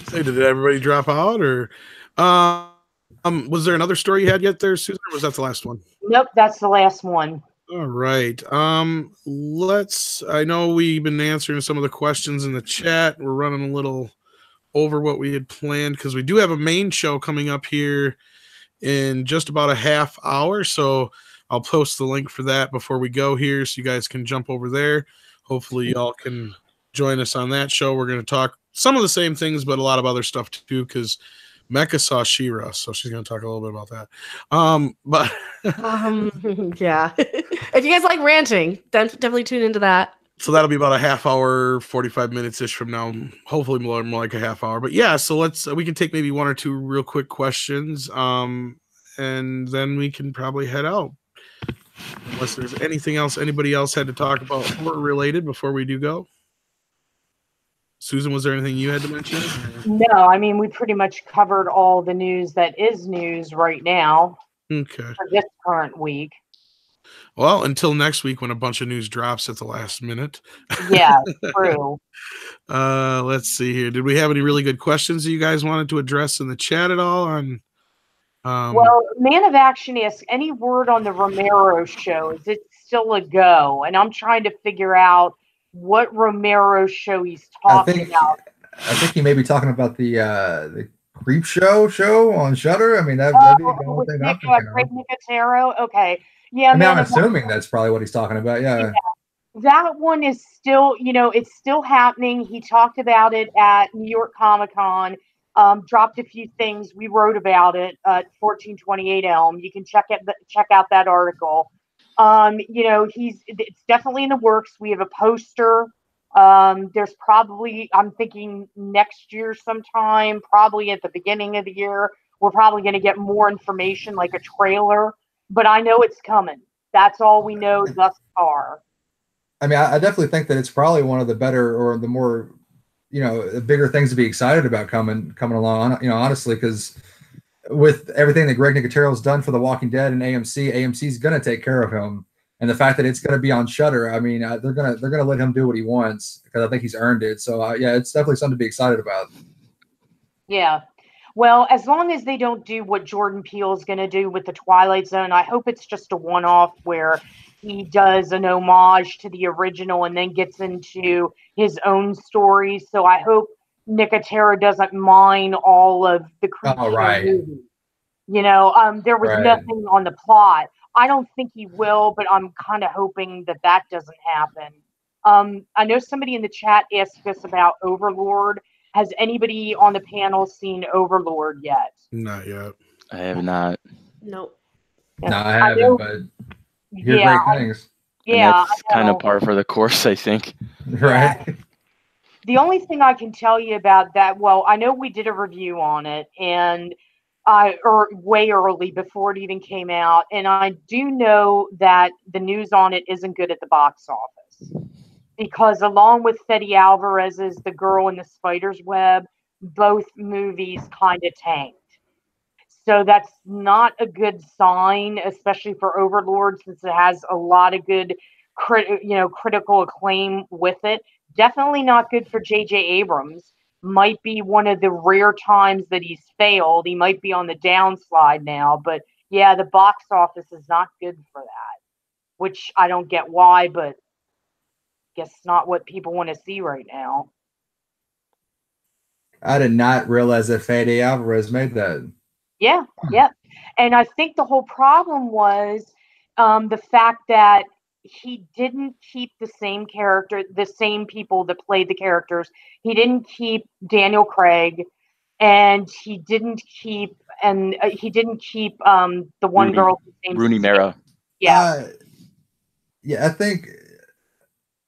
So did everybody drop out, or was there another story you had yet there, Susan, or was that the last one? Nope, that's the last one. All right. I know we've been answering some of the questions in the chat. We're running a little over what we had planned because we do have a main show coming up here in just about a half hour. So I'll post the link for that before we go here so you guys can jump over there. Hopefully y'all can join us on that show. We're going to talk some of the same things, but a lot of other stuff too, because Mecca saw She-Ra, so she's going to talk a little bit about that. Yeah. If you guys like ranting, definitely tune into that. So that'll be about a half hour, 45 minutes-ish from now. Hopefully more like a half hour. But yeah, so we can take maybe one or two real quick questions, and then we can probably head out. Unless there's anything else anybody else had to talk about horror related before we do go. Susan, was there anything you had to mention? No, I mean, we pretty much covered all the news that is news right now. Okay. For this current week. Well, until next week when a bunch of news drops at the last minute. Yeah, true. Let's see here. Did we have any really good questions that you guys wanted to address in the chat at all? Well, Man of Action asks, any word on the Romero show? Is it still a go? And I'm trying to figure out what Romero show he's talking about. I think he may be talking about the Creep Show on Shudder. I mean, that'd be the only thing I'm thinking of. Nicotero? Okay. Yeah, I mean, I'm assuming that's probably what he's talking about. Yeah. That one is still, it's still happening. He talked about it at New York Comic Con. Dropped a few things. We wrote about it at 1428 Elm. You can check out that article. It's definitely in the works. We have a poster. There's probably, I'm thinking next year sometime, probably at the beginning of the year, we're probably going to get more information, like a trailer. But I know it's coming. That's all we know thus far. I mean, I definitely think that it's probably one of the better or the more, the bigger things to be excited about coming along. Honestly, because with everything that Greg Nicotero's done for The Walking Dead and AMC's going to take care of him. And the fact that it's going to be on Shudder, I mean, they're gonna let him do what he wants because I think he's earned it. So yeah, it's definitely something to be excited about. Yeah. Well, as long as they don't do what Jordan Peele is going to do with the Twilight Zone, I hope it's just a one-off where he does an homage to the original and then gets into his own story. So I hope Nicotero doesn't mine all of the creature movie. There was nothing on the plot. I don't think he will, but I'm kind of hoping that doesn't happen. I know somebody in the chat asked us about Overlord. Has anybody on the panel seen Overlord yet? Not yet. I have not. Nope. No, I haven't, but hear great things. Yeah. And that's kind of par for the course, I think. Right. The only thing I can tell you about that, well, I know we did a review on it, and or way early before it even came out, and I do know that the news on it isn't good at the box office because, along with Fede Alvarez's The Girl in the Spider's Web, both movies kind of tanked. So that's not a good sign, especially for Overlord, since it has a lot of good, critical acclaim with it. Definitely not good for J.J. Abrams. Might be one of the rare times that he's failed. He might be on the downslide now, but yeah, the box office is not good for that, which I don't get why, but guess it's not what people want to see right now. I did not realize that Fede Alvarez made that. Yeah, yeah. And I think the whole problem was the fact that he didn't keep the same people that played the characters. He didn't keep Daniel Craig, and he didn't keep the one girl. Rooney Mara. Yeah. Yeah, I think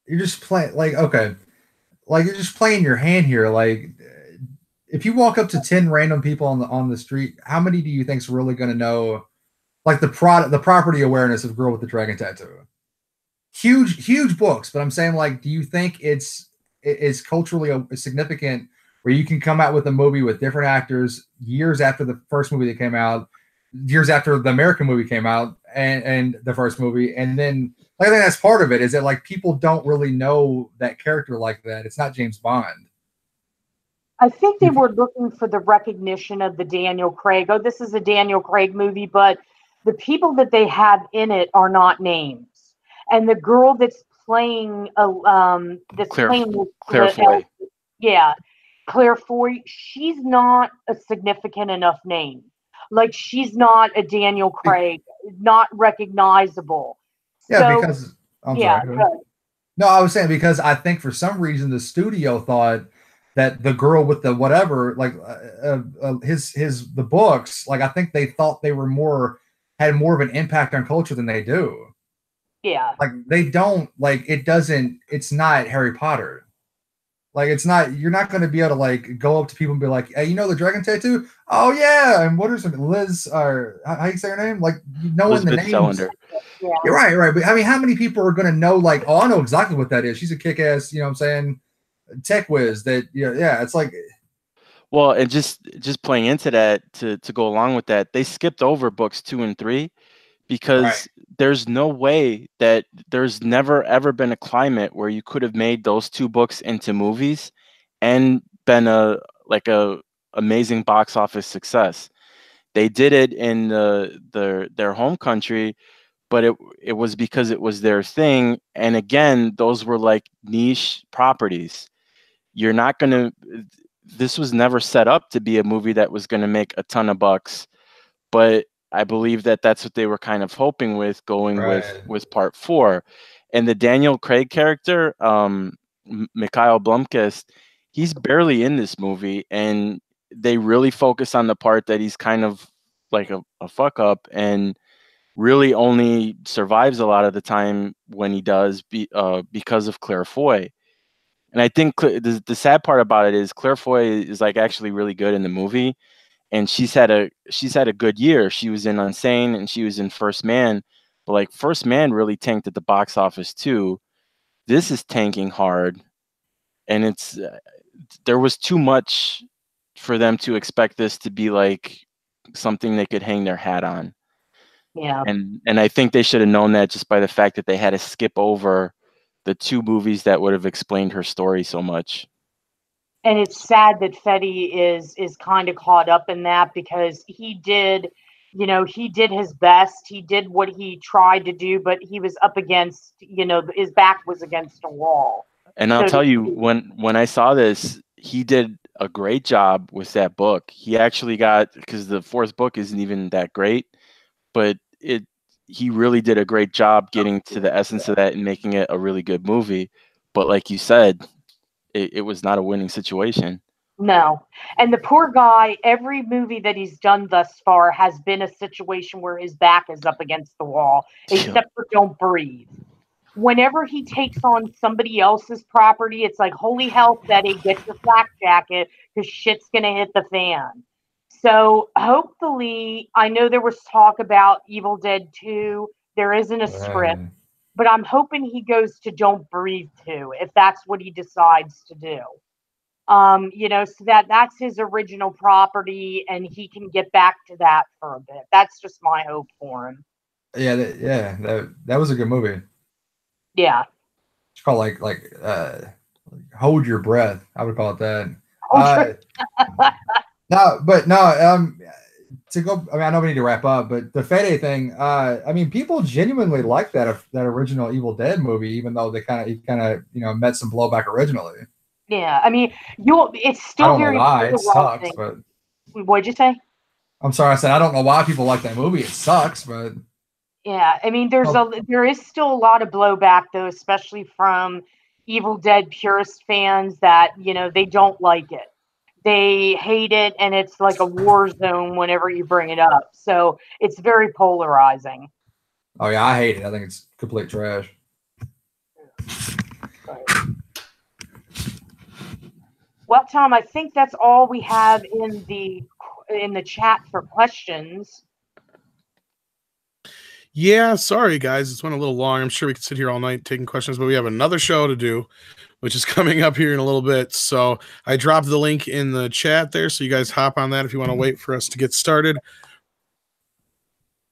you're just playing you're just playing your hand here. Like, if you walk up to 10 random people on the street, how many do you think's really going to know, like, the property awareness of Girl with the Dragon Tattoo? Huge books, but I'm saying, like, do you think it's culturally significant where you can come out with a movie with different actors years after the first movie that came out, years after the American movie came out, and the first movie, and then, like, I think that's part of it, is that, like, people don't really know that character like that. It's not James Bond. I think they were looking for the recognition of the Daniel Craig. Oh, this is a Daniel Craig movie, but the people that they have in it are not names. And the girl that's playing, Claire Foy. Yeah, Claire Foy. She's not a significant enough name. Like, she's not a Daniel Craig, not recognizable. Yeah, because sorry. No, I was saying because I think for some reason the studio thought that the girl with the whatever, like the books, like, I think they thought they had more of an impact on culture than they do. Yeah. Like, they don't, like, it's not Harry Potter. Like, it's not, you're not going to be able to, like, go up to people and be like, hey, you know the Dragon Tattoo? Oh yeah. And what is it? Liz, or how you say her name? Like, knowing the names. Yeah. You're right. But I mean, how many people are going to know, like, oh, I know exactly what that is. She's a kick-ass, you know what I'm saying, tech whiz that, yeah, it's like. Well, and just playing into that, to go along with that, they skipped over books 2 and 3 because there's no way that there's never ever been a climate where you could have made those 2 books into movies and been a amazing box office success. They did it in their home country, but it was because it was their thing. And again, those were like niche properties. You're not going to, this was never set up to be a movie that was going to make a ton of bucks, but I believe that that's what they were kind of hoping with going with part 4. And the Daniel Craig character, Mikhail Blumkist, he's barely in this movie, and they really focus on the part that he's kind of like a fuck up and really only survives a lot of the time when he does because of Claire Foy. And I think the sad part about it is Claire Foy is, like, actually really good in the movie, and she's had a good year. She was in Unsane and she was in First Man, but, like, First Man really tanked at the box office too. This is tanking hard, and it's there was too much for them to expect this to be like something they could hang their hat on. Yeah. And I think they should have known that just by the fact that they had to skip over the 2 movies that would have explained her story so much. And it's sad that Fede is kind of caught up in that, because he did his best. He did what he tried to do, but he was up against, his back was against a wall. And I'll tell you, when I saw this, he did a great job with that book. He actually got, because the 4th book isn't even that great, but he really did a great job getting to the essence of that and making it a really good movie. But like you said, it was not a winning situation. No. And the poor guy, every movie that he's done thus far has been a situation where his back is up against the wall, except for Don't Breathe, whenever he takes on somebody else's property, it's like, holy hell, Betty, get your flak jacket because shit's going to hit the fan. So hopefully, I know there was talk about Evil Dead 2. There isn't a script, but I'm hoping he goes to Don't Breathe 2 if that's what he decides to do. So that's his original property, and he can get back to that for a bit. That's just my hope for him. Yeah, that was a good movie. Yeah, it's called like Hold Your Breath. I would call it that. To go. I mean, I know we need to wrap up, but the Fede thing. I mean, people genuinely like that original Evil Dead movie, even though he kind of met some blowback originally. Yeah, I mean, it's still I don't very know why it sucks, but what'd you say? I'm sorry, I said I don't know why people like that movie. It sucks, but yeah, I mean, there is still a lot of blowback though, especially from Evil Dead purist fans that they don't like it. They hate it, and it's like a war zone whenever you bring it up. So it's very polarizing. Oh yeah, I hate it. I think it's complete trash. Well, Tom, I think that's all we have in the chat for questions. Yeah, sorry guys, it's went a little long. I'm sure we could sit here all night taking questions, but we have another show to do, which is coming up here in a little bit. So I dropped the link in the chat there, so you guys hop on that if you want to wait for us to get started.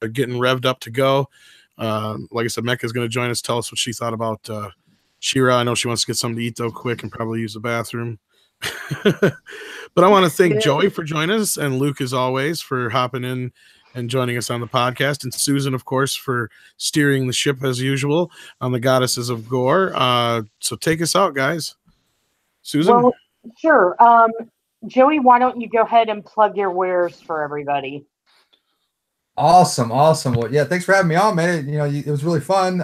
We're getting revved up to go. Like I said, Mecca's going to join us, tell us what she thought about She-Ra. I know she wants to get something to eat though quick and probably use the bathroom. But I want to thank Joey for joining us, and Luke, as always, for hopping in and joining us on the podcast, and Susan, of course, for steering the ship as usual on the Goddesses of Gore. So take us out, guys. Susan? Well, sure. Joey, why don't you go ahead and plug your wares for everybody? Awesome. Well, yeah, thanks for having me on, man. It was really fun.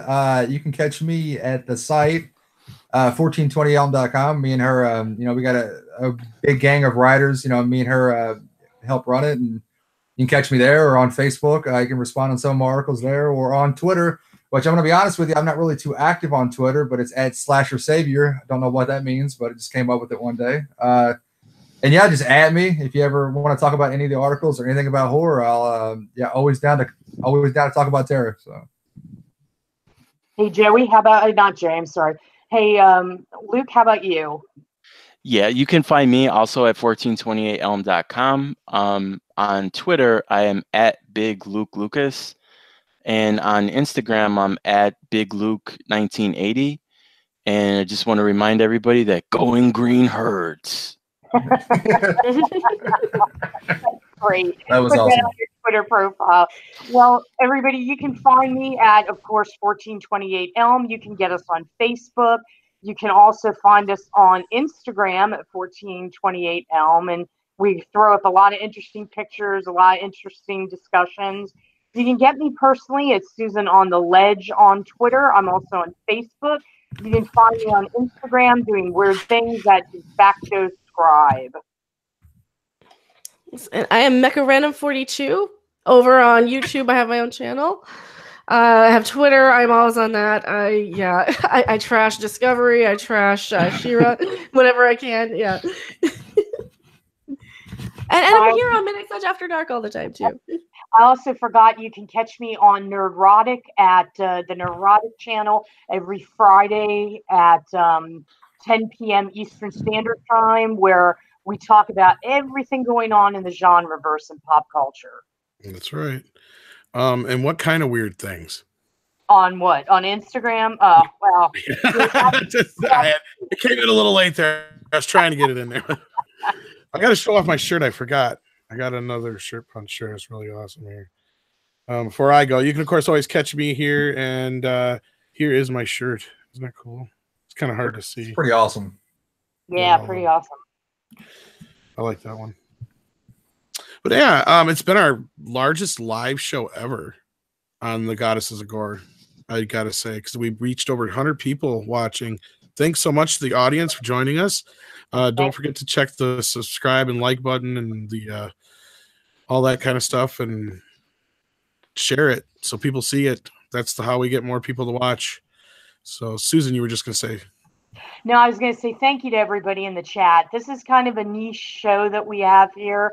You can catch me at the site, 1420elm.com. Me and her, we got a big gang of writers. Me and her help run it, and you can catch me there or on Facebook. You can respond on some of my articles there, or on Twitter, which I'm going to be honest with you, I'm not really too active on Twitter, but it's @SlasherSavior. I don't know what that means, but it just came up with it one day. And yeah, just add me if you ever want to talk about any of the articles or anything about horror. I'll always down to talk about terror. So, hey Joey, how about not Joey? I'm sorry. Hey Luke, how about you? Yeah, you can find me also at 1428elm.com. On Twitter, I am at Big Luke Lucas, and on Instagram, I'm at Big Luke 1980. And I just want to remind everybody that going green hurts. Great. That was Put awesome. that on your Twitter profile. Well, everybody, you can find me at, of course, 1428 Elm. You can get us on Facebook. You can also find us on Instagram at 1428 Elm, and we throw up a lot of interesting pictures, a lot of interesting discussions. You can get me personally. It's Susan on the Ledge on Twitter. I'm also on Facebook. You can find me on Instagram doing weird things at Facto Scribe. And I am Mecha Random 42 over on YouTube. I have my own channel. I have Twitter. I'm always on that. I trash Discovery. I trash She-Ra whenever I can. Yeah. and I'm here on Midnight Such After Dark all the time too. I also forgot you can catch me on Nerdrotic at the Nerdrotic channel every Friday at 10 p.m. Eastern Standard Time, where we talk about everything going on in the genreverse and pop culture. That's right. And what kind of weird things? On what? On Instagram? Well. It came in a little late there. I was trying to get it in there. I got to show off my shirt. I forgot. I got another shirt punch shirt. It's really awesome here. Before I go, you can, of course, always catch me here. And here is my shirt. Isn't that cool? It's kind of hard to see. It's pretty awesome. Yeah, pretty awesome. I like that one. But yeah, it's been our largest live show ever on the Goddesses of Gore, I got to say, because we reached over 100 people watching. Thanks so much to the audience for joining us. Don't forget to check the subscribe and like button and the all that kind of stuff, and share it so people see it. That's how we get more people to watch. So, Susan, you were just going to say. No, I was going to say thank you to everybody in the chat. This is kind of a niche show that we have here.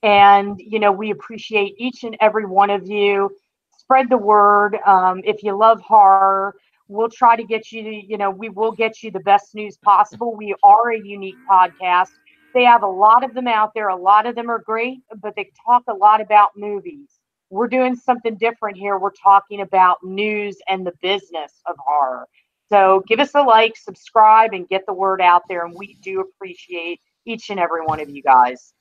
And, you know, we appreciate each and every one of you. Spread the word. If you love horror, we'll try to get you to, you know, we will get you the best news possible. We are a unique podcast. They have a lot of them out there. A lot of them are great, but they talk a lot about movies. We're doing something different here. We're talking about news and the business of horror. So give us a like, subscribe, and get the word out there. And we do appreciate each and every one of you guys.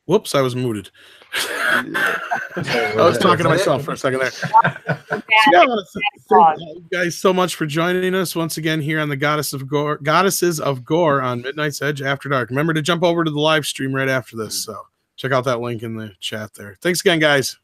Whoops, I was muted. I was talking to myself for a second there. So yeah, I want to thank you guys so much for joining us once again here on the Goddesses of Gore on Midnight's Edge After Dark. Remember to jump over to the live stream right after this. So check out that link in the chat there. Thanks again, guys.